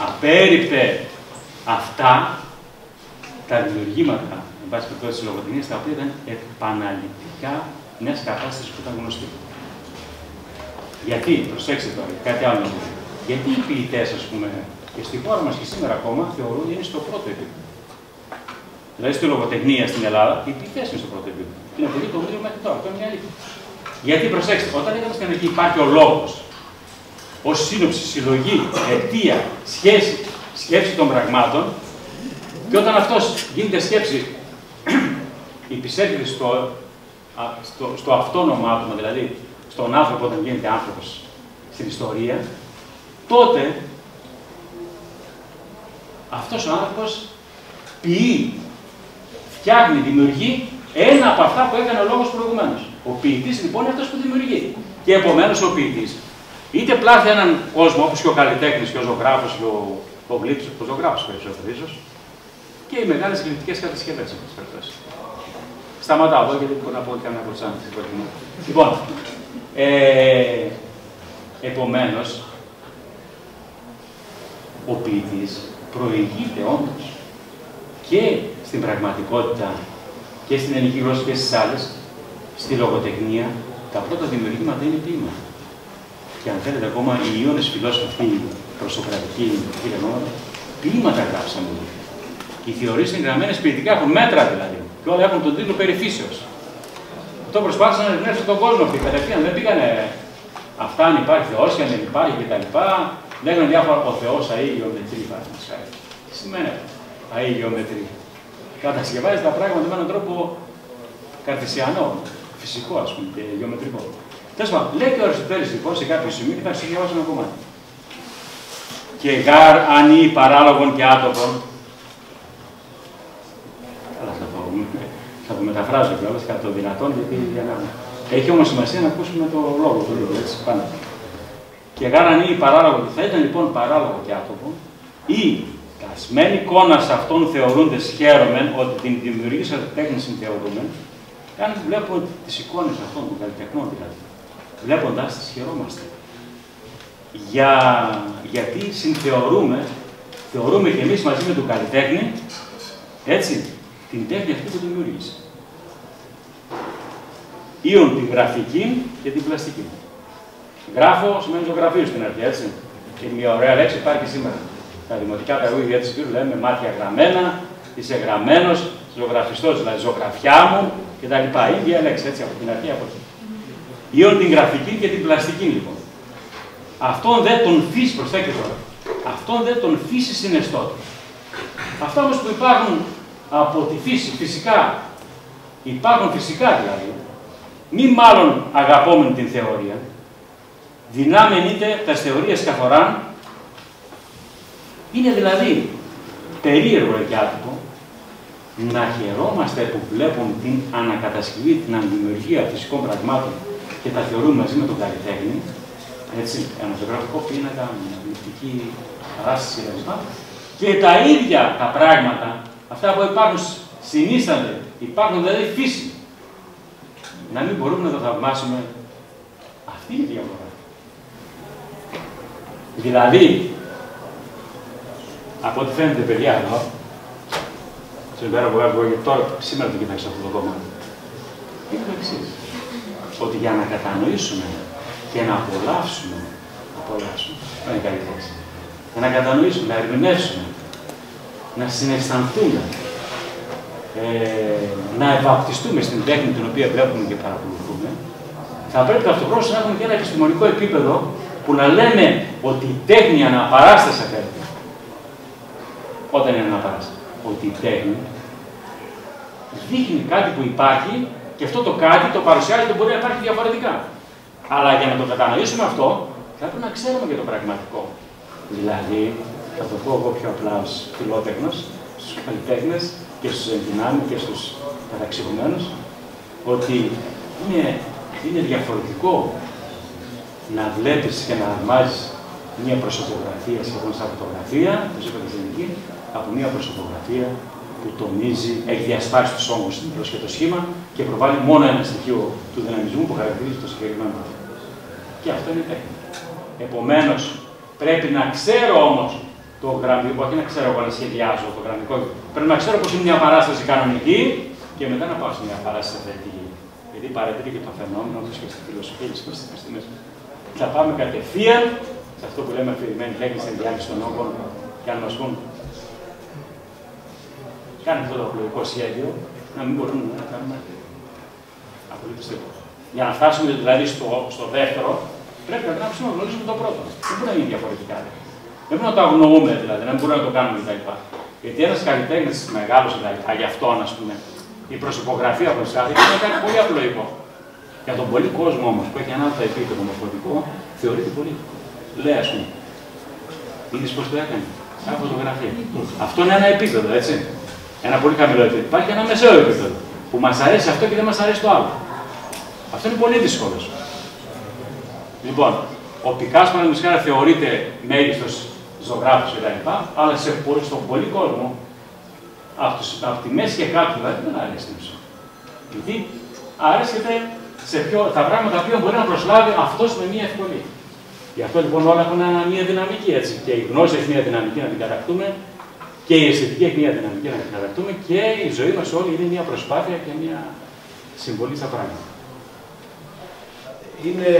Απέριπτε αυτά τα δημιουργήματα, εν πάση περιπτώσει της λογοτεχνίας, τα οποία ήταν επαναληπτικά μιας κατάστασης που ήταν γνωστή. Γιατί, προσέξτε τώρα, κάτι άλλο. Γιατί οι ποιητές, ας πούμε, και στη χώρα μας και σήμερα ακόμα θεωρούν είναι στο πρώτο επίπεδο. Δηλαδή στη λογοτεχνία στην Ελλάδα, οι ποιητές είναι στο πρώτο επίπεδο. Την εποχή των βίντεο μέχρι τώρα, αυτό είναι μια αλήθεια. Γιατί, προσέξτε, όταν λέγαμε στην αρχή υπάρχει ο λόγος, ως σύνοψη, συλλογή, αιτία, σχέση, σκέψη των πραγμάτων, και όταν αυτός γίνεται σκέψη, υπησέρχεται στο αυτόνομο άτομο, δηλαδή στον άνθρωπο όταν γίνεται άνθρωπος στην ιστορία, τότε αυτός ο άνθρωπος ποιεί, φτιάχνει, δημιουργεί ένα από αυτά που έκανε ο λόγος προηγουμένως. Ο ποιητής λοιπόν είναι αυτός που δημιουργεί. Και επομένως ο ποιητής είτε πλάθει έναν κόσμο, όπως και ο καλλιτέχνης και ο ζωγράφος και ο γλύψος, ο ζωγράφος περισσότερο ίσως, και οι μεγάλες γλυπτικές κατασκευές. Σταματάω εδώ γιατί μπορώ να πω ότι κανένα κοτσάνι. Λοιπόν, επομένως, ο ποιητής προηγείται όντως και στην πραγματικότητα και στην ελληνική γλώσσα και στις άλλες, στη λογοτεχνία, τα πρώτα δημιουργήματα είναι ποίηματα. Και αν θέλετε ακόμα, οι Ιώνες φιλόσοφοι, οι προσοκρατικοί, ποίηματα γράψαμε. Οι θεωρίες είναι γραμμένες ποιητικά, έχουν μέτρα δηλαδή. Και όλα έχουν τον τίτλο περί φύσεως. Αυτό προσπάθησαν να ερμηνεύσουν τον κόσμο αυτοί. Κατευθείαν δεν πήγανε αυτά αν υπάρχει Θεός και αν δεν υπάρχει κτλ. Λέγανε διάφορα ο Θεός αίγεωμετρή υπάρχει. Τι σημαίνει αυτό, αίγεωμετρή. Κατασκευάζει τα πράγματα με έναν τρόπο καρτεσιανό, φυσικό ας πούμε και γεωμετρικό. Τέλος πάντων, λέει και ο Αριστοτέλης λοιπόν σε κάποιο σημείο και θα σας διαβάσω ένα κομμάτι. Και γάρ ανή παράλογων και άτομων. Καλά, θα το μεταφράζω κιόλας κατά το δυνατόν, γιατί για να... έχει όμως σημασία να ακούσουμε το λόγο του λίγο, έτσι, πάνω. Και γάρ ανή παράλογων, θα ήταν λοιπόν παράλογο και άτομο, ή κασμένη εικόνα σε αυτόν θεωρούντες χαίρομεν, ότι την δημιουργήσατε τέχνη συνθεωρούμεν, αν βλέπουμε τις εικόνες αυτών των καλλιτεχνών δηλαδή, βλέποντας τις χαιρόμαστε. Γιατί θεωρούμε και εμείς μαζί με τον καλλιτέχνη, έτσι, την τέχνη αυτή που δημιούργησε. Ήον την γραφική και την πλαστική. Γράφω σημαίνει ζωγραφείο στην αρχή, έτσι. Και μια ωραία λέξη υπάρχει και σήμερα. Τα δημοτικά τραγούδια της Κύρου λέμε μάτια γραμμένα, είσαι γραμμένος, ζωγραφιστός, δηλαδή ζωγραφιά μου κτλ. Ίδια λέξη, έτσι, από την αρχή από εκεί. Ήον την γραφική και την πλαστική, λοιπόν. Αυτόν δεν τον φύσει, προσέξτε τώρα, αυτόν δεν τον φύσει συναισθότη. Αυτά όμως που υπάρχουν από τη φύση, φυσικά, υπάρχουν φυσικά δηλαδή, μη μάλλον αγαπώμεν την θεωρία, δυνάμεν είτε τα θεωρίες καθοράν, είναι δηλαδή περίεργο και άτυπο, να χαιρόμαστε που βλέπουν την ανακατασκευή, την αντιμετωπία φυσικών πραγμάτων και τα θεωρούν μαζί με τον καλλιτέχνη, έτσι, ένα ζωγραφικό πίνακα, μια γλυπτική παράσταση κλπ. Και τα ίδια τα πράγματα, αυτά που υπάρχουν, συνίστανται, υπάρχουν δηλαδή φύση. Να μην μπορούμε να τα θαυμάσουμε. Αυτή είναι η διαφορά. Δηλαδή, από ό,τι φαίνεται, παιδιά, εδώ, στην πέρα που έχω και τώρα, σήμερα το κοιτάξω αυτό το κομμάτι, είναι το εξής. Ότι για να κατανοήσουμε και να απολαύσουμε, δεν είναι καλή θέση, για να κατανοήσουμε, να ερμηνεύσουμε, να συναισθανθούμε, να ευαπτιστούμε στην τέχνη την οποία βλέπουμε και παρακολουθούμε, θα πρέπει ταυτόχρονα να έχουμε και ένα επιστημονικό επίπεδο που να λέμε ότι η τέχνη αναπαράσταση φέρνει. Όταν είναι αναπαράσταση. Ότι η τέχνη δείχνει κάτι που υπάρχει και αυτό το κάτι το παρουσιάζει και μπορεί να υπάρχει διαφορετικά. Αλλά για να το κατανοήσουμε αυτό, θα πρέπει να ξέρουμε και το πραγματικό. Δηλαδή, θα το πω εγώ πιο απλά ως φιλότεχνος, στους καλλιτέχνες και στους ενδυνάμει και στους καταξιωμένους, ότι είναι διαφορετικό να βλέπεις και να αρμάζεις μία προσωπογραφία σχεδόν σαν φωτογραφία, όπως είπατε στην ελληνική, από μία προσωπογραφία που τονίζει, έχει διασπάσει τους ώμους και το σχήμα και προβάλλει μόνο ένα στοιχείο του δυναμισμού που χαρακτηρίζει το συγκεκριμένο πρόβλημα. Και αυτό είναι τέχνη. Επομένως, πρέπει να ξέρω όμως το γραμμικό, όχι να ξέρω εγώ να σχεδιάζω το γραμμικό, πρέπει να ξέρω πως είναι μια παράσταση κανονική και μετά να πάω σε μια παράσταση αθλητική. Γιατί παρατηρεί και το φαινόμενο, όπως και στη φιλοσοφία και στις επιστήμες. Θα πάμε κατευθείαν σε αυτό που λέμε αφηρημένη τέχνη στην διάρκεια των όγκων και αν μας πούν κάνει αυτό το απλοϊκό σχέδιο, να μην μπορούμε να κάνουμε απολύτως τίποτα. Για να φτάσουμε δηλαδή στο δεύτερο, πρέπει να γράψουμε να γνωρίζουμε το πρώτο. Δεν μπορεί να είναι διαφορετικά. Δεν μπορεί να το αγνοούμε δηλαδή, δεν μπορεί να το κάνουμε κτλ. Γιατί ένα καλλιτέχνη μεγάλο κτλ. Γι' αυτό, α πούμε, η προσωπογραφία από εσά είναι κάτι πολύ απλοϊκό. Για τον πολύ κόσμο όμω που έχει ένα άλλο επίπεδο μορφωτικό, θεωρείται πολύ. Λέει, α πούμε, είδε πώ το έκανε. Σαν φωτογραφία. Αυτό είναι ένα επίπεδο, έτσι. Ένα πολύ χαμηλό επίπεδο. Υπάρχει ένα μεσαίο επίπεδο που μα αρέσει αυτό και δεν μα αρέσει το άλλο. Αυτό είναι πολύ δύσκολο. Λοιπόν, ο Πικάσο παραδείγματος θεωρείται μέγιστος ζωγράφος κτλ. Αλλά στον πολύ κόσμο, από τη μέση και κάτω δηλαδή, δεν αρέσει την μισό. Γιατί αρέσκεται σε τα πράγματα που μπορεί να προσλάβει αυτός με μία ευκολία. Γι' αυτό λοιπόν όλα έχουν μία δυναμική έτσι. Και η γνώση έχει μία δυναμική να την κατακτούμε, και η αισθητική έχει μία δυναμική να την κατακτούμε, και η ζωή μας όλη είναι μία προσπάθεια και μία συμβολή στα πράγματα. Είναι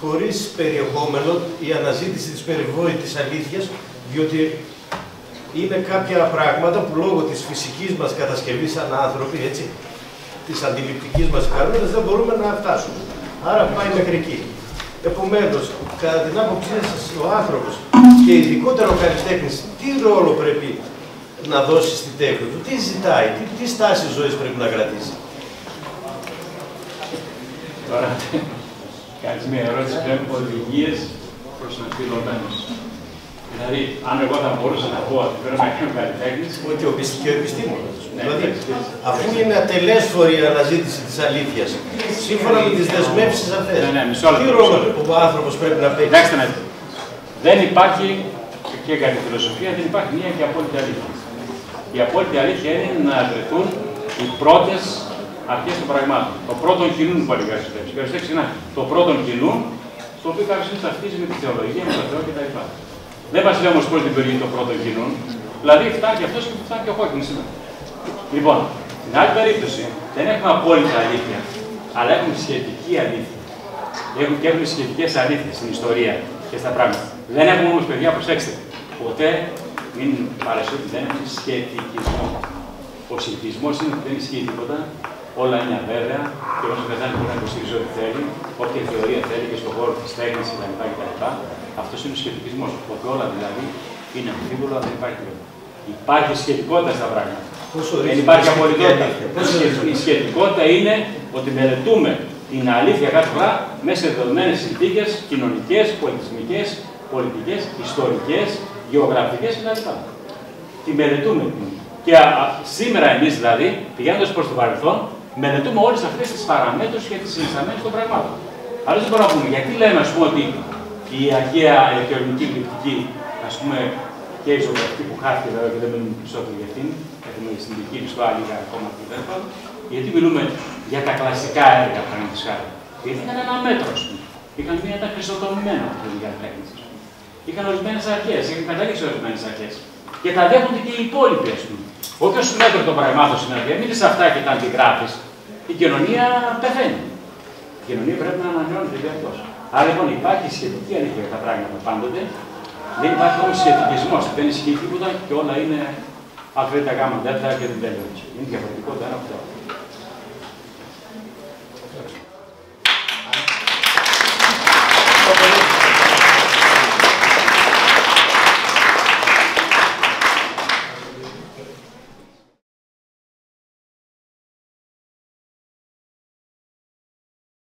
χωρίς περιεχόμενο η αναζήτηση της περιβόητης αλήθειας, διότι είναι κάποια πράγματα που λόγω της φυσικής μας κατασκευής σαν άνθρωποι, έτσι, της αντιληπτικής μας ικανότητας, δεν μπορούμε να φτάσουμε. Άρα πάει μέχρι εκεί. Επομένως, κατά την άποψή σας, ο άνθρωπος και ειδικότερα ο καλλιτέχνης, τι ρόλο πρέπει να δώσει στη τέχνη του, τι ζητάει, τι στάση ζωής πρέπει να κρατήσει. Τώρα, κάνεις μια ερώτηση που έχουν οδηγίες προς τον φιλομένους. Δηλαδή, αν εγώ θα μπορούσα να πω ότι πρέπει να κάνω καλλιτέχνης. Όχι, και ο επιστήμονας. Δηλαδή, αφού είναι ατελέσφορη η αναζήτηση της αλήθειας, σύμφωνα με τις δεσμεύσεις αυτές, τι ρόλο ο άνθρωπος πρέπει να παίξει. Κοιτάξτε να δείτε. Δεν υπάρχει, και κατά τη φιλοσοφία, δεν υπάρχει μία και απόλυτη αλήθεια. Η απόλυτη αλήθεια είναι να βρεθούν οι πρώτες αρχές των πραγμάτων. Το πρώτον κοινούν που έλεγε ο Αριστοτέλης. Το πρώτον κοινούν, το οποίο κάποιος ταυτίζει με τη θεολογία, με το Θεό κτλ. Δεν μας λέει όμως πώς δημιουργεί το πρώτο κοινούν. Δηλαδή φτάνει και αυτός και φτάνει και ο Χόκκινγκ σήμερα. Λοιπόν, στην άλλη περίπτωση δεν έχουμε απόλυτα αλήθεια, αλλά έχουμε σχετική αλήθεια. Και έχουμε σχετικές αλήθειες στην ιστορία και στα πράγματα. Δεν έχουμε όμως, παιδιά, προσέξτε, ποτέ μην παρασύρει ότι δεν έχουμε σχετικισμό. Ο σχετισμός είναι ότι δεν ισχύει τίποτα, όλα είναι αβέβαια και όσο πεθάνει μπορεί να υποστηρίζει ό,τι θέλει, όποια θεωρία θέλει και στον χώρο της τέχνης κτλ. Αυτός είναι ο σχετικισμός. Οπότε όλα δηλαδή είναι αμφίβολα, δεν υπάρχει τίποτα. Υπάρχει σχετικότητα στα πράγματα. Δεν υπάρχει απολυτότητα. Η σχετικότητα είναι ότι μελετούμε την αλήθεια κάθε φορά μέσα σε δεδομένες συνθήκες κοινωνικές, πολιτισμικές, πολιτικές, ιστορικές, γεωγραφικές κτλ. Τη μελετούμε και Και σήμερα εμείς δηλαδή, πηγαίνοντας προς το παρελθόν, μελετούμε όλες αυτές τις παραμέτρους και τις συνισταμένες των πραγμάτων. Αλλιώς δεν μπορούμε να πούμε. Γιατί λέμε, ας πούμε, ότι η αρχαία ηλεκτρονική ληπτική, ας πούμε, και η ζωγραφική που χάθηκε βέβαια και δεν μιλούμε περισσότερο για αυτήν, έχουμε στην δική του άλλη ακόμα πιο δεύτερο, γιατί μιλούμε για τα κλασικά έργα, παραδείγματος χάρη. Γιατί είχαν ένα μέτρο, ας πούμε. Είχαν μία τα χρυσοτομημένα από την τέχνη. Είχαν ορισμένες αρχές, είχαν καταλήξει ορισμένες αρχές. Και τα δέχονται και οι υπόλοιποι, ας πούμε. Όποιος μέτρο των πραγμάτων συναντιέ, μην σε αυτά και τα αντιγράφεις, η κοινωνία πεθαίνει. Η κοινωνία πρέπει να ανανεώνεται διαρκώς. Άρα λοιπόν υπάρχει σχετική αλήθεια για τα πράγματα πάντοτε. Δεν υπάρχει όμως σχετικισμός. Δεν ισχύει τίποτα και όλα είναι αλφα, γάμα, δέλτα και δεν τέλειωσε. Είναι διαφορετικό το ένα από το άλλο.